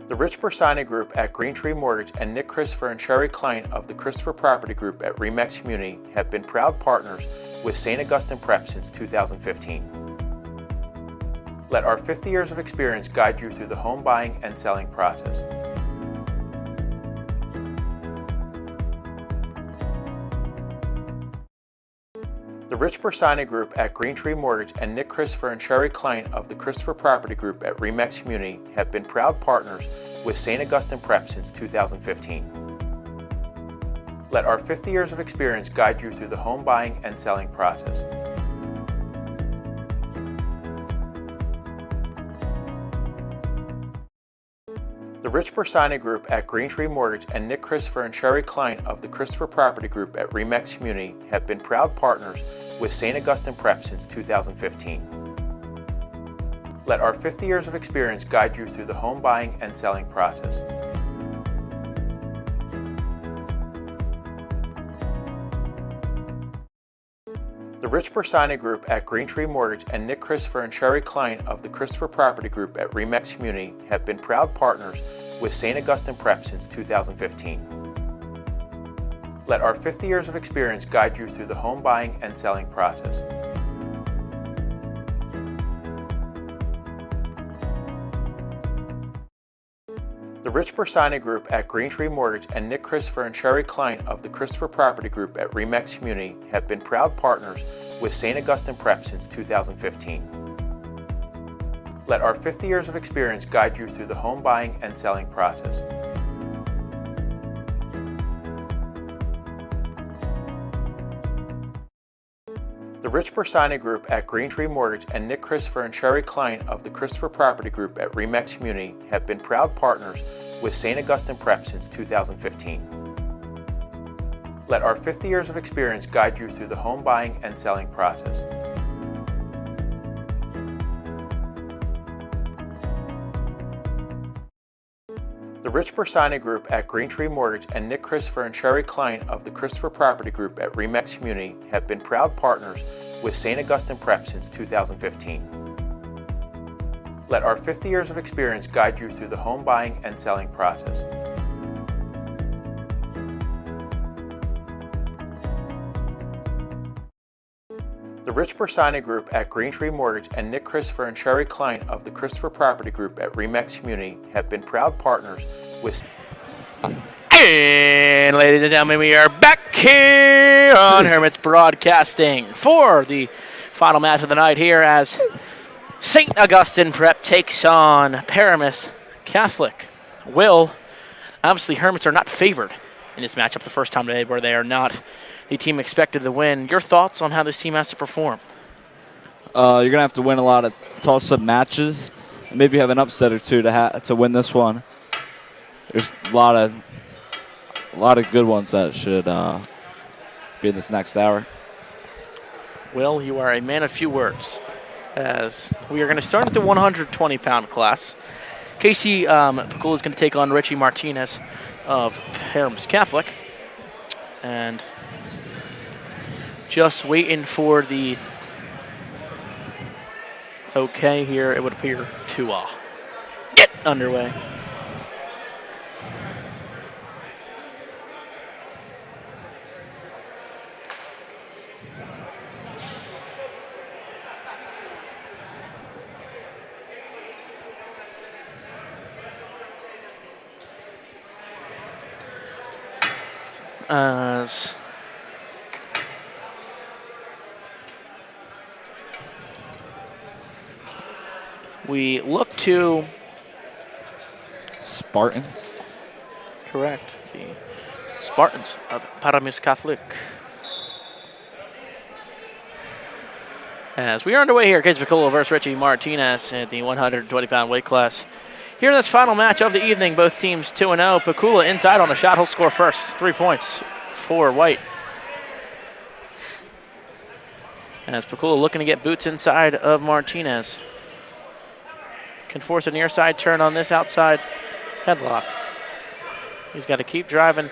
The Rich Bersani Group at Green Tree Mortgage and Nick Christopher and Sherry Klein of the Christopher Property Group at Remax Community have been proud partners with St. Augustine Prep since 2015. Let our 50 years of experience guide you through the home buying and selling process. The Rich Bersani Group at Green Tree Mortgage and Nick Christopher and Sherry Klein of the Christopher Property Group at Remax Community have been proud partners with St. Augustine Prep since 2015. Let our 50 years of experience guide you through the home buying and selling process. The Rich Bersani Group at Green Tree Mortgage and Nick Christopher and Sherry Klein of the Christopher Property Group at Remax Community have been proud partners with St. Augustine Prep since 2015. Let our 50 years of experience guide you through the home buying and selling process. The Rich Bersani Group at Green Tree Mortgage and Nick Christopher and Sherry Klein of the Christopher Property Group at Remax Community have been proud partners with St. Augustine Prep since 2015. Let our 50 years of experience guide you through the home buying and selling process. The Rich Bersani Group at Green Tree Mortgage and Nick Christopher and Sherry Klein of the Christopher Property Group at Remax Community have been proud partners with St. Augustine Prep since 2015. Let our 50 years of experience guide you through the home buying and selling process. The Rich Bersani Group at Green Tree Mortgage and Nick Christopher and Sherry Klein of the Christopher Property Group at Remax Community have been proud partners with St. Augustine Prep since 2015. Let our 50 years of experience guide you through the home buying and selling process. The Rich Bersani Group at Green Tree Mortgage and Nick Christopher and Sherry Klein of the Christopher Property Group at Remax Community have been proud partners with St. Augustine Prep since 2015. Let our 50 years of experience guide you through the home buying and selling process. The Rich Bersani Group at Green Tree Mortgage and Nick Christopher and Sherry Klein of the Christopher Property Group at Remax Community have been proud partners with... And ladies and gentlemen, we are back here on Hermits Broadcasting for the final match of the night here as St. Augustine Prep takes on Paramus Catholic. Will, obviously Hermits are not favored in this matchup the first time today where they are not the team expected to win. Your thoughts on how this team has to perform? You're going to have to win a lot of toss-up matches. Maybe have an upset or two to win this one. There's a lot of good ones that should be in this next hour. Will, you are a man of few words, as we are going to start at the 120-pound class. Casey Pakula is going to take on Richie Martinez of Paramus Catholic. And just waiting for the okay here, it would appear to get underway. As we look to Spartans. Correct. The Spartans of Paramus Catholic. As we are underway here, Casey Pakula versus Richie Martinez at the 120-pound weight class. Here in this final match of the evening, both teams 2-0. Pakula inside on the shot. He'll score first. 3 points for White. As Pakula looking to get boots inside of Martinez. Can force a near side turn on this outside headlock. He's got to keep driving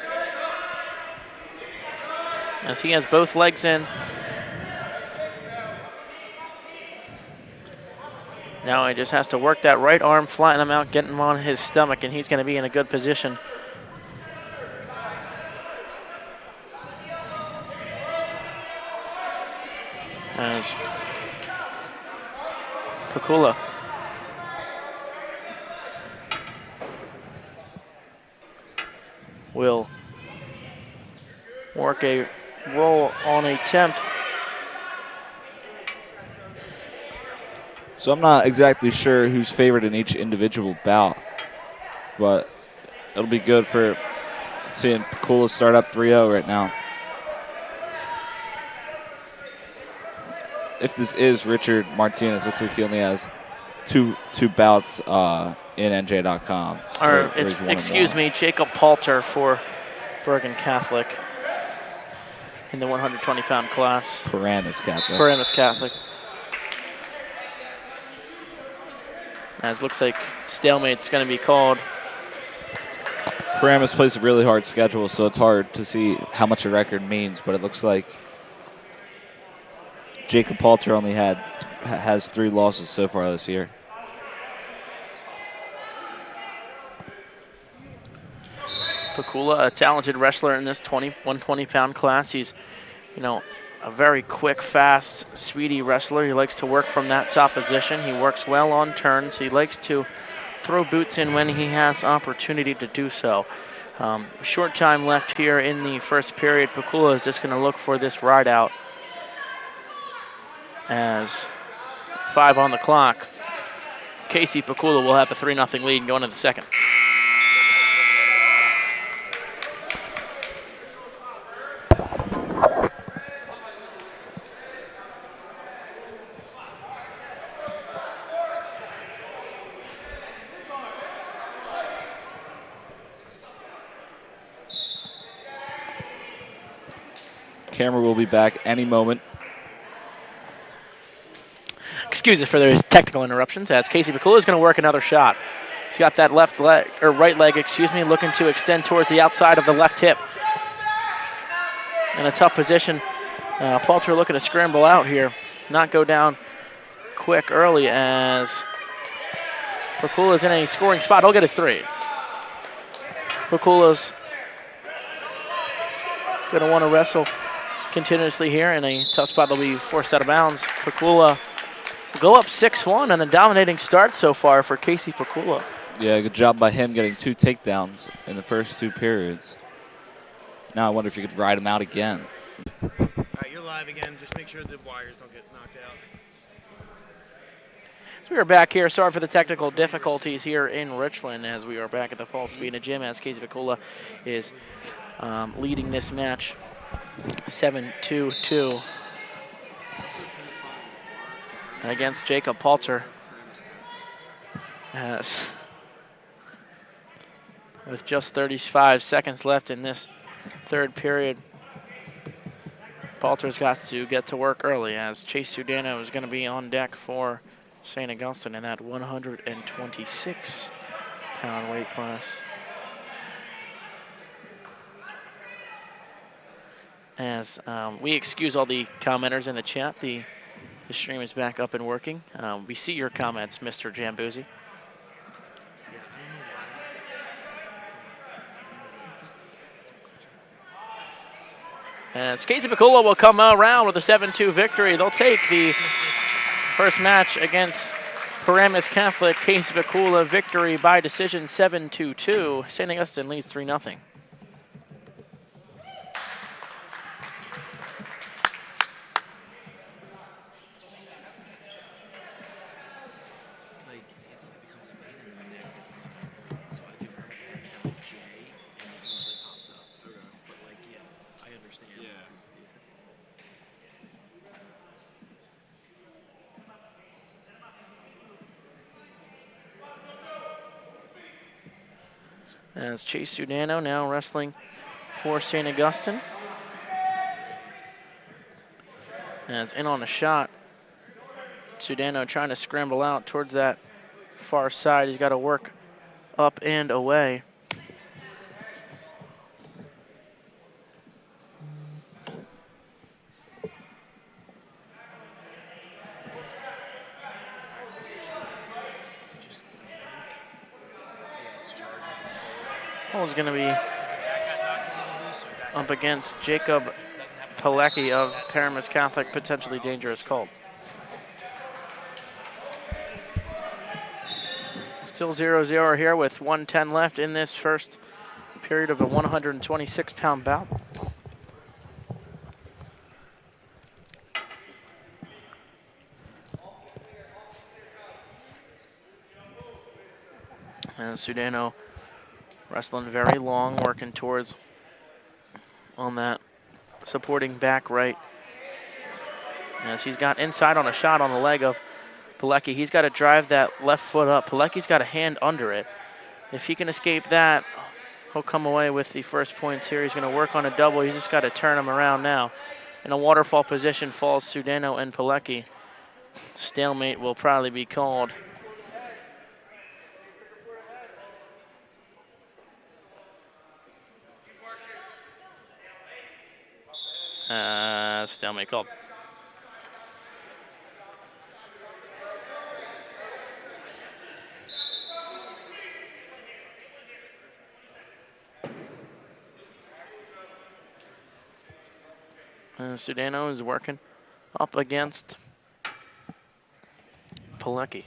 as he has both legs in. Now he just has to work that right arm, flatten him out, get him on his stomach, and he's going to be in a good position. As Pakula will work a roll on attempt. So I'm not exactly sure who's favored in each individual bout, but it'll be good for seeing Pakula start up 3-0 right now. If this is Richard Martinez, looks like he only has two bouts in NJ.com. Or excuse me, Jacob Palter for Bergen Catholic in the 120-pound class. Paramus Catholic. Paramus Catholic. As looks like stalemate's going to be called. Paramus plays a really hard schedule, so it's hard to see how much a record means, but it looks like Jacob Palter only has 3 losses so far this year. Pakula, a talented wrestler in this 120-pound class. He's, a very quick, fast, speedy wrestler. He likes to work from that top position. He works well on turns. He likes to throw boots in when he has opportunity to do so. Short time left here in the first period. Pakula is just going to look for this ride out. As 5 on the clock. Casey Pakula will have a 3-0 lead going into the second. Camera will be back any moment. Excuse us for those technical interruptions as Casey Pakula is going to work another shot. He's got that right leg, looking to extend towards the outside of the left hip. In a tough position. Palter looking to scramble out here, not go down quick early as Pakula is in a scoring spot. He'll get his 3. Pakula's going to want to wrestle continuously here in a tough spot. They'll be forced out of bounds. Pakula go up 6-1 and a dominating start so far for Casey Pakula. Yeah, good job by him getting 2 takedowns in the first 2 periods. Now I wonder if you could ride him out again. All right, you're live again. Just make sure the wires don't get knocked out. So we are back here. Sorry for the technical difficulties here in Richland as we are back at the Paul Spina Gym as Casey Pakula is leading this match 7-2-2 against Jacob Palter. Yes. With just 35 seconds left in this third period, Palter's got to get to work early as Chase Sudano is going to be on deck for St. Augustine in that 126-pound weight class. As we excuse all the commenters in the chat, the stream is back up and working. We see your comments, Mr. Jambuzzi. As Casey Piccola will come around with a 7-2 victory. They'll take the first match against Paramus Catholic. Casey Piccola victory by decision 7-2-2. St. Augustine leads 3-0. As Chase Sudano now wrestling for St. Augustine. As in on a shot, Sudano trying to scramble out towards that far side. He's got to work up and away. Is going to be up against Jacob Pilecki of Paramus Catholic, potentially dangerous colt. Still 0-0 here with 1:10 left in this first period of a 126-pound bout. And Sudano wrestling very long, working towards on that supporting back right. As he's got inside on a shot on the leg of Pilecki. He's got to drive that left foot up. Pilecki's got a hand under it. If he can escape that, he'll come away with the first points here. He's going to work on a double. He's just got to turn him around now. In a waterfall position falls Sudano and Pilecki. Stalemate will probably be called. Stalemate called. Sudano is working up against Pilecki.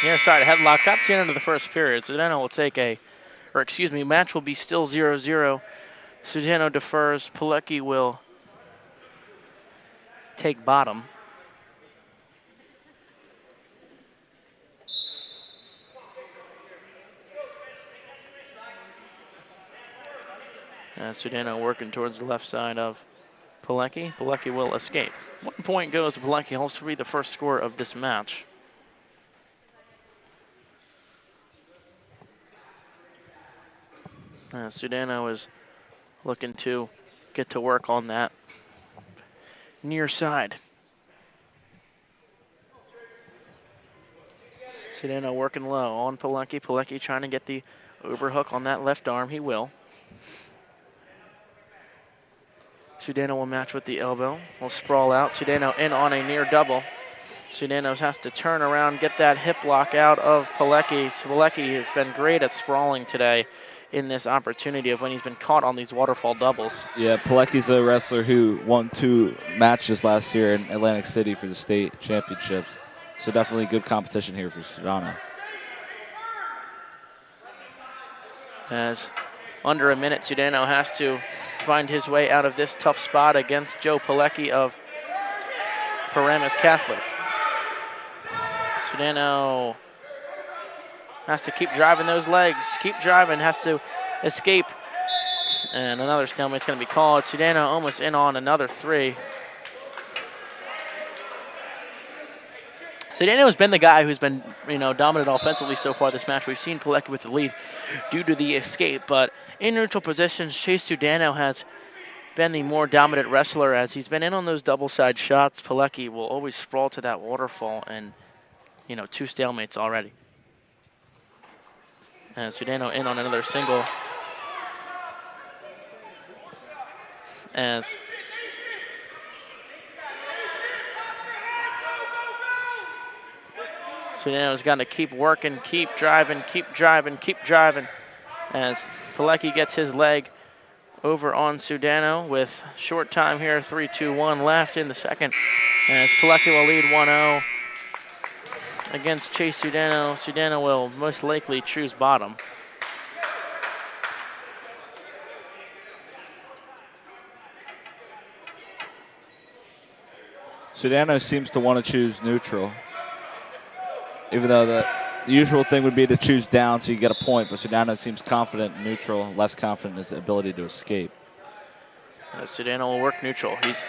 Near side headlock. That's the end of the first period. Sudano will take match will be still 0-0. Sudano defers. Pilecki will take bottom. Sudano working towards the left side of Pilecki. Pilecki will escape. 1 point goes to Pilecki. Also be the first score of this match. Sudano is looking to get to work on that near side. Sudano working low on Pilecki. Pilecki trying to get the overhook on that left arm. He will. Sudano will match with the elbow. Will sprawl out. Sudano in on a near double. Sudano has to turn around, get that hip lock out of Pilecki. Pilecki has been great at sprawling today in this opportunity of when he's been caught on these waterfall doubles. Yeah, Pilecki's a wrestler who won 2 matches last year in Atlantic City for the state championships. So definitely good competition here for Sudano. As under a minute, Sudano has to find his way out of this tough spot against Joe Pilecki of Paramus Catholic. Sudano has to keep driving those legs. Keep driving, has to escape. And another stalemate's going to be called. Sudano almost in on another 3. Sudano has been the guy who's been, dominant offensively so far this match. We've seen Pilecki with the lead due to the escape, but in neutral positions, Chase Sudano has been the more dominant wrestler as he's been in on those double side shots. Pilecki will always sprawl to that waterfall, and 2 stalemates already. And Sudano in on another single. As Sudano's got to keep working, keep driving, keep driving, keep driving. As Pilecki gets his leg over on Sudano with short time here, 3-2-1 left in the second. As Pilecki will lead 1-0 against Chase Sudano. Sudano will most likely choose bottom. Sudano seems to want to choose neutral, even though the usual thing would be to choose down so you get a point, but Sudano seems confident in neutral, less confident in his ability to escape. Sudano will work neutral. He's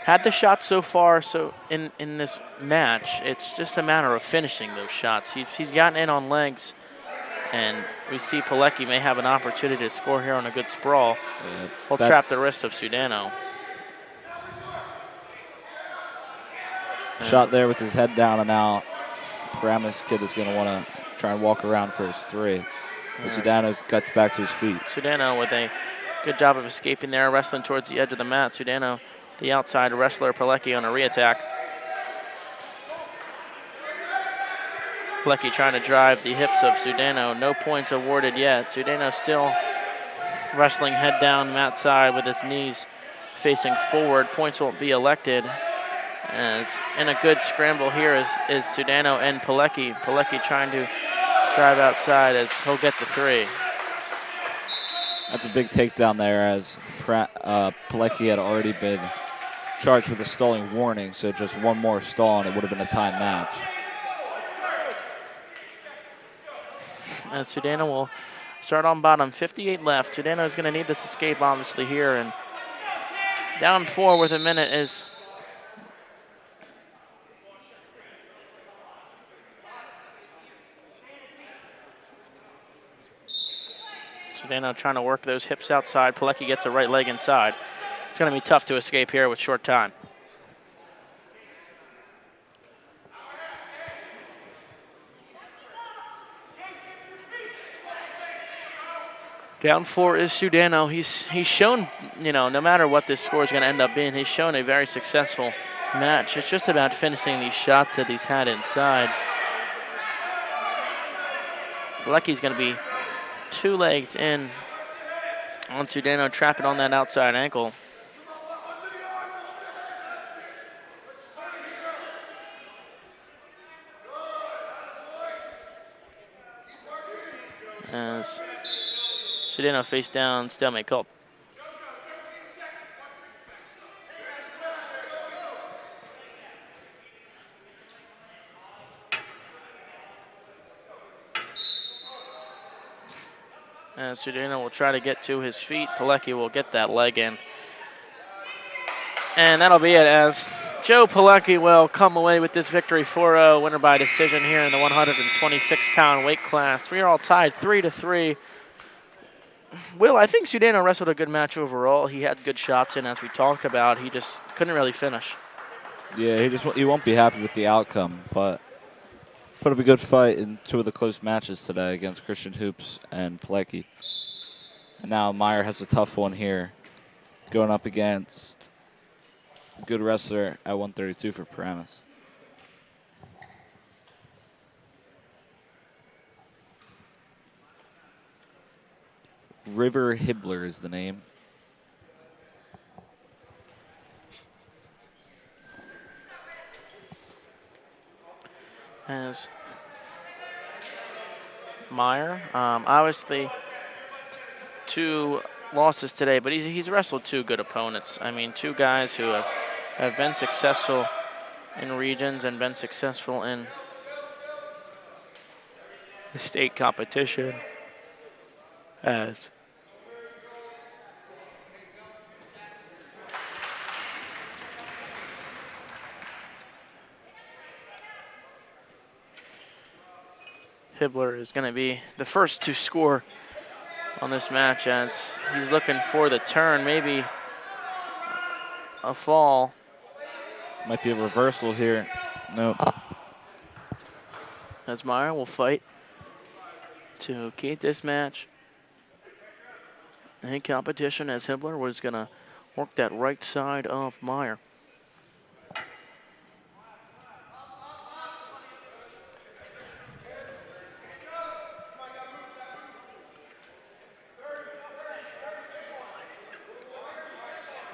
had the shots so far, so in this match, it's just a matter of finishing those shots. He's gotten in on legs, and we see Pilecki may have an opportunity to score here on a good sprawl. He'll trap the wrist of Sudano. Shot there with his head down, and now Paramus kid is going to want to try and walk around for his 3. But Sudano's got back to his feet. Sudano with a good job of escaping there, wrestling towards the edge of the mat. Sudano, the outside wrestler, Pilecki on a re-attack. Pilecki trying to drive the hips of Sudano. No points awarded yet. Sudano still wrestling head down, mat side with his knees facing forward. Points won't be elected. As in a good scramble here is Sudano and Pilecki. Pilecki trying to drive outside as he'll get the 3. That's a big takedown there, as Pilecki had already been charged with a stalling warning, so just one more stall and it would have been a time match. And Sudano will start on bottom, 58 left. Sudano is going to need this escape obviously here, and down 4 with a minute is Sudano trying to work those hips outside. Pilecki gets the right leg inside. It's going to be tough to escape here with short time. Down 4 is Sudano. He's shown, no matter what this score is going to end up being, he's shown a very successful match. It's just about finishing these shots that he's had inside. Pilecki's going to be 2 legs in on Sudano, trapping on that outside ankle. As Sudano face down, stalemate called. And Sudano will try to get to his feet. Pilecki will get that leg in. And that'll be it, as Joe Pilecki will come away with this victory 4-0, winner by decision here in the 126-pound weight class. We are all tied 3-3. Will, I think Sudano wrestled a good match overall. He had good shots in, as we talked about. He just couldn't really finish. Yeah, he won't be happy with the outcome, but put up a good fight in 2 of the close matches today against Christian Hoops and Pilecki. And now Meyer has a tough one here, going up against a good wrestler at 132 for Paramus. River Hibbler is the name. As Meyer, obviously 2 losses today, but he's wrestled 2 good opponents. I mean, 2 guys who have been successful in regions and been successful in the state competition as Hibbler is going to be the first to score on this match as he's looking for the turn, maybe a fall. Might be a reversal here. Nope. As Meyer will fight to keep this match in competition, as Hibbler was going to work that right side of Meyer.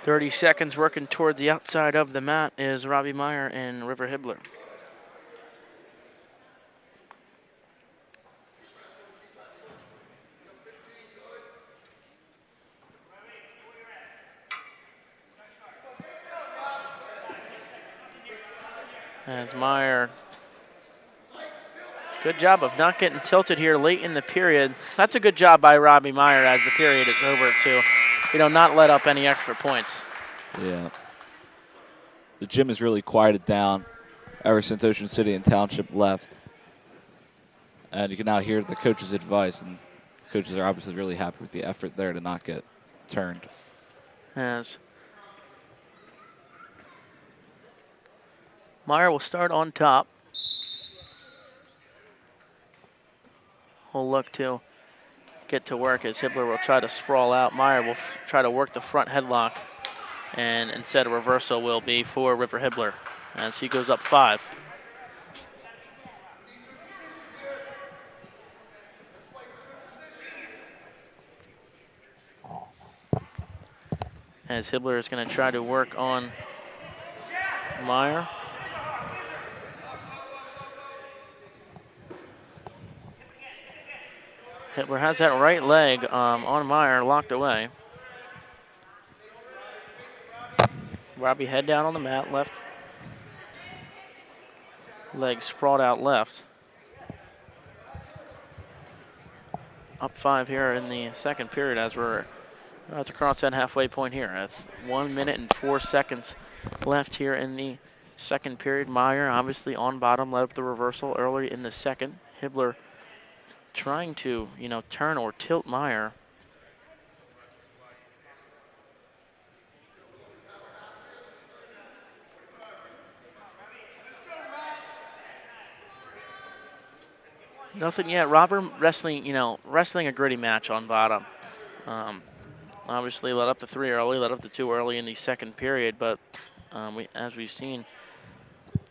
.30 seconds working toward the outside of the mat is Robbie Meyer and River Hibbler. As Meyer, good job of not getting tilted here late in the period. That's a good job by Robbie Meyer as the period is over to, not let up any extra points. Yeah. The gym has really quieted down ever since Ocean City and Township left. And you can now hear the coach's advice, and the coaches are obviously really happy with the effort there to not get turned. As Meyer will start on top. He'll look to get to work as Hibbler will try to sprawl out. Meyer will try to work the front headlock, and instead a reversal will be for River Hibbler as he goes up 5. As Hibbler is going to try to work on Meyer. Hibbler has that right leg on Meyer locked away. Robbie head down on the mat, left leg sprawled out left. Up 5 here in the second period as we're about to cross that halfway point here. At 1 minute and 4 seconds left here in the second period. Meyer obviously on bottom, led up the reversal early in the second. Hibbler trying to, turn or tilt Meyer. Nothing yet. Robert wrestling a gritty match on bottom. Obviously let up the 3 early, let up the 2 early in the second period, but as we've seen,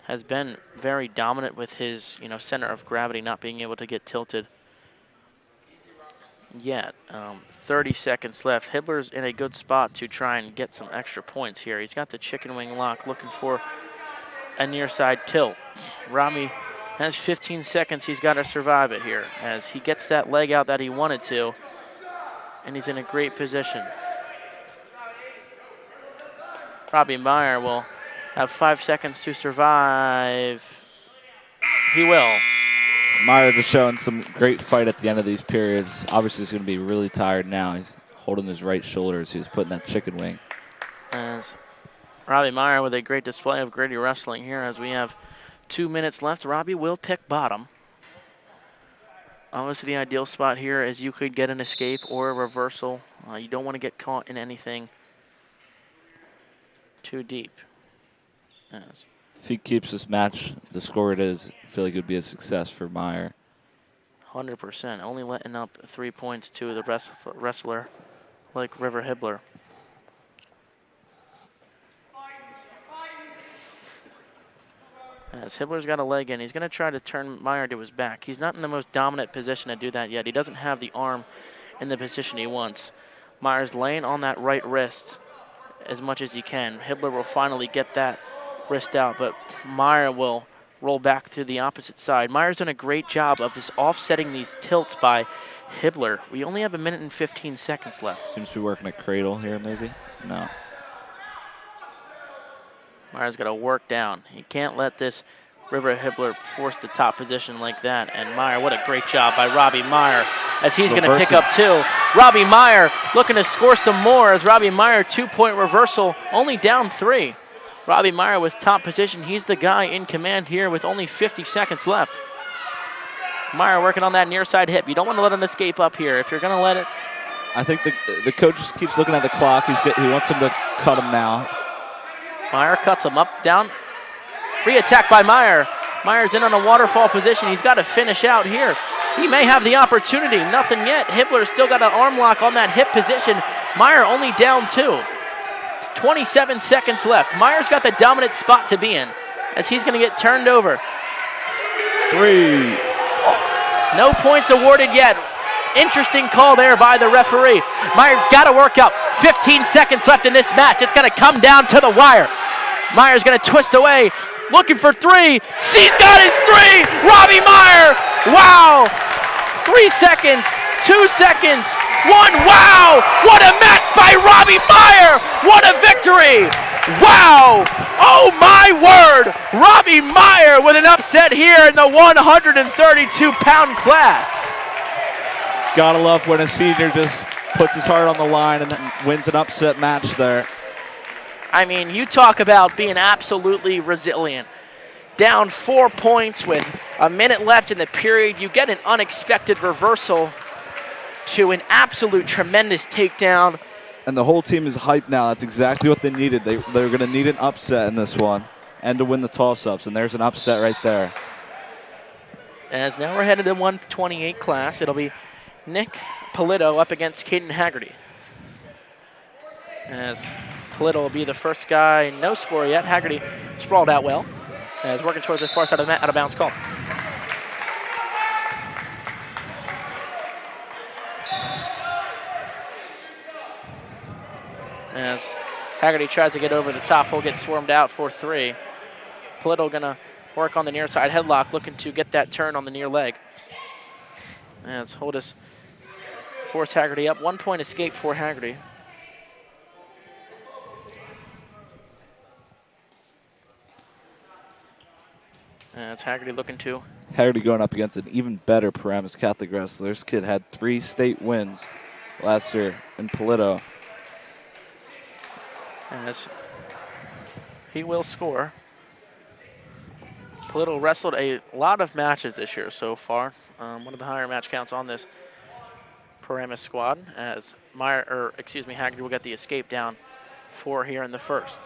has been very dominant with his, center of gravity not being able to get tilted yet. 30 seconds left. Hibbler's in a good spot to try and get some extra points here. He's got the chicken wing lock, looking for a near side tilt. Robbie has 15 seconds. He's got to survive it here as he gets that leg out that he wanted to, and he's in a great position. Robbie Meyer will have 5 seconds to survive. He will. Meyer just showing some great fight at the end of these periods. Obviously, he's going to be really tired now. He's holding his right shoulder as he was putting that chicken wing. As Robbie Meyer with a great display of gritty wrestling here as we have 2 minutes left. Robbie will pick bottom. Obviously, the ideal spot here is you could get an escape or a reversal. You don't want to get caught in anything too deep. Yes. If he keeps this match, the score it is, I feel like it would be a success for Meyer. 100%. Only letting up 3 points to the wrestler like River Hibbler. As Hibbler's got a leg in, he's going to try to turn Meyer to his back. He's not in the most dominant position to do that yet. He doesn't have the arm in the position he wants. Meyer's laying on that right wrist as much as he can. Hibbler will finally get that wrist out, but Meyer will roll back to the opposite side. Meyer's done a great job of just offsetting these tilts by Hibbler. We only have 1 minute and 15 seconds left. Seems to be working a cradle here, maybe? No. Meyer's got to work down. He can't let this River Hibbler forced the top position like that. And Meyer, what a great job by Robbie Meyer as he's going to pick up 2. Robbie Meyer looking to score some more as Robbie Meyer 2-point reversal, only down 3. Robbie Meyer with top position. He's the guy in command here with only 50 seconds left. Meyer working on that near side hip. You don't want to let him escape up here. If you're going to let it. I think the coach just keeps looking at the clock. He wants him to cut him now. Meyer cuts him up, down. Re-attack by Meyer. Meyer's in on a waterfall position. He's got to finish out here. He may have the opportunity. Nothing yet. Hibbler's still got an arm lock on that hip position. Meyer only down 2. 27 seconds left. Meyer's got the dominant spot to be in as he's going to get turned over. 3. No points awarded yet. Interesting call there by the referee. Meyer's got to work up. 15 seconds left in this match. It's going to come down to the wire. Meyer's going to twist away. Looking for 3. He's got his 3. Robbie Meyer. Wow. 3 seconds. 2 seconds. 1. Wow. What a match by Robbie Meyer. What a victory. Wow. Oh, my word. Robbie Meyer with an upset here in the 132-pound class. Gotta love when a senior just puts his heart on the line and then wins an upset match there. I mean, you talk about being absolutely resilient. Down 4 points with a minute left in the period. You get an unexpected reversal to an absolute tremendous takedown. And the whole team is hyped now. That's exactly what they needed. They're going to need an upset in this one and to win the toss-ups. And there's an upset right there. As now we're headed to the 128 class. It'll be Nick Polito up against Caden Haggerty. As Polito will be the first guy, no score yet. Haggerty sprawled out well. As working towards the far side of the mat, out of bounds call. As Haggerty tries to get over the top, he'll get swarmed out for 3. Polito gonna work on the near side headlock, looking to get that turn on the near leg. As Holdus force Haggerty up. 1 point escape for Haggerty. And it's Haggerty looking to. Haggerty going up against an even better Paramus Catholic wrestler. This kid had 3 state wins last year in Polito. As he will score. Polito wrestled a lot of matches this year so far. One of the higher match counts on this Paramus squad. As Haggerty will get the escape down 4 here in the first.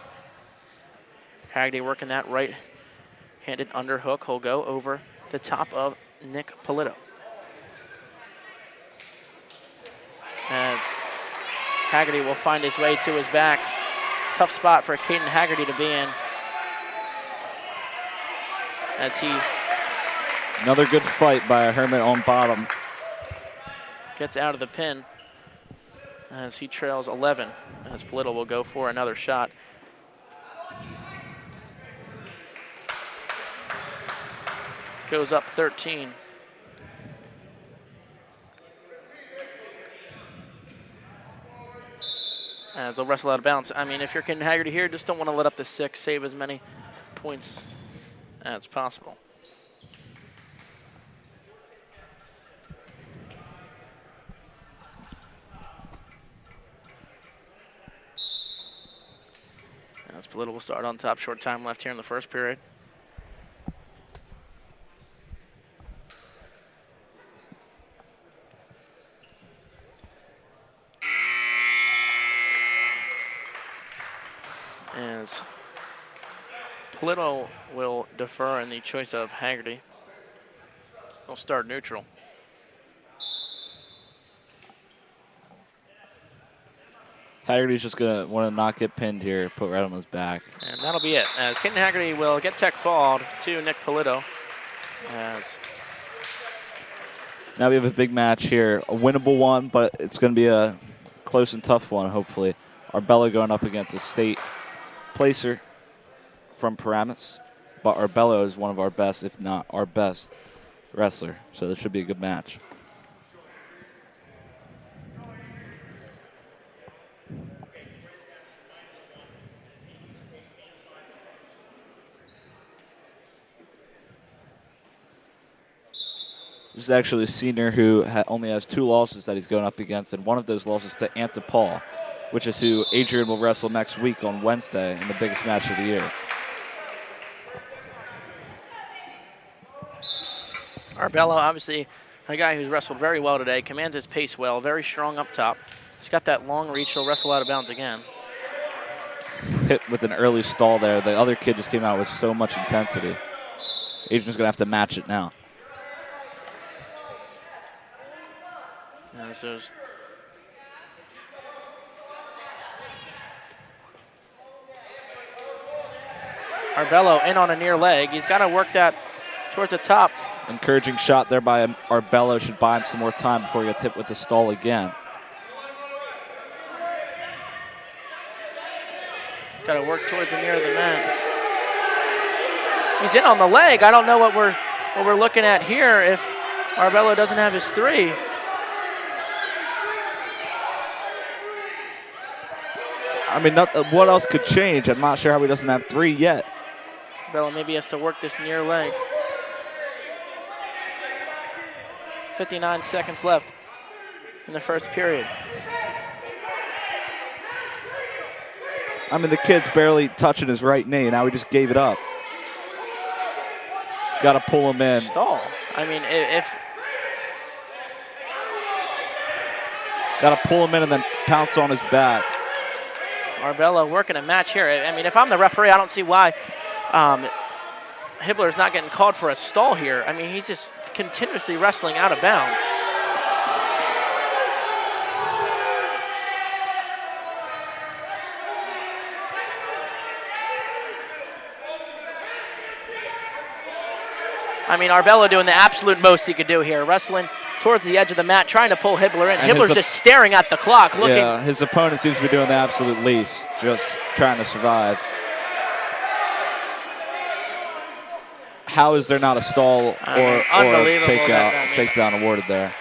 Haggerty working that right-handed underhook. He'll go over the top of Nick Polito. As Haggerty will find his way to his back. Tough spot for Caden Haggerty to be in. As he Another good fight by a Hermit on bottom. gets out of the pin as he trails 11. As Polito will go for another shot. Goes up 13. As they'll wrestle out of bounds. I mean, if you're Caden Haggerty here, just don't want to let up the 6. Save as many points as possible. As Polito will start on top. Short time left here in the first period. As Polito will defer in the choice of Haggerty. He'll start neutral. Haggerty's just going to want to not get pinned here, put right on his back. And that'll be it. As Caden Haggerty will get tech followed to Nick Polito. As now we have a big match here, a winnable one, but it's going to be a close and tough one, hopefully. Arbella going up against a state placer from Paramus. But Arbella is one of our best, if not our best, wrestler. So this should be a good match. This is actually a senior who only has 2 losses that he's going up against, and one of those losses to Antipal, which is who Adrian will wrestle next week on Wednesday in the biggest match of the year. Arbello, obviously a guy who's wrestled very well today, commands his pace well, very strong up top. He's got that long reach. He'll wrestle out of bounds again. Hit with an early stall there. The other kid just came out with so much intensity. Adrian's going to have to match it now. Yeah, so Arbello in on a near leg. He's got to work that towards the top. Encouraging shot there by Arbello. Should buy him some more time before he gets hit with the stall again. Got to work towards the near of the mat. He's in on the leg. I don't know what we're looking at here if Arbello doesn't have his 3. I mean, what else could change? I'm not sure how he doesn't have 3 yet. Arbello maybe has to work this near leg. 59 seconds left in the first period. I mean, the kid's barely touching his right knee. Now he just gave it up. He's got to pull him in. Stall. I mean, if got to pull him in and then pounce on his back. Arbello working a match here. I mean, if I'm the referee, I don't see why Hibbler's not getting called for a stall here. I mean, he's just continuously wrestling out of bounds. I mean, Arbello doing the absolute most he could do here, wrestling towards the edge of the mat, trying to pull Hibbler in. Hibbler's just staring at the clock, looking. Yeah, his opponent seems to be doing the absolute least, just trying to survive. How is there not a stall or takedown awarded there?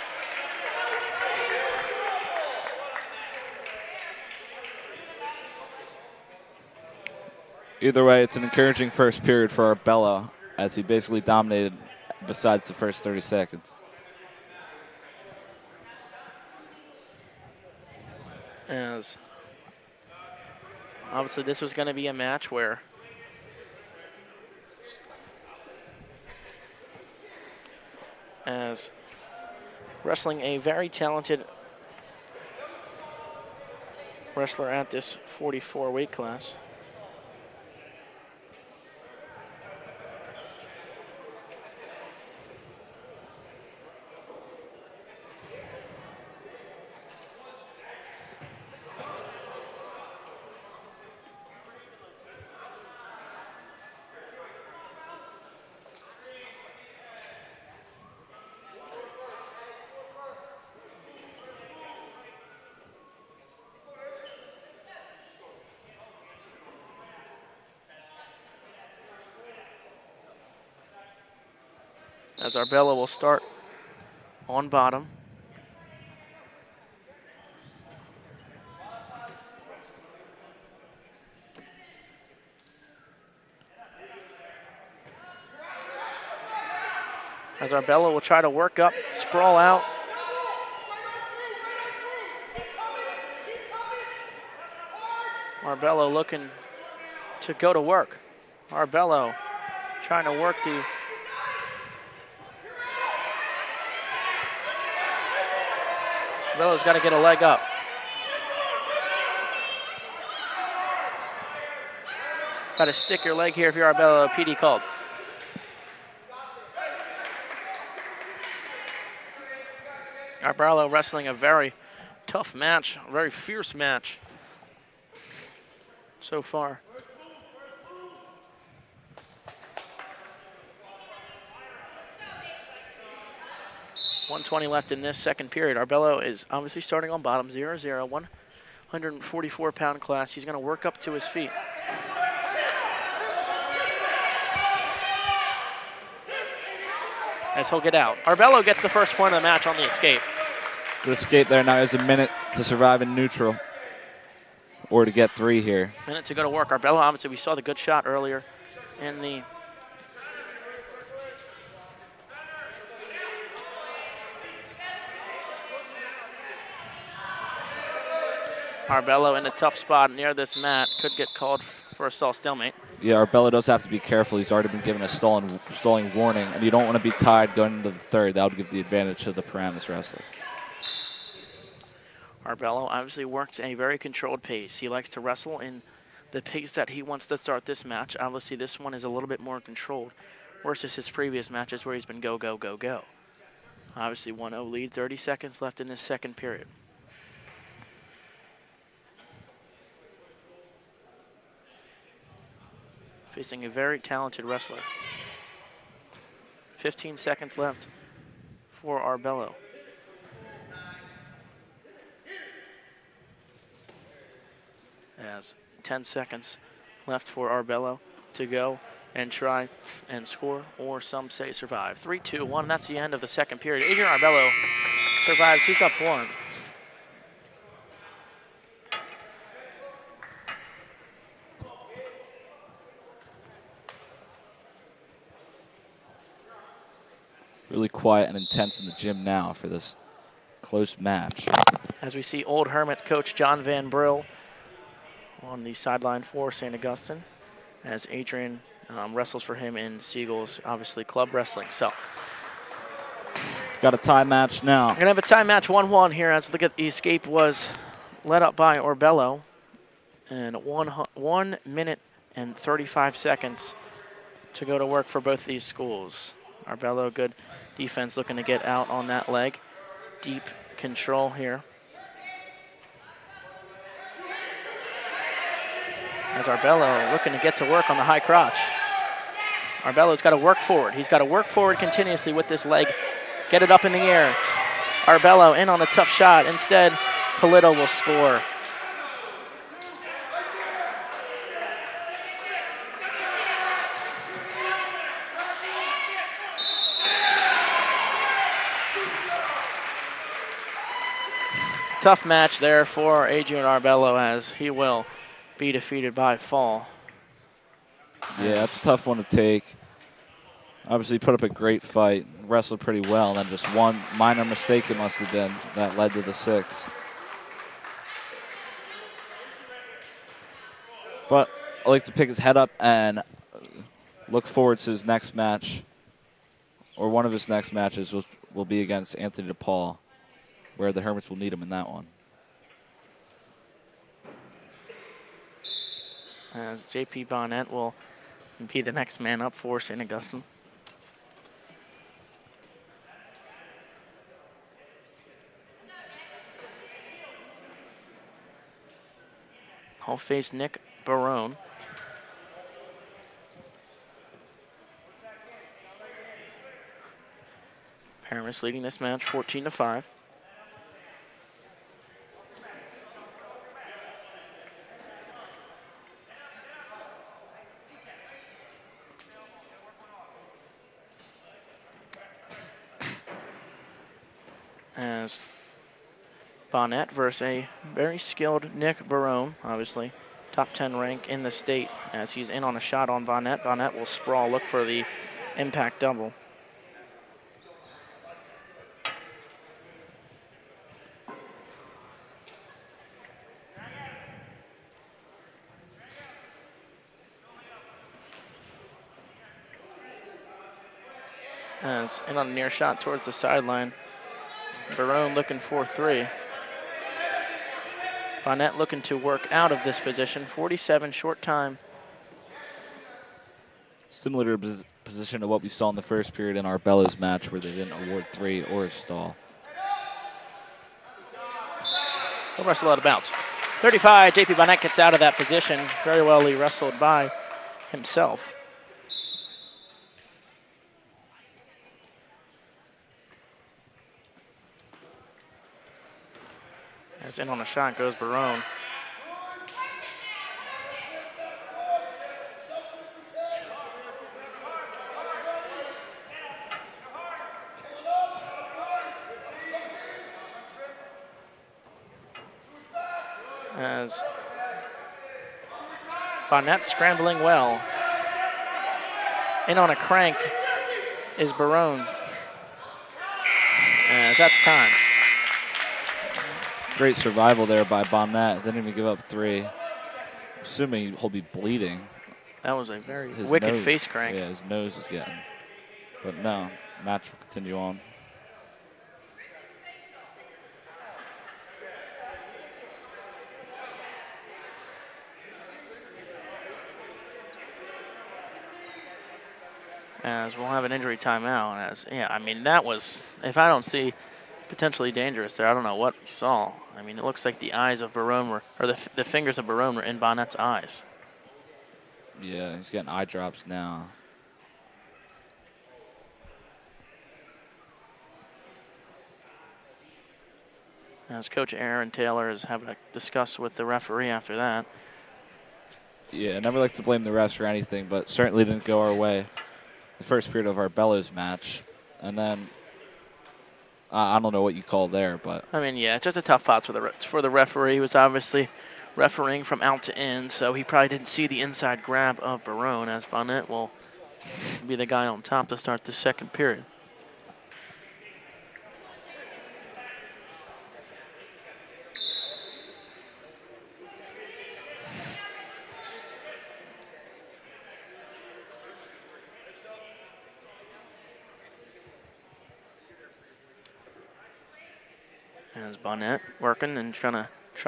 Either way, it's an encouraging first period for Arbello, as he basically dominated besides the first 30 seconds. As obviously this was going to be a match where as wrestling a very talented wrestler at this 44 weight class. As Arbello will start on bottom. As Arbello will try to work up, sprawl out. Arbello looking to go to work. Arbello trying to work the Arbello's got to get a leg up. Got to stick your leg here if you're Arbello, PD called. Arbello wrestling a very tough match, a very fierce match so far. .120 left in this second period. Arbello is obviously starting on bottom, 0-0, 144-pound class. He's going to work up to his feet. As he'll get out. Arbello gets the first point of the match on the escape. The escape there now is a minute to survive in neutral, or to get 3 here. Minute to go to work. Arbello, obviously, we saw the good shot earlier in the Arbello in a tough spot near this mat. Could get called for a stall stalemate. Yeah, Arbello does have to be careful. He's already been given a stalling warning, and you don't want to be tied going into the third. That would give the advantage to the Paramus wrestler. Arbello obviously works a very controlled pace. He likes to wrestle in the pace that he wants to start this match. Obviously, this one is a little bit more controlled versus his previous matches where he's been go, go, go, go. Obviously, 1-0 lead, 30 seconds left in this second period. Facing a very talented wrestler. 15 seconds left for Arbello. As 10 seconds left for Arbello to go and try and score, or some say survive. 3, 2, 1, that's the end of the second period. Adrian Arbello survives, he's up 1. Really quiet and intense in the gym now for this close match. As we see old Hermit coach John Van Brill on the sideline for St. Augustine, as Adrian wrestles for him in Siegel's, obviously, club wrestling. So, got a tie match now. we're going to have a tie match 1-1 here, as look at the escape was led up by Arbello. And 1 minute and 35 seconds to go to work for both these schools. Arbello, good defense, looking to get out on that leg. Deep control here. As Arbello looking to get to work on the high crotch. Arbello's got to work forward. He's got to work forward continuously with this leg. Get it up in the air. Arbello in on a tough shot. Instead, Polito will score. Tough match there for Adrian Arbello, as he will be defeated by fall. Yeah, that's a tough one to take. Obviously put up a great fight, wrestled pretty well, and then just one minor mistake it must have been that led to the 6. But I like to pick his head up and look forward to his next match, or one of his next matches will be against Anthony DePaul, where the Hermits will need him in that one. As J.P. Bonnet will be the next man up for St. Augustine. He'll face Nick Barone. Paramus leading this match 14-5. As Bonnet versus a very skilled Nick Barone, obviously top 10 rank in the state, as he's in on a shot on Bonnet. Bonnet will sprawl, look for the impact double. As in on a near shot towards the sideline. Barone looking for 3. Bonnet looking to work out of this position. 47 short time. Similar position to what we saw in the first period in Arbello's match, where they didn't award 3 or a stall. He'll wrestle out of bounds. 35, J.P. Bonnet gets out of that position. Very well wrestled by himself. As in on a shot goes Barone. As Bonnet scrambling well. In on a crank is Barone. As that's time. Great survival there by Bonnet. Didn't even give up 3. Assuming he'll be bleeding. That was a very His wicked nose, face crank. Yeah, his nose is getting. But no, match will continue on. As we'll have an injury timeout. I mean, that was, if I don't see potentially dangerous there, I don't know what we saw. I mean, it looks like the eyes of Barone were, or the fingers of Barone were in Bonnet's eyes. Yeah, he's getting eye drops now. As Coach Aaron Taylor is having a discuss with the referee after that. Yeah, I never like to blame the refs for anything, but certainly didn't go our way the first period of our Bellows match. And then, I don't know what you call there, but. I mean, yeah, just a tough spot for the referee. He was obviously refereeing from out to in, so he probably didn't see the inside grab of Barone, as Bonnet will be the guy on top to start the second period. As Bonnet working and try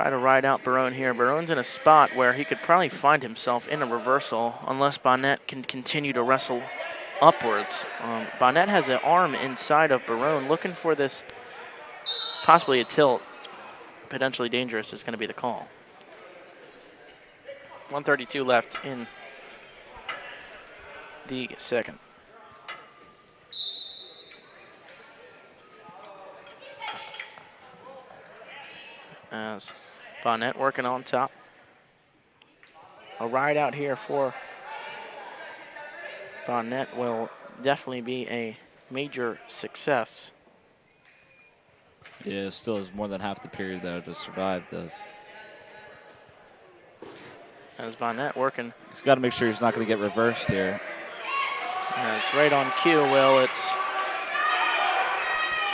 to ride out Barone here. Barone's in a spot where he could probably find himself in a reversal unless Bonnet can continue to wrestle upwards. Bonnet has an arm inside of Barone looking for this, possibly a tilt. Potentially dangerous is going to be the call. 1:32 left in the second. As Bonnet working on top. A ride out here for Bonnet will definitely be a major success. Yeah, still has more than half the period though to survive this. As Bonnet working. He's got to make sure he's not going to get reversed here. As right on cue,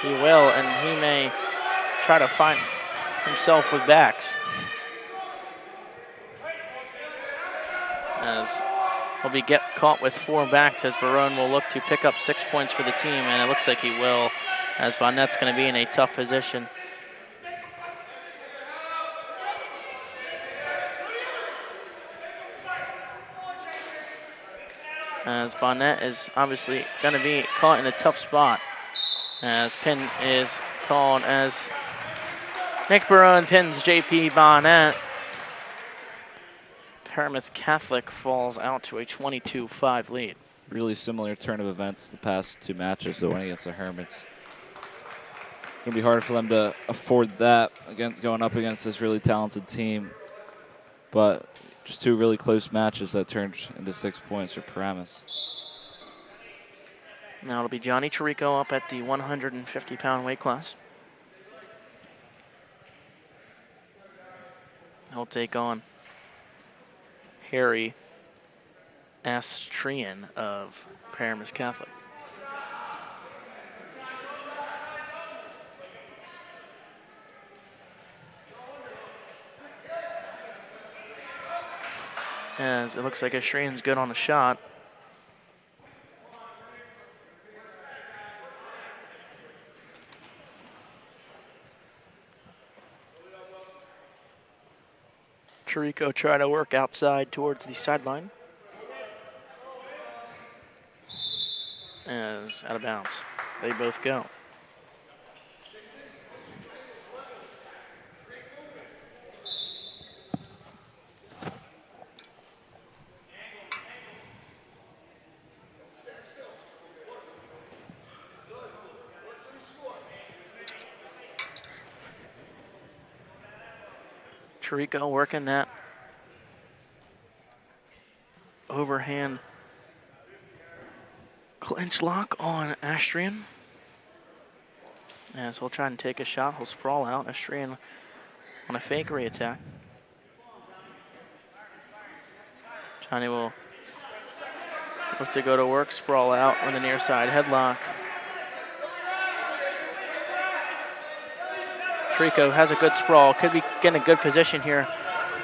he will, and he may try to find himself with backs. As he'll be caught with 4 backs, as Barone will look to pick up 6 points for the team, and it looks like he will, as Bonnet's going to be in a tough position. As Bonnet is obviously going to be caught in a tough spot. As pin is called as Nick Barone pins JP Bonnet. Paramus Catholic falls out to a 22-5 lead. Really similar turn of events the past 2 matches, the one against the Hermits. It's going to be hard for them to afford that going up against this really talented team. But just 2 really close matches that turned into 6 points for Paramus. Now it'll be Johnny Chirico up at the 150-pound weight class. He'll take on Harry Astrian of Paramus Catholic. As it looks like Astrian's good on the shot. Chirico try to work outside towards the sideline. As out of bounds. They both go. Chirico working that overhand clinch lock on Astrian. As he'll try and take a shot, he'll sprawl out. Astrian on a fakery attack. Johnny will look to go to work, sprawl out on the near side headlock. Tirico has a good sprawl. Could be getting a good position here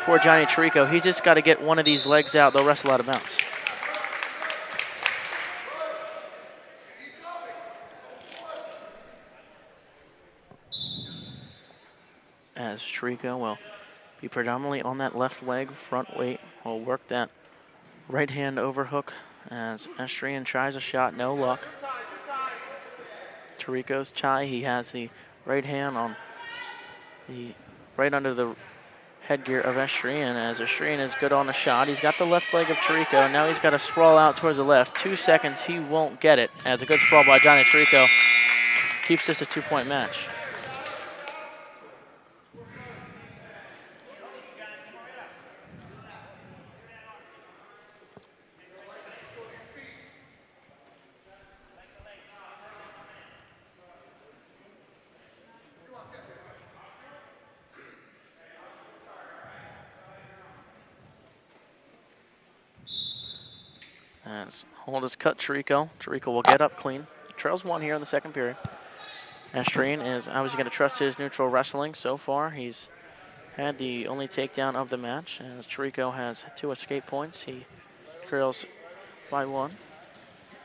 for Johnny Tirico. He's just got to get one of these legs out. They'll wrestle out of bounds. As Tirico will be predominantly on that left leg, front weight. Will work that right hand overhook as Estrian tries a shot, no luck. Tirico's try, he has the right hand on the right under the headgear of Estrian, as Estrian is good on the shot. He's got the left leg of Tirico. Now he's got to sprawl out towards the left. 2 seconds, he won't get it. As a good sprawl by Johnny Tirico keeps this a 2-point match. As hold is cut, Tirico. Tirico will get up clean. Trails 1 here in the second period. Estrian is obviously going to trust his neutral wrestling so far. He's had the only takedown of the match, as Tirico has 2 escape points. He trails by 1.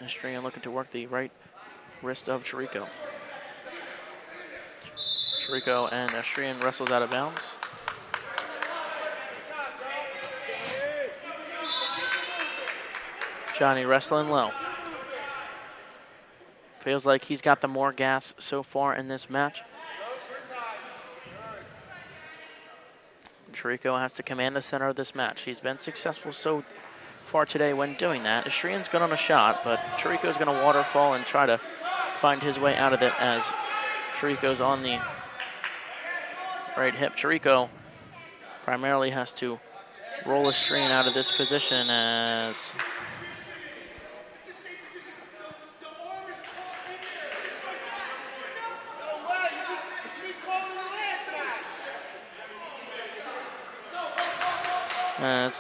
Estrian looking to work the right wrist of Tirico. Tirico and Estrian wrestles out of bounds. Johnny wrestling low. Feels like he's got the more gas so far in this match. Tirico has to command the center of this match. He's been successful so far today when doing that. Estrian's good on a shot, but Tirico's going to waterfall and try to find his way out of it as Tirico's on the right hip. Tirico primarily has to roll Estrian out of this position as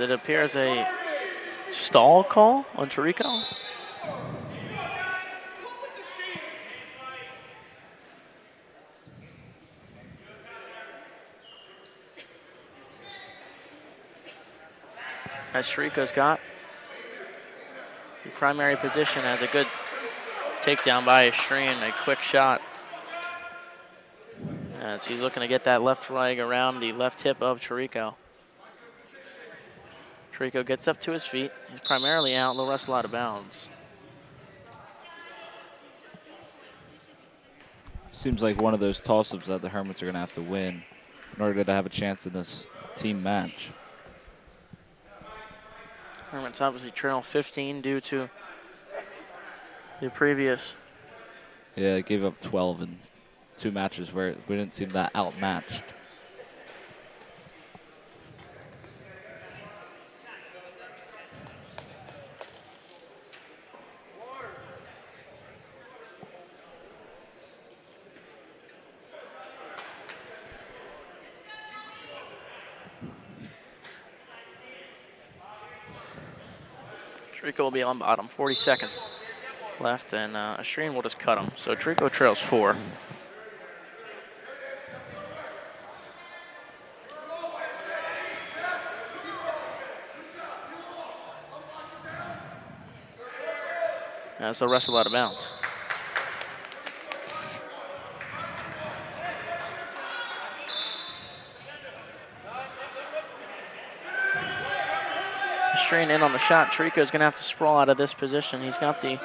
it appears a stall call on Tirico. As Tirico's got the primary position as a good takedown by Estrian, a quick shot. As he's looking to get that left leg around the left hip of Tirico. Tirico gets up to his feet. He's primarily out. They'll wrestle out of bounds. Seems like one of those toss-ups that the Hermits are going to have to win in order to have a chance in this team match. Hermits obviously trail 15 due to the previous. Yeah, they gave up 12 in 2 matches where we didn't seem that outmatched. Tirico will be on bottom, 40 seconds left, and Estrian will just cut him. So Tirico trails 4. As they'll wrestle out of bounds. Estrian in on the shot. Tirico's going to have to sprawl out of this position. He's got the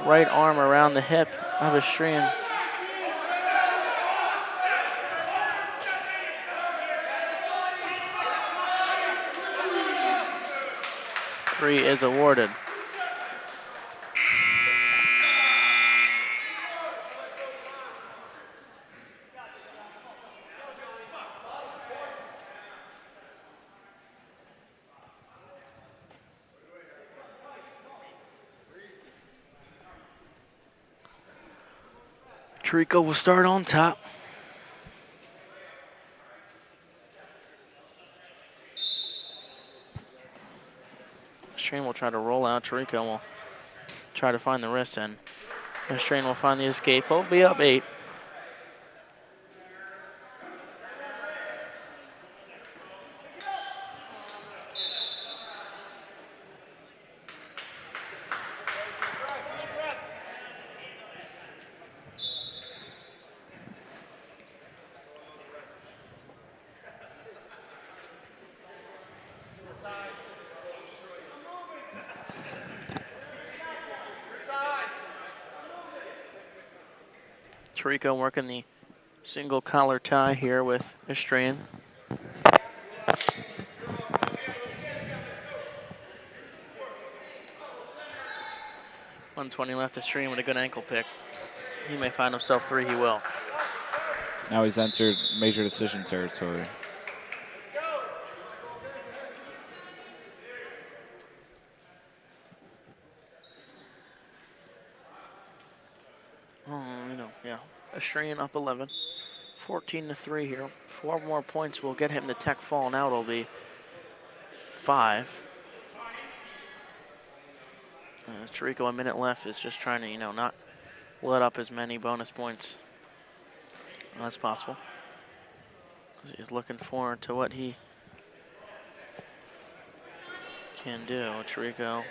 right arm around the hip of Estrian. Three is awarded. Tirico will start on top. Estrian will try to roll out. Tirico will try to find the wrist, and Estrian will find the escape. He'll be up 8. Tarico working the single collar tie here with Estrian. 120 left to Stream with a good ankle pick. He may find himself 3, he will. Now he's entered major decision territory. Yeah. Estrian up 11. 14-3 here. 4 more points will get him the tech fall. Now it'll be 5. Tarico, a minute left, is just trying to, not let up as many bonus points as possible. He's looking forward to what he can do. Tarico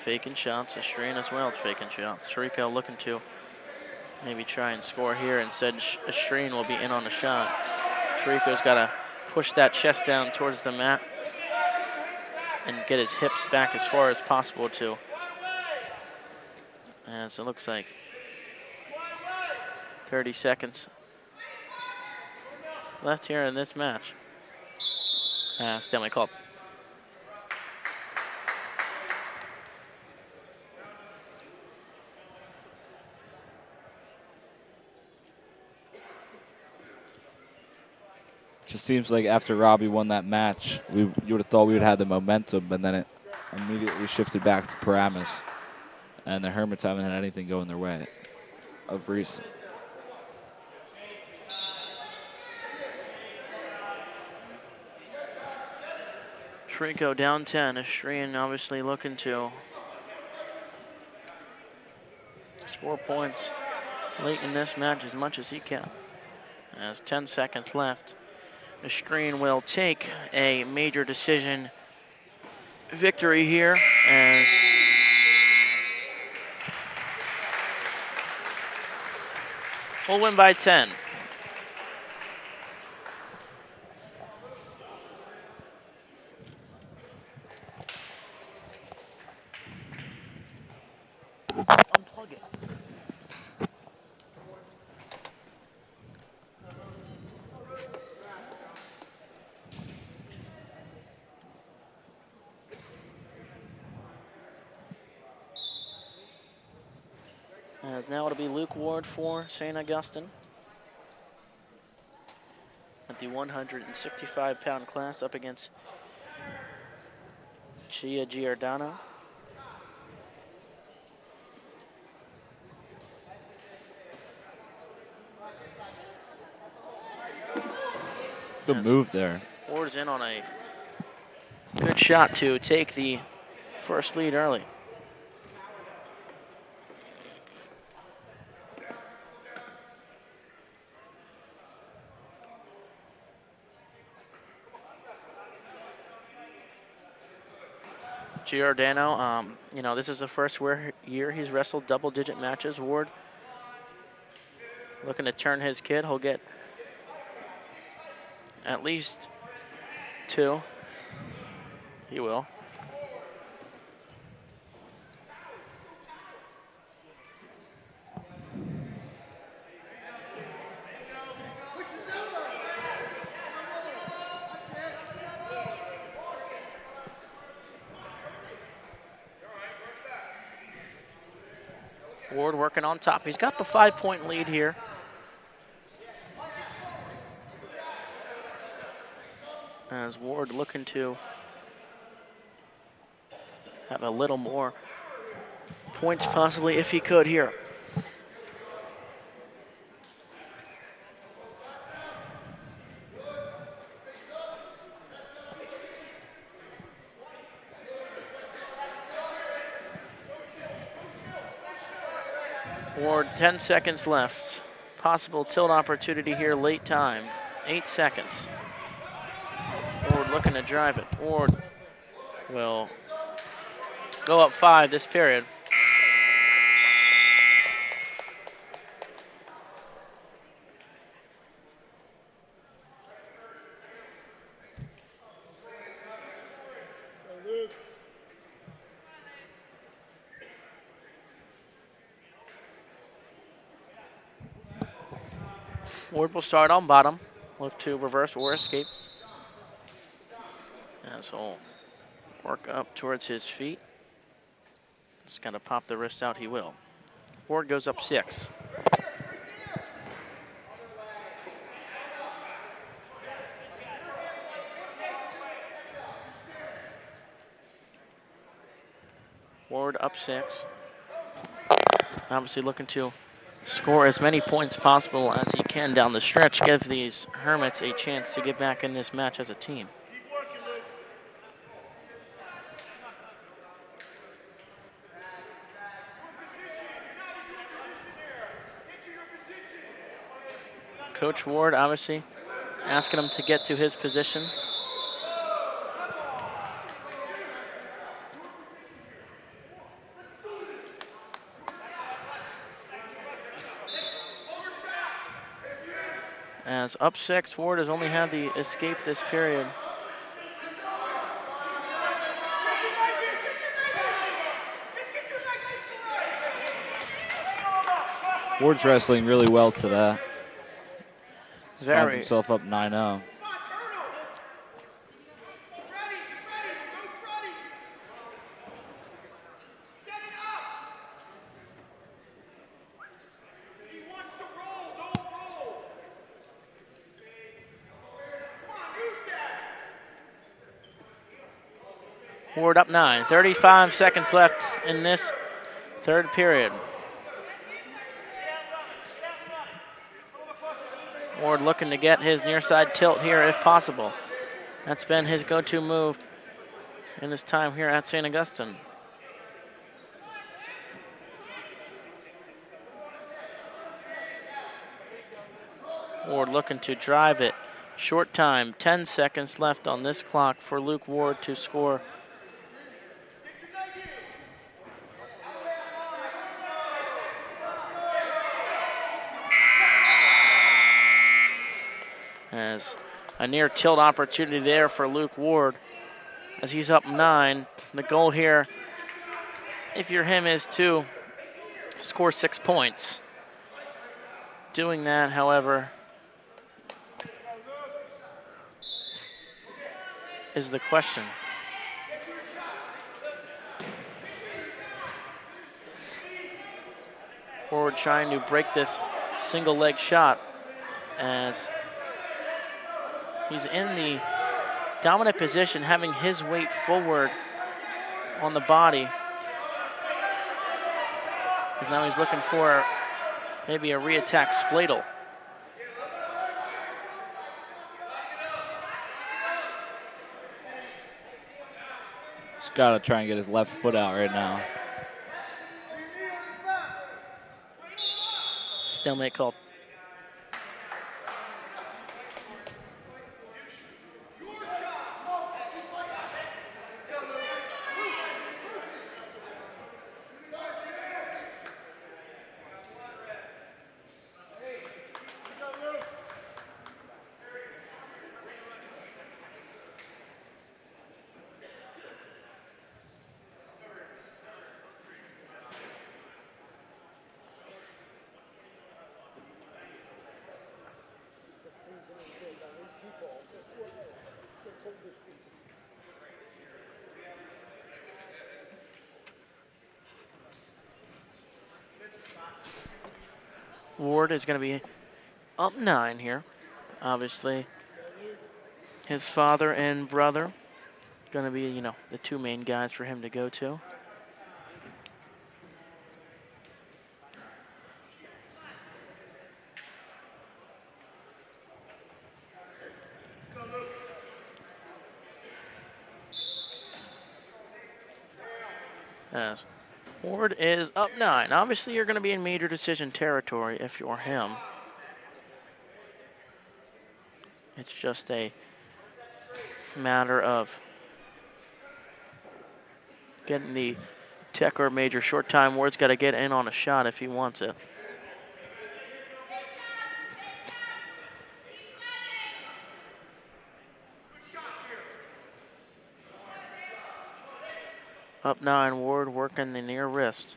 faking shots. Estrian as well, faking shots. Tarico looking to maybe try and score here. Instead, Estrian will be in on the shot. Tarico's got to push that chest down towards the mat and get his hips back as far as possible too. As it looks like 30 seconds left here in this match. Stanley called. Just seems like after Robbie won that match, you would have thought we would have the momentum, and then it immediately shifted back to Paramus. And the Hermits haven't had anything going their way of recent. Tarico down 10. Estrian obviously looking to score points late in this match as much as he can. There's 10 seconds left. Estrian will take a major decision victory here as we'll win by 10. Unplug it. As now it'll be Luke Ward for St. Augustine at the 165-pound class up against Gia Giordano. Good move there. Ward is in on a good shot to take the first lead early. Giordano, this is the first year he's wrestled double-digit matches. Ward looking to turn his kid. He'll get at least 2. He will. Ward working on top. He's got the 5-point lead here. As Ward looking to have a little more points possibly if he could here. Ward, 10 seconds left. Possible tilt opportunity here, late time. 8 seconds. Ward looking to drive it. Ward will go up 5 this period. Ward will start on bottom. Look to reverse or escape. As he'll work up towards his feet. Just got to pop the wrist out, he will. Ward goes up 6. Ward up 6. Obviously looking to score as many points possible as he can down the stretch. Give these Hermits a chance to get back in this match as a team. Coach Ward obviously asking him to get to his position. As up 6, Ward has only had the escape this period. Ward's wrestling really well to that. Very. Finds himself up 9-0. Ward up 9. 35 seconds left in this third period. Ward looking to get his near side tilt here if possible. That's been his go-to move in his time here at St. Augustine. Ward looking to drive it. Short time, 10 seconds left on this clock for Luke Ward to score. As a near tilt opportunity there for Luke Ward as he's up 9. The goal here, if you're him, is to score 6 points. Doing that, however, is the question. Ward trying to break this single leg shot as he's in the dominant position, having his weight forward on the body. And now he's looking for maybe a re-attack spladle. He's got to try and get his left foot out right now. Stalemate called. Ward is going to be up 9 here. Obviously, his father and brother going to be, the two main guys for him to go to. As Ward is up 9. Obviously, you're going to be in major decision territory if you're him. It's just a matter of getting the tech or major short time. Ward's got to get in on a shot if he wants it. Up 9, Ward working the near wrist.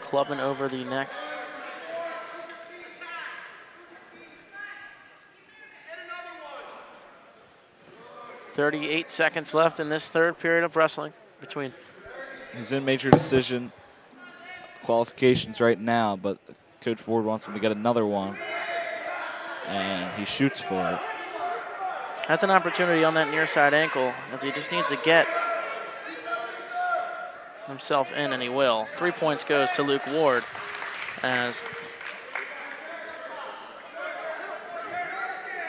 Clubbing over the neck. 38 seconds left in this third period of wrestling between. He's in major decision qualifications right now, but Coach Ward wants him to get another one, and he shoots for it. That's an opportunity on that near side ankle, as he just needs to get himself in, and he will. 3 points goes to Luke Ward, as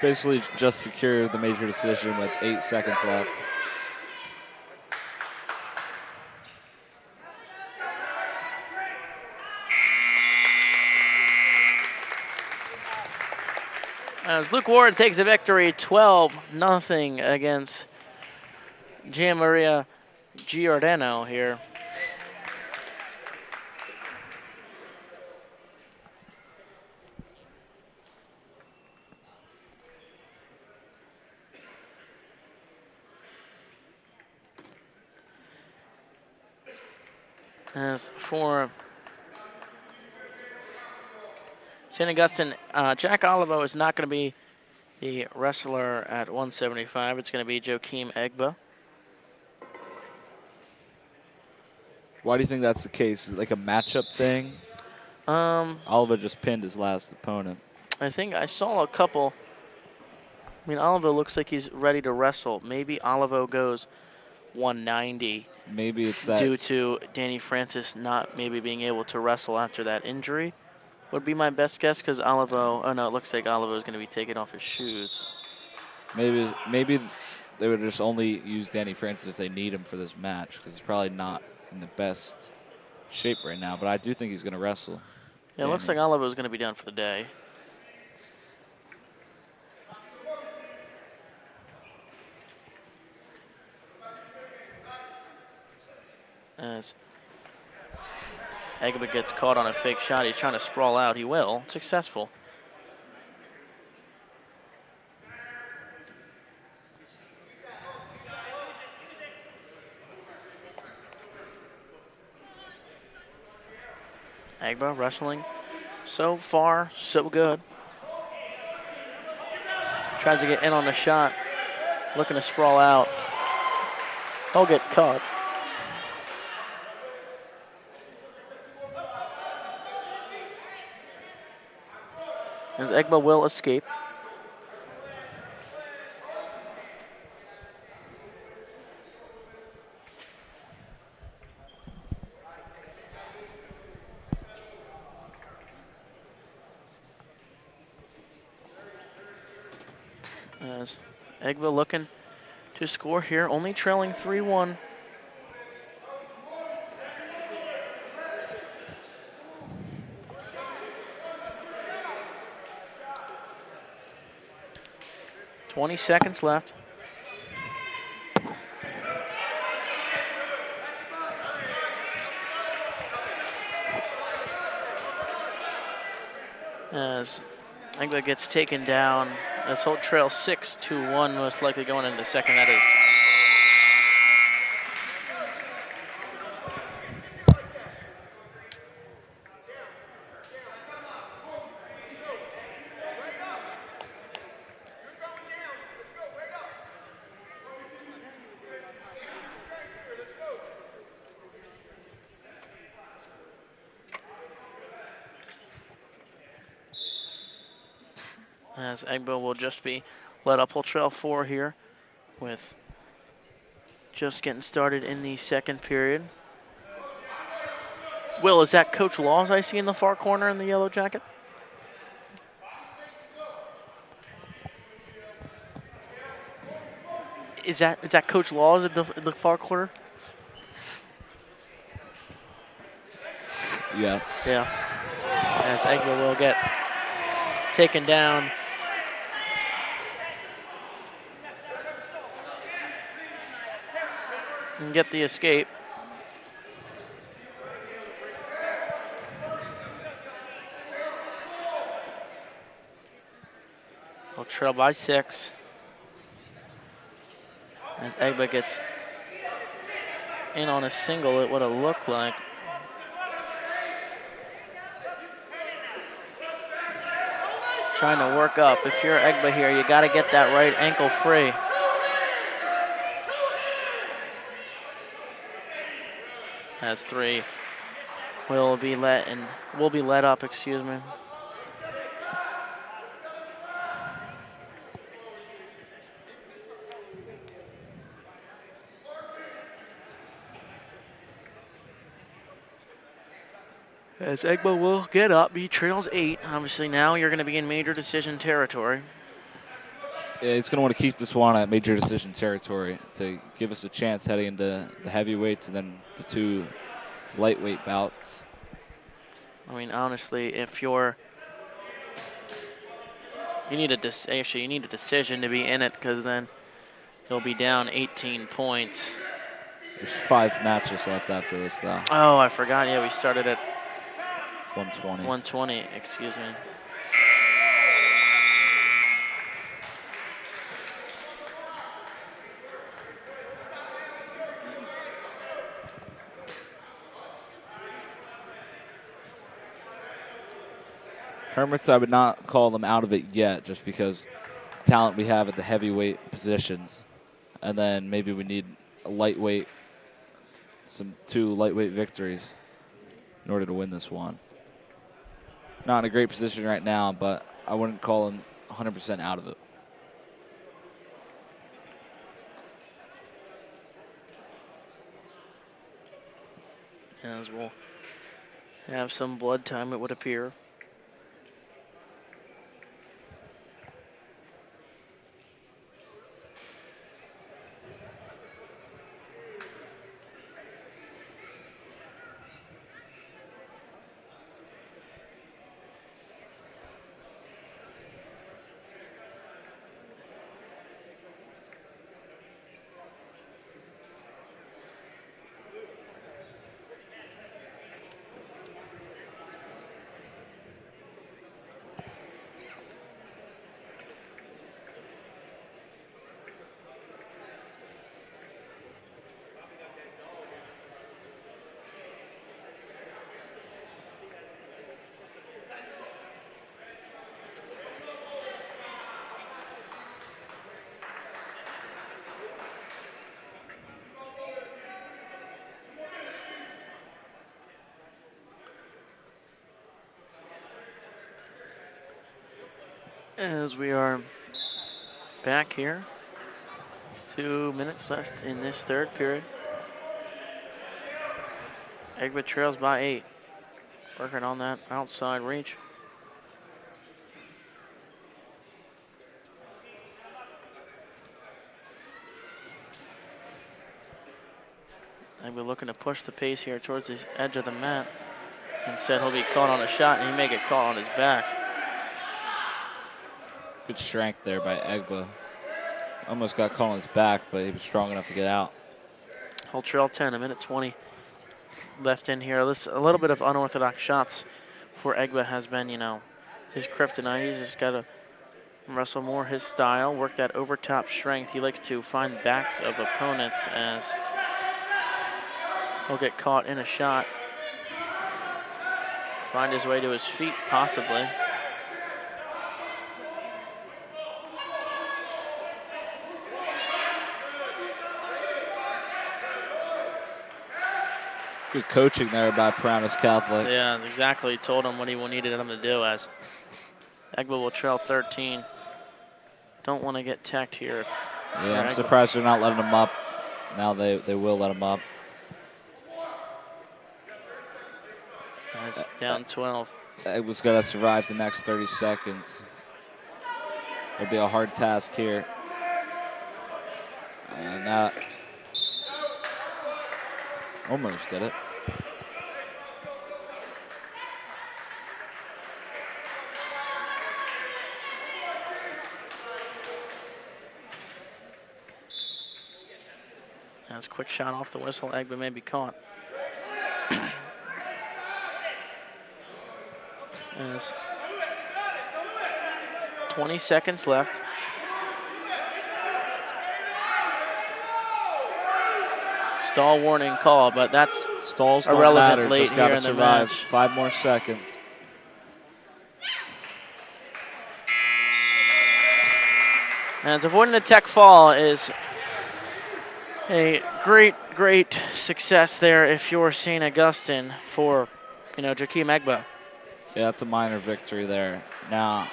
Basically just secured the major decision with 8 seconds left. as Luke Ward takes a victory 12-0 against Gianmaria Giordano here. As for St. Augustine, Jack Olivo is not going to be the wrestler at 175. It's going to be Joakim Egba. Why do you think that's the case? Is it like a matchup thing? Olivo just pinned his last opponent. I think I saw a couple. I mean, Olivo looks like he's ready to wrestle. Maybe Olivo goes 190. Maybe it's that. Due to Danny Francis not maybe being able to wrestle after that injury. Would be my best guess, because Olivo, oh no, it looks like Olivo is going to be taking off his shoes. Maybe they would just only use Danny Francis if they need him for this match, because he's probably not in the best shape right now, but I do think he's going to wrestle. Yeah, it looks like Olivo is going to be done for the day. As Egba gets caught on a fake shot, he's trying to sprawl out. He will. Successful. Egba wrestling. So far, so good. Tries to get in on the shot. Looking to sprawl out. He'll get caught. As Egba will escape. As Egba looking to score here, only trailing 3-1. $20 seconds left. As Egba gets taken down, this whole trail 6-1, most likely going into the second. That is. As Egba will just be let up. Whole trail 4 here with just getting started in the second period. Will, is that Coach Laws I see in the far corner in the yellow jacket? Is that Coach Laws in the far corner? Yes. Yeah. As Egba will get taken down. And get the escape. We'll trail by 6. As Egba gets in on a single, it would have looked like. Trying to work up. If you're Egba here, you got to get that right ankle free. as 3 will be let up, excuse me. As Egbo will get up, he trails 8. Obviously now you're going to be in major decision territory. Yeah, he's going to want to keep this one at major decision territory to give us a chance heading into the heavyweights and then the 2 lightweight bouts. I mean, honestly, if you need a decision to be in it, because then he'll be down 18 points. There's 5 matches left after this, though. Oh, I forgot. Yeah, we started at 120. 120, excuse me. Hermits, I would not call them out of it yet, just because the talent we have at the heavyweight positions. And then maybe we need a lightweight, 2 lightweight victories in order to win this one. Not in a great position right now, but I wouldn't call them 100% out of it. As we'll have some blood time, it would appear. As we are back here, 2 minutes left in this third period. Egba trails by 8. Working on that outside reach. Egba looking to push the pace here towards the edge of the mat. Instead, he'll be caught on a shot, and he may get caught on his back. Good strength there by Egba. Almost got caught on his back, but he was strong enough to get out. He'll trail 10, 1:20 left in here. This a little bit of unorthodox shots for Egba has been, his kryptonite. He's just got to wrestle more his style, work that over-top strength. He likes to find backs of opponents as he'll get caught in a shot. Find his way to his feet, possibly. Good coaching there by Paramus Catholic. Yeah, exactly. He told him what he needed him to do as Egba will trail 13. Don't want to get tacked here. Yeah, I'm surprised they're not letting him up. Now they will let him up. That's down 12. Egba's got to survive the next 30 seconds. It'll be a hard task here. And that almost did it. That's a quick shot off the whistle. Egba may be caught. There's 20 seconds left. Stall warning call, but that's stalls don't irrelevant matter. late Just here gotta in the survive. match. 5 more seconds. And avoiding the tech fall is A great success there if you're St. Augustine for, Jakeem Egbo. Yeah, that's a minor victory there. Now,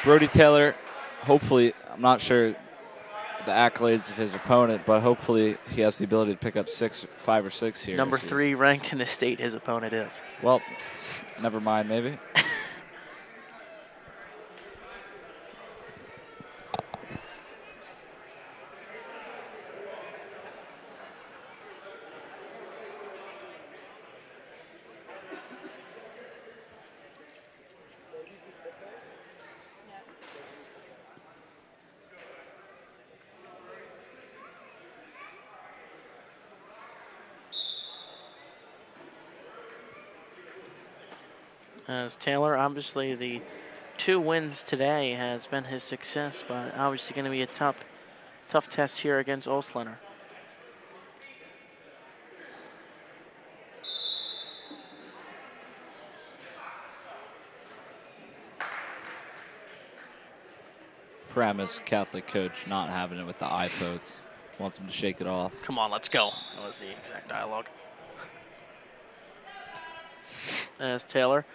Brody Taylor, hopefully, I'm not sure the accolades of his opponent, but hopefully he has the ability to pick up 5 or 6 here. Number 3 ranked in the state, his opponent is. Well, never mind, maybe. As Taylor, obviously the 2 wins today has been his success, but obviously going to be a tough test here against Olslener. Paramus, Catholic coach, not having it with the eye poke. Wants him to shake it off. Come on, let's go. That was the exact dialogue. As Taylor,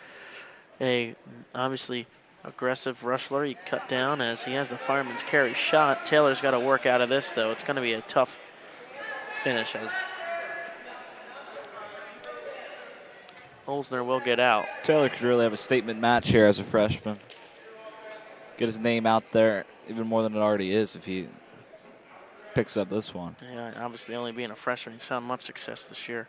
a obviously aggressive wrestler, he cut down as he has the fireman's carry shot. Taylor's got to work out of this, though. It's going to be a tough finish as Olsner will get out. Taylor could really have a statement match here as a freshman. Get his name out there even more than it already is if he picks up this one. Yeah, obviously only being a freshman, he's found much success this year.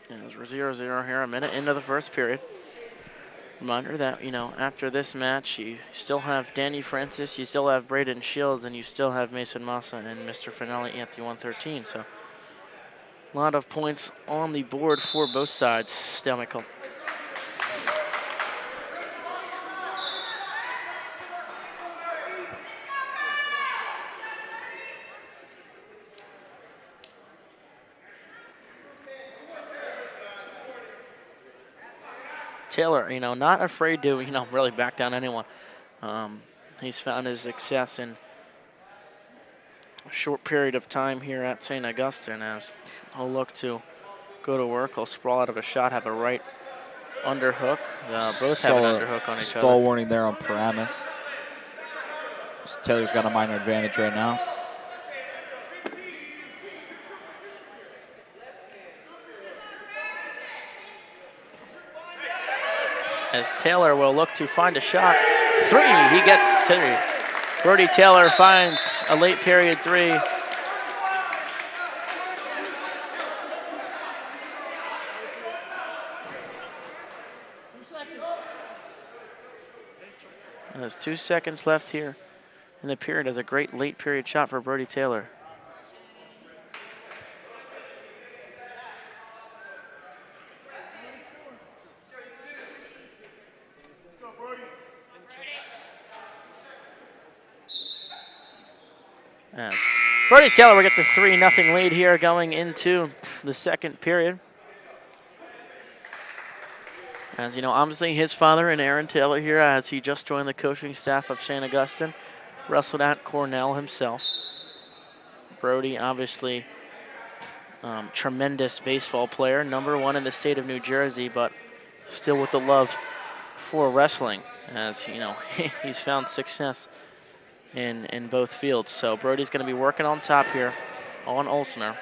And it's 0-0 here, a minute into the first period. Reminder that, after this match, you still have Danny Francis, you still have Braden Shields, and you still have Mason Massa and Mr. Finale at the 113. So a lot of points on the board for both sides. Stalemate call. Taylor, not afraid to, really back down anyone. He's found his success in a short period of time here at St. Augustine as he'll look to go to work. He'll sprawl out of a shot, have a right underhook. Both have an underhook on each other. Stall warning there on Paramus. Taylor's got a minor advantage right now. As Taylor will look to find a shot. 3, he gets 3. Brody Taylor finds a late period 3. And there's 2 seconds left here in the period. As a great late period shot for Brody Taylor. As Brody Taylor will get the 3-0 lead here going into the second period. As obviously his father and Aaron Taylor here, as he just joined the coaching staff of St. Augustine, wrestled at Cornell himself. Brody, obviously, tremendous baseball player, #1 in the state of New Jersey, but still with the love for wrestling, as he's found success in both fields. So Brody's going to be working on top here on Olsner.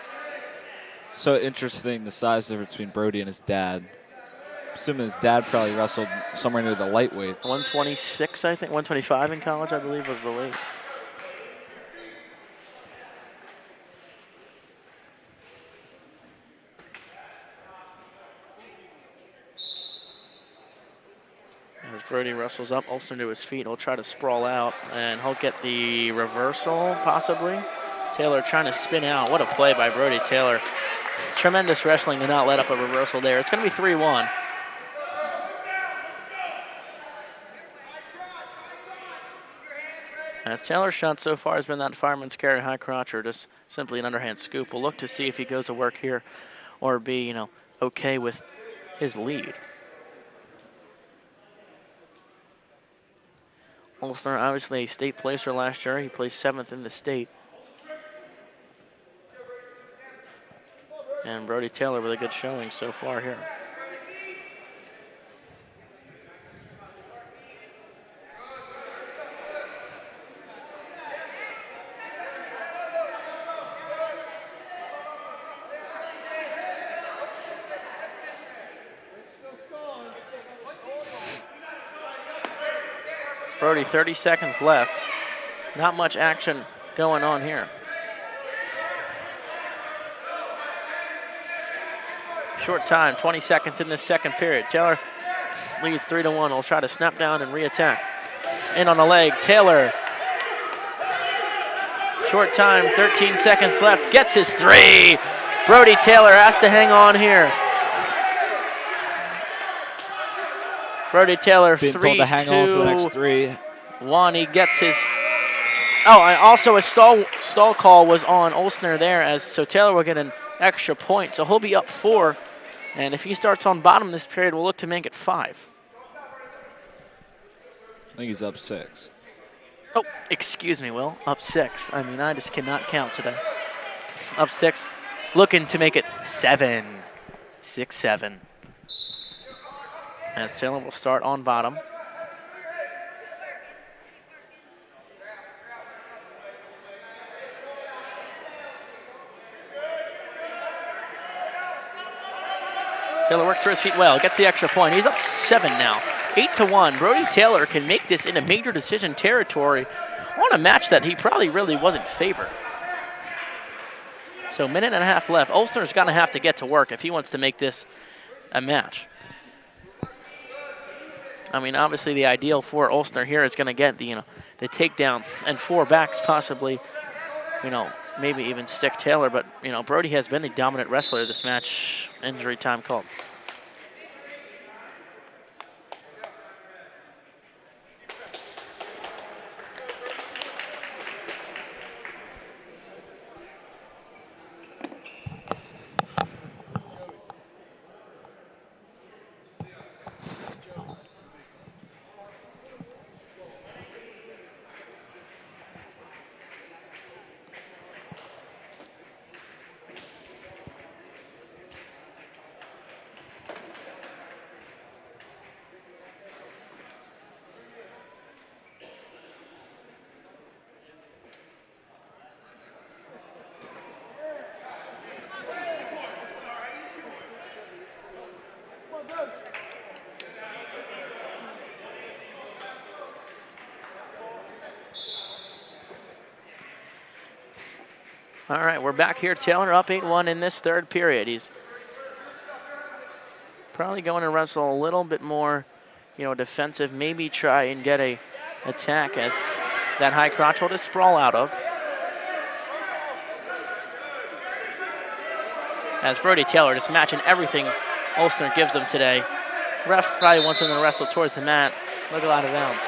So interesting, the size difference between Brody and his dad. Assuming his dad probably wrestled somewhere near the lightweights. 126, I think. 125 in college, I believe, was the weight. As Brody wrestles up, Olsen to his feet. He'll try to sprawl out, and he'll get the reversal, possibly. Taylor trying to spin out. What a play by Brody Taylor. Tremendous wrestling to not let up a reversal there. It's going to be 3-1. As Taylor's shot so far has been that fireman's carry high crotch or just simply an underhand scoop. We'll look to see if he goes to work here or be, okay with his lead. Olsner, obviously a state placer last year. He placed 7th in the state. And Brody Taylor with a good showing so far here. Brody, 30 seconds left. Not much action going on here. Short time, 20 seconds in this second period. Taylor leads 3-1. Will try to snap down and re-attack. In on the leg, Taylor. Short time, 13 seconds left. Gets his 3. Brody Taylor has to hang on here. Brody Taylor, being 3, told to hang on for the next 3. 1. He gets his. Oh, and also a stall call was on Olsner there, so Taylor will get an extra point. So he'll be up 4, and if he starts on bottom this period, we'll look to make it 5. I think he's up 6. Oh, excuse me, Will. Up 6. I mean, I just cannot count today. Up 6, looking to make it 7. 6-7. As Taylor will start on bottom. Taylor works for his feet well, gets the extra point. He's up 7 now, 8-1. Brody Taylor can make this into major decision territory on a match that he probably really wasn't favored. So 1.5 minutes left. Olsner's gonna have to get to work if he wants to make this a match. I mean, obviously the ideal for Olsner here is gonna get the takedown and 4 backs possibly, maybe even stick Taylor, but Brody has been the dominant wrestler this match. Injury time called. All right, we're back here. Taylor up 8-1 in this third period. He's probably going to wrestle a little bit more, defensive. Maybe try and get a attack as that high crotch hold to sprawl out of. As Brody Taylor just matching everything Olsner gives him today. Ref probably wants him to wrestle towards the mat. Look out of bounds.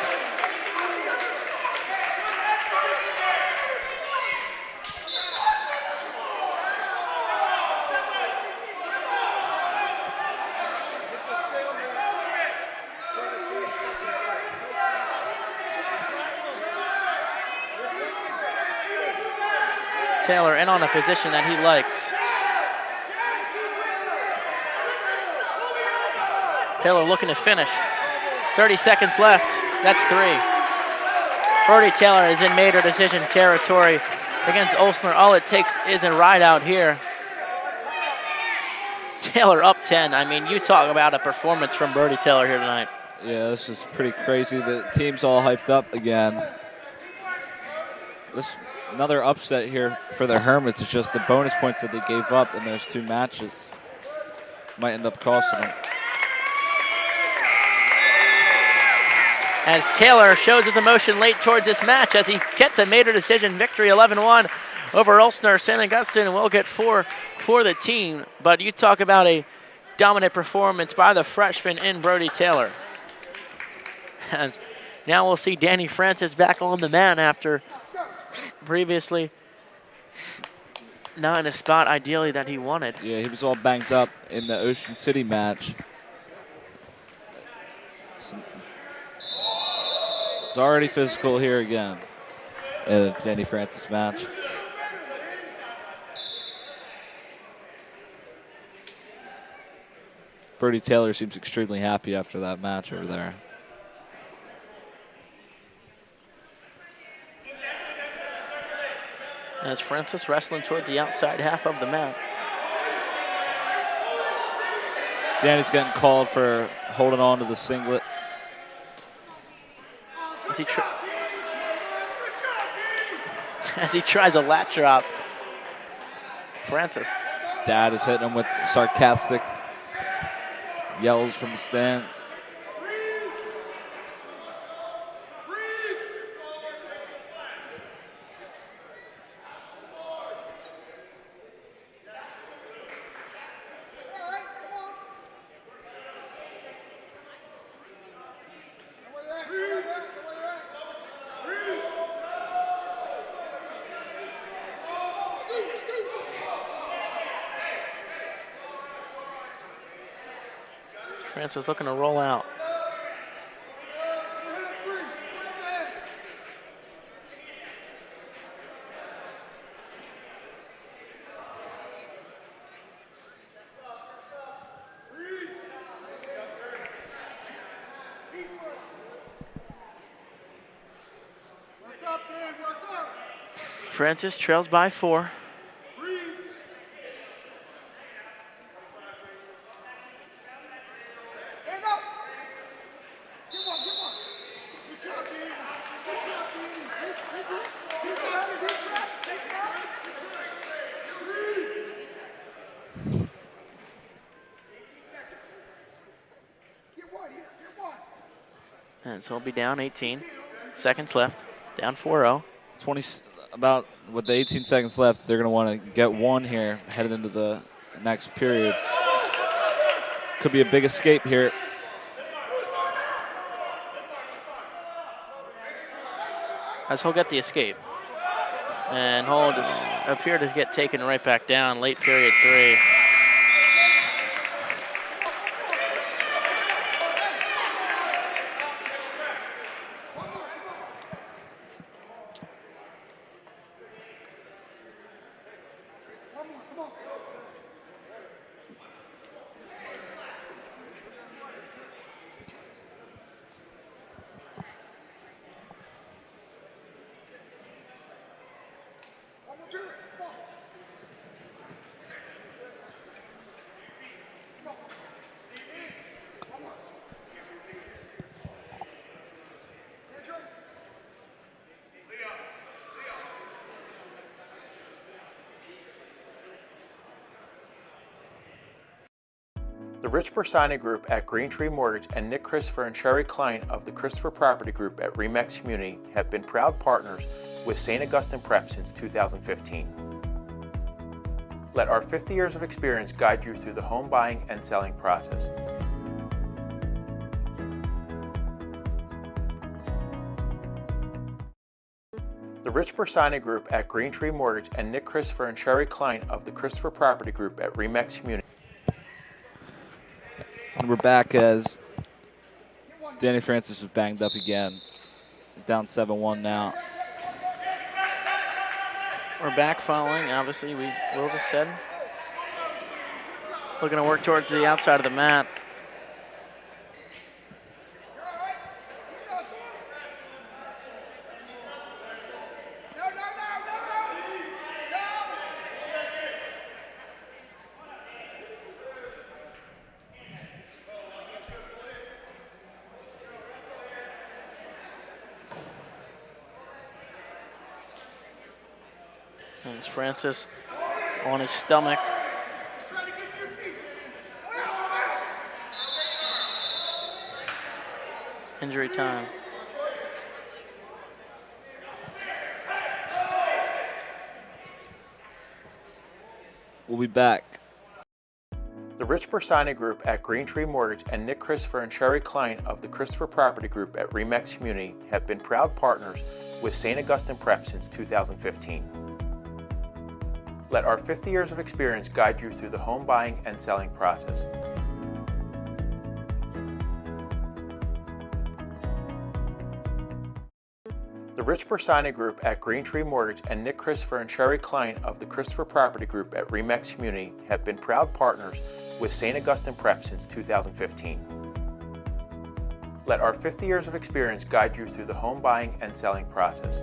Taylor in on a position that he likes. Taylor looking to finish. 30 seconds left. That's 3. Brody Taylor is in major decision territory against Olsner. All it takes is a ride out here. Taylor up 10. I mean, you talk about a performance from Brody Taylor here tonight. Yeah, this is pretty crazy. The team's all hyped up again. Another upset here for the Hermits. It's just the bonus points that they gave up in those 2 matches might end up costing them. As Taylor shows his emotion late towards this match as he gets a major decision victory, 11-1 over Olsner. St. Augustine will get 4 for the team. But you talk about a dominant performance by the freshman in Brody Taylor. As now we'll see Danny Francis back on the mat after previously not in a spot ideally that he wanted. Yeah, he was all banged up in the Ocean City match. It's It's already physical here again in a Danny Francis match. Brody Taylor seems extremely happy after that match over there. As Francis wrestling towards the outside half of the mat. Danny's getting called for holding on to the singlet. As he tries a lat drop, Francis. His dad is hitting him with sarcastic yells from the stands. Francis looking to roll out. Francis trails by 4. And so he'll be down 18 seconds left, down 4-0. 20, about with the 18 seconds left, they're going to want to get one here headed into the next period. Could be a big escape here. As he'll get the escape. And he'll just appear to get taken right back down, late period 3. The Rich Bersani Group at Green Tree Mortgage and Nick Christopher and Sherry Klein of the Christopher Property Group at Remax Community have been proud partners with St. Augustine Prep since 2015. Let our 50 years of experience guide you through the home buying and selling process. The Rich Bersani Group at Green Tree Mortgage and Nick Christopher and Sherry Klein of the Christopher Property Group at Remax Community. And we're back as Danny Francis was banged up again. Down 7-1 now. We're back following, obviously, Will just said. Looking to work towards the outside of the mat. And it's Francis on his stomach. Injury time. We'll be back. The Rich Bersani Group at Green Tree Mortgage and Nick Christopher and Sherry Klein of the Christopher Property Group at Remax Community have been proud partners with St. Augustine Prep since 2015. Let our 50 years of experience guide you through the home buying and selling process. The Rich Bersani Group at Green Tree Mortgage and Nick Christopher and Sherry Klein of the Christopher Property Group at Remax Community have been proud partners with St. Augustine Prep since 2015. Let our 50 years of experience guide you through the home buying and selling process.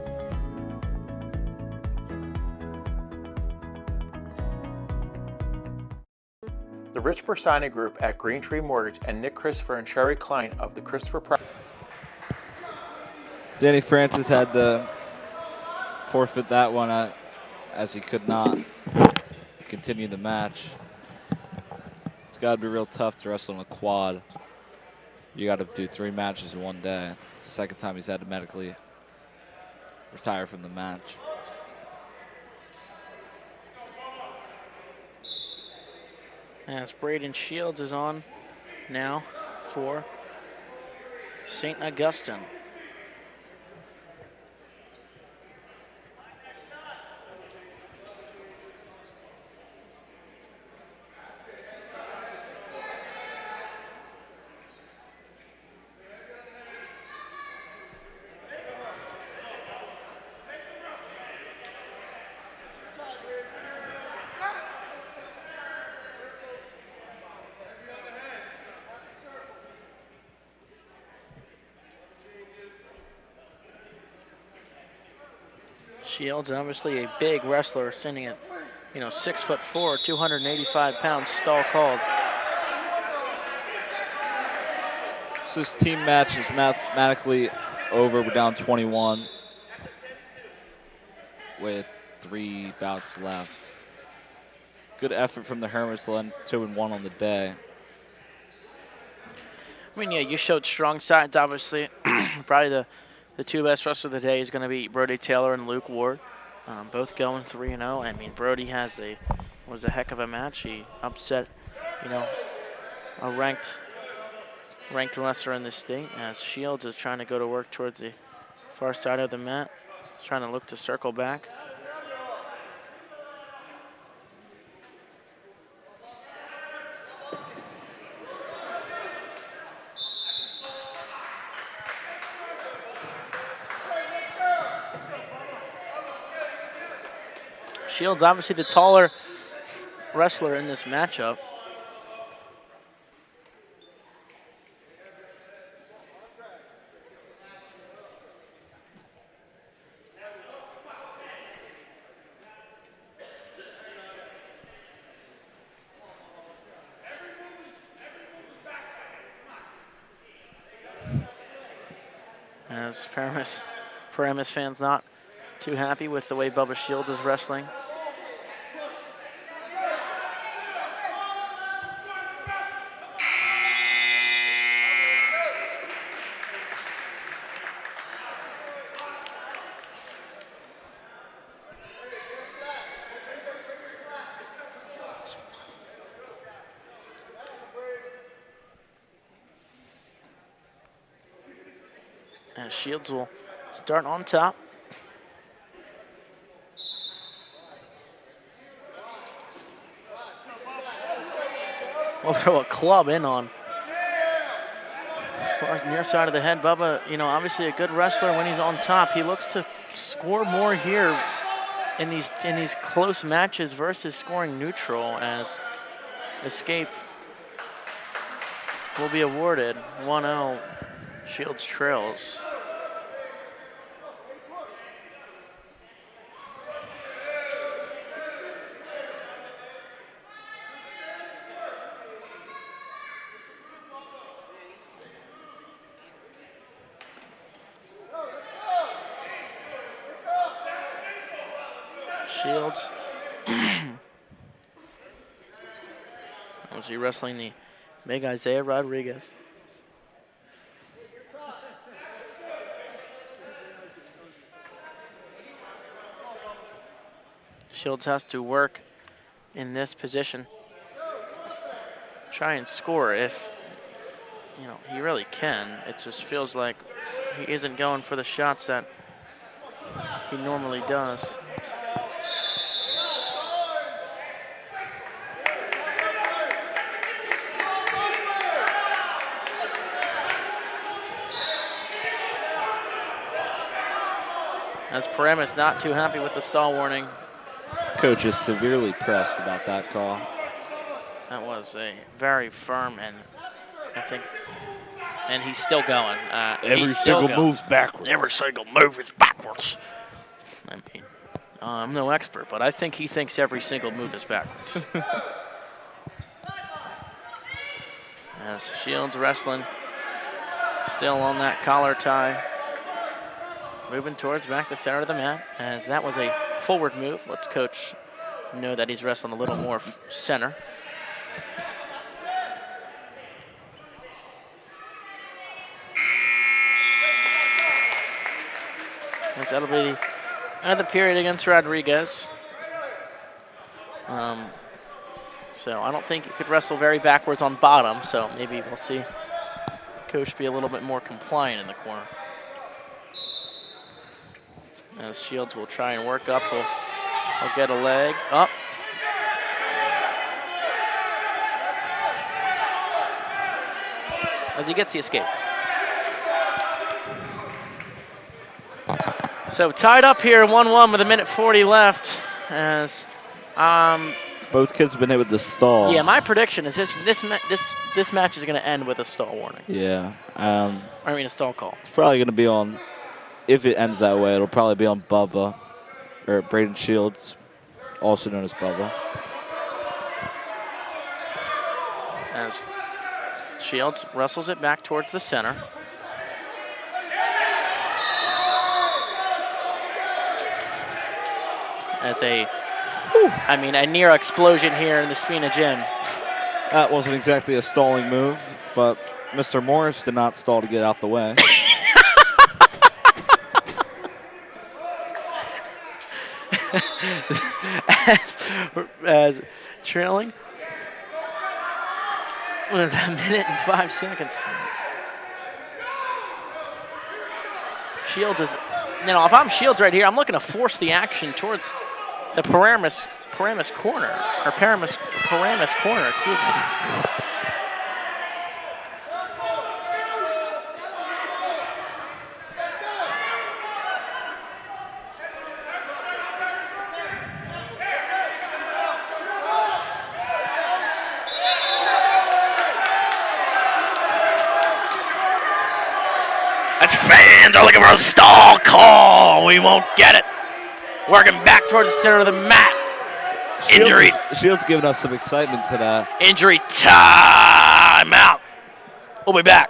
The Rich Bersani Group at Green Tree Mortgage and Nick Christopher and Sherry Klein of the Christopher Property. Danny Francis had to forfeit that one as he could not continue the match. It's got to be real tough to wrestle on a quad. You got to do 3 matches in one day. It's the second time he's had to medically retire from the match. As Braden Shields is on now for St. Augustine. Shields, obviously a big wrestler, standing at, 6'4", 285 pounds, stall called. So this team match is mathematically over. We're down 21 with 3 bouts left. Good effort from the Hermits to end 2-1 on the day. I mean, yeah, you showed strong sides, obviously. Probably the 2 best wrestlers of the day is going to be Brody Taylor and Luke Ward, both going 3-0. I mean, Brody was a heck of a match. He upset, a ranked wrestler in this state, as Shields is trying to go to work towards the far side of the mat. He's trying to look to circle back. Shields, obviously the taller wrestler in this matchup. As Paramus fans not too happy with the way Bubba Shields is wrestling. And Shields will start on top. We'll throw a club in on. As far as near side of the head, Bubba, obviously a good wrestler when he's on top. He looks to score more here in these close matches versus scoring neutral, as escape will be awarded. 1-0, Shields trails. Shields. Was he wrestling the big Isaiah Rodriguez? Shields has to work in this position. Try and score if, he really can. It just feels like he isn't going for the shots that he normally does. As Paramus not too happy with the stall warning. Coach is severely pressed about that call. That was a very firm and he's still going. Every single move's backwards. Every single move is backwards. I mean, I'm no expert, but I think he thinks every single move is backwards. As Shields wrestling, still on that collar tie. Moving towards back the center of the mat, as that was a forward move. Let's Coach know that he's wrestling a little more center. As that'll be the end of the period against Rodriguez. So I don't think you could wrestle very backwards on bottom, so maybe we'll see Coach be a little bit more compliant in the corner. As Shields will try and work up, he'll get a leg up. As he gets the escape. So tied up here, 1-1 with 1:40 left. As both kids have been hit with the stall. yeah, my prediction is this match is going to end with a stall warning. Yeah. A stall call. It's probably going to be on, if it ends that way, it'll probably be on Bubba, or Braden Shields, also known as Bubba. As Shields wrestles it back towards the center. As a near explosion here in the Spina Gym. That wasn't exactly a stalling move, but Mr. Morris did not stall to get out the way. as trailing with 1:05. Shields is, if I'm Shields right here, I'm looking to force the action towards the Paramus corner, or Paramus corner, excuse me. That's fans are looking for a stall call. We won't get it. Working back towards the center of the mat. Injury. Shields giving us some excitement to that. Injury time out. We'll be back.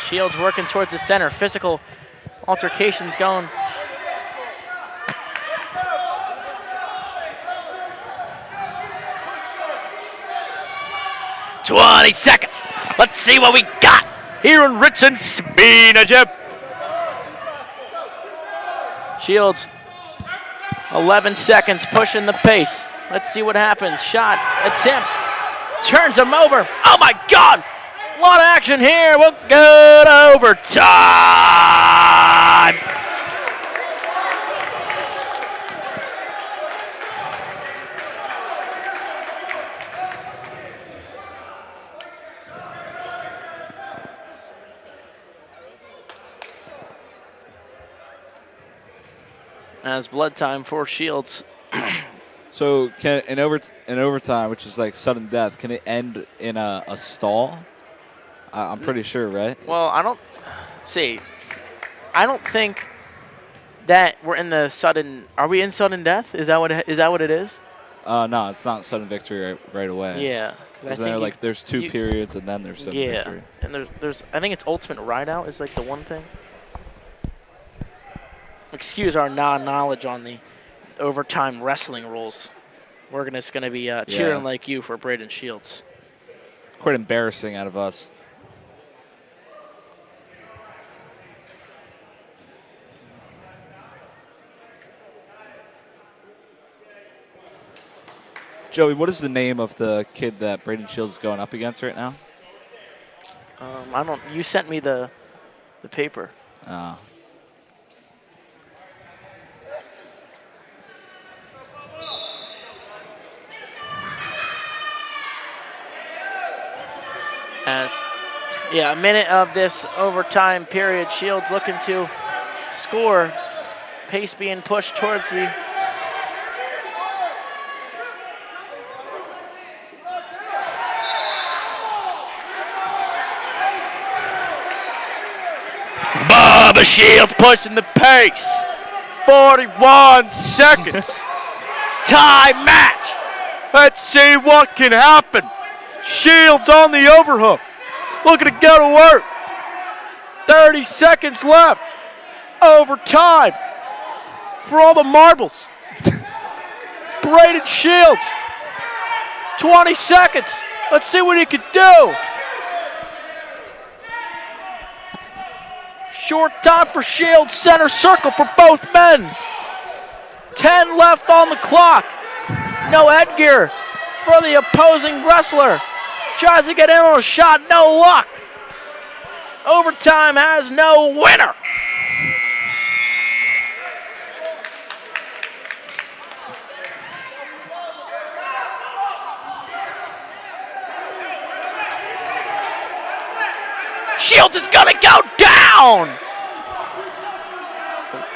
Shields working towards the center. Physical altercations going. "20 seconds. Let's see what we got here in Richmond Spina Gym." Shields, 11 seconds, pushing the pace. Let's see what happens. Shot, attempt, turns him over. Oh my God! A lot of action here. We'll go to overtime. as blood time for Shields. So can in overtime, which is like sudden death, can it end in a stall? I'm pretty sure, right? Well, I don't think that we're in the sudden. Are we in sudden death? Is that what it is? No, it's not sudden victory right away. Yeah. There's two periods and then there's sudden victory. And there's I think it's ultimate rideout is like the one thing. Excuse our non-knowledge on the overtime wrestling rules. We're just gonna be cheering like you for Braden Shields. Quite embarrassing out of us. Joey, what is the name of the kid that Braden Shields is going up against right now? I don't. You sent me the paper. Oh. A minute of this overtime period. Shields looking to score. Pace being pushed towards the. Bubba Shields pushing the pace. 41 seconds. Tie match. Let's see what can happen. Shields on the overhook. Looking to go to work. 30 seconds left. Overtime. For all the marbles. Braden Shields. 20 seconds. Let's see what he can do. Short time for Shields. Center circle for both men. 10 left on the clock. No headgear for the opposing wrestler. Tries to get in on a shot, no luck. Overtime has no winner. Shields is gonna go down.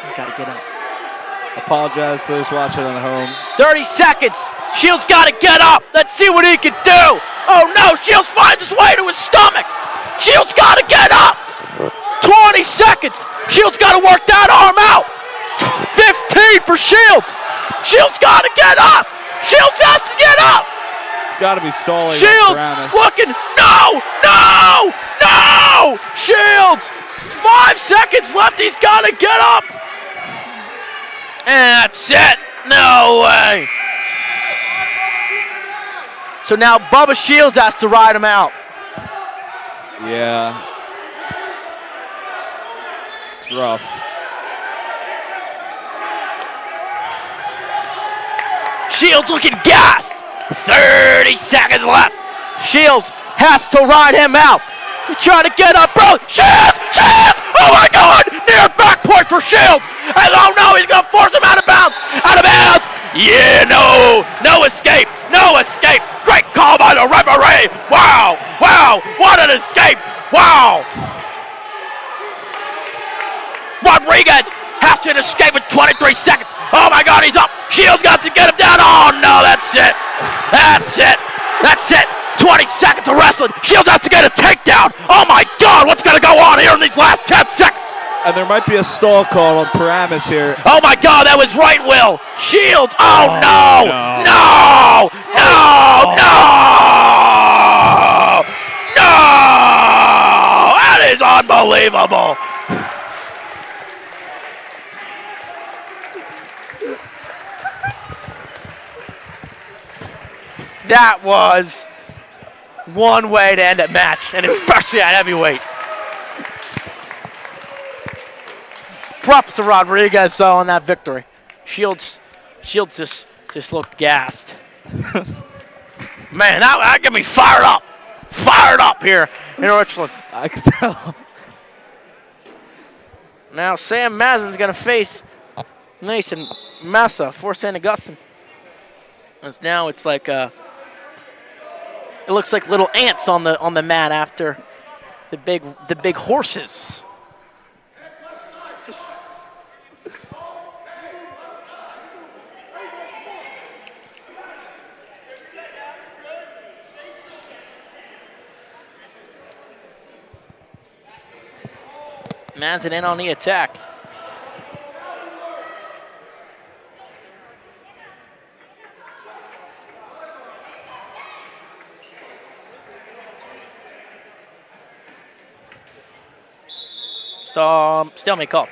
He's gotta get up. Apologize to those watching on home. 30 seconds. Shields gotta get up. Let's see what he can do. Oh no, Shields finds his way to his stomach. Shields gotta get up. 20 seconds. Shields gotta work that arm out. 15 for Shields. Shields gotta get up. Shields has to get up. It's gotta be stalling. Shields looking. No. Shields. 5 seconds left. He's gotta get up. And that's it. No way. So now Bubba Shields has to ride him out. Yeah. It's rough. Shields looking gassed. 30 seconds left. Shields has to ride him out. He's trying to get up, bro. Shields! Oh my God! Near back point for Shields. And oh no, he's gonna force him out of bounds. Yeah, no escape. Great call by the referee. Wow, what an escape. Wow. Rodriguez has to escape with 23 seconds. Oh my God, he's up. Shields got to get him down. Oh no, that's it. 20 seconds of wrestling. Shields has to get a takedown. Oh my God, what's gonna go on here in these last 10 seconds? And there might be a stall call on Paramus here. Oh my God, that was right, Will. Shields. Oh no. That is unbelievable. That was one way to end a match, and especially at heavyweight. Props to Rodriguez on that victory. Shields just looked gassed. Man, that got me fired up here in Richland. I can tell. Now Sam Mazin's gonna face Mason Massa for St. Augustine. It's like it looks like little ants on the mat after the big horses. Madsen in on the attack. Stalemate call.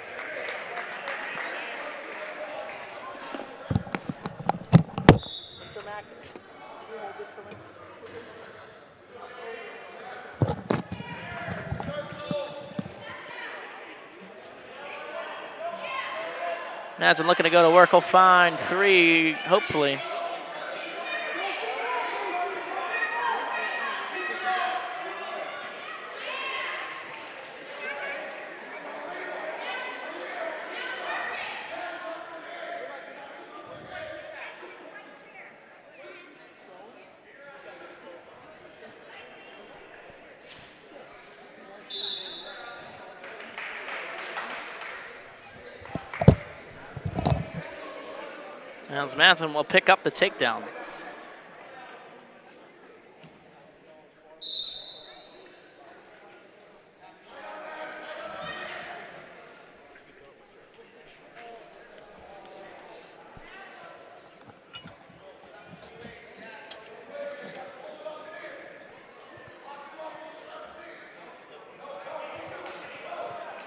Madsen looking to go to work. He'll find 3, hopefully. As Madsen will pick up the takedown.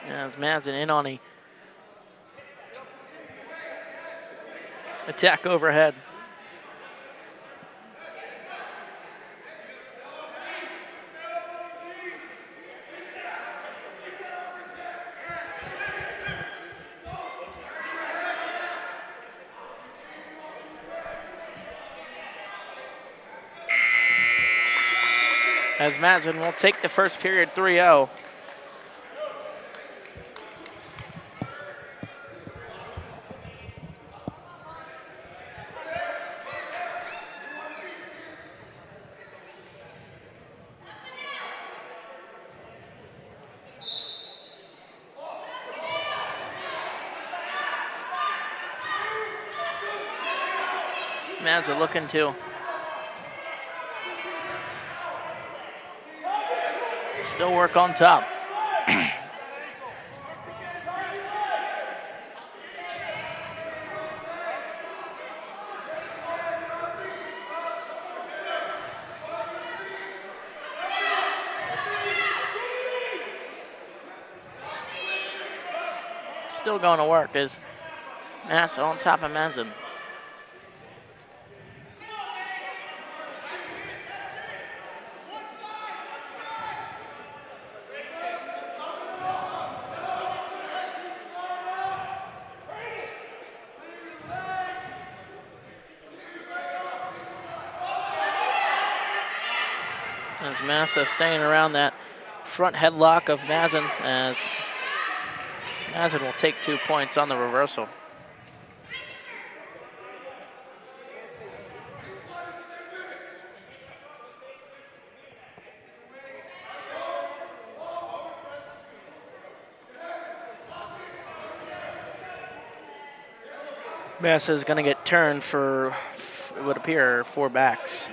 As Madsen in on a attack overhead. As Madsen will take the first period 3-0. Madsen looking to still work on top. Still going to work is Madsen on top of Madsen. As Massa staying around that front headlock of Madsen, as Madsen will take 2 points on the reversal. Massa is going to get turned for, it would appear, 4 backs.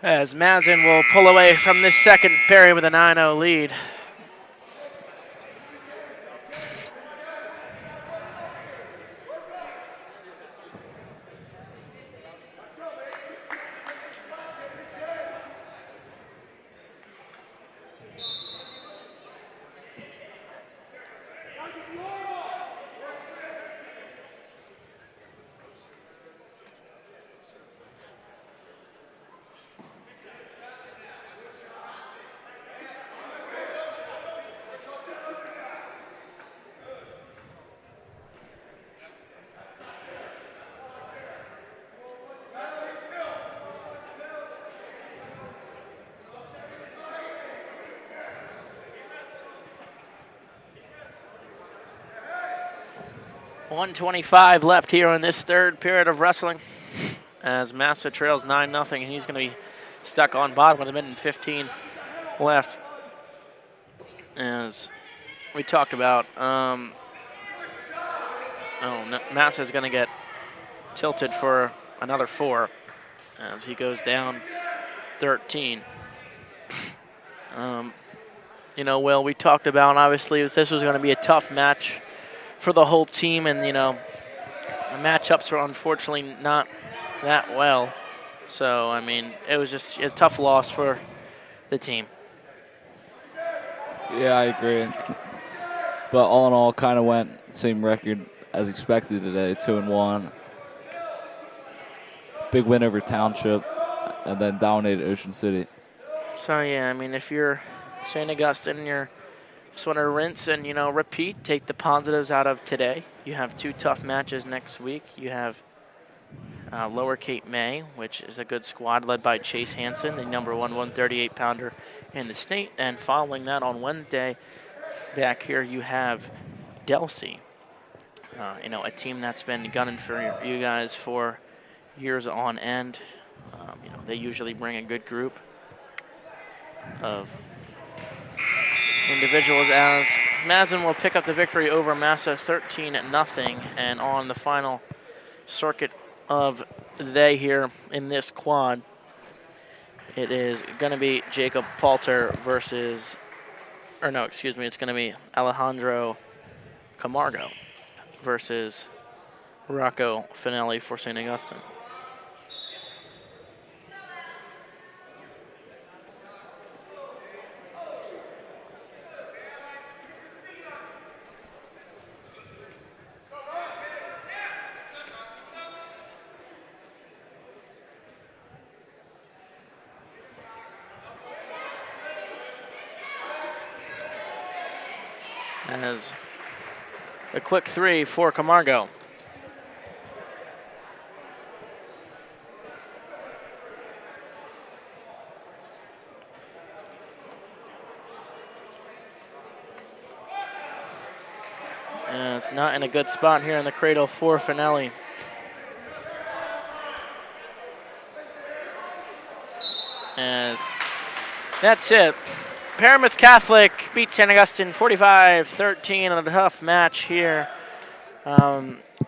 As Madsen will pull away from this second period with a 9-0 lead. 1:25 left here in this third period of wrestling as Massa trails 9-0, and he's going to be stuck on bottom with a minute and 15 left. As we talked about, Massa is going to get tilted for another 4 as he goes down 13. Will, we talked about, obviously, this was going to be a tough match for the whole team, and, the matchups are unfortunately not that well. So, it was just a tough loss for the team. Yeah, I agree. But all in all, kind of went same record as expected today, 2-1. Big win over Township, and then dominated Ocean City. So, yeah, if you're St. Augustine, you're just want to rinse and, repeat, take the positives out of today. You have 2 tough matches next week. You have Lower Cape May, which is a good squad led by Chase Hansen, the number 1 138-pounder in the state. And following that on Wednesday, back here you have Delsey, a team that's been gunning for you guys for years on end. They usually bring a good group of individuals as Mazin will pick up the victory over Massa 13-0. And on the final circuit of the day here in this quad, it is going to be Jacob Palter it's going to be Alejandro Camargo versus Rocco Finelli for St. Augustine. As a quick 3 for Camargo. And it's not in a good spot here in the cradle for Finelli. As that's it. Paramus Catholic beats St. Augustine 45-13 in a tough match here.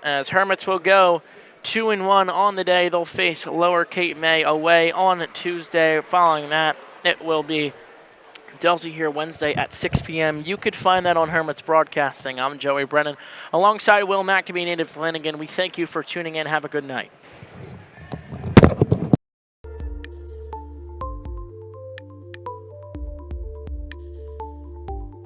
As Hermits will go 2-1 on the day. They'll face Lower Cape May away on Tuesday. Following that, it will be Delsey here Wednesday at 6 p.m. You could find that on Hermits Broadcasting. I'm Joey Brennan. Alongside Will McNamee and Native Flanagan, we thank you for tuning in. Have a good night.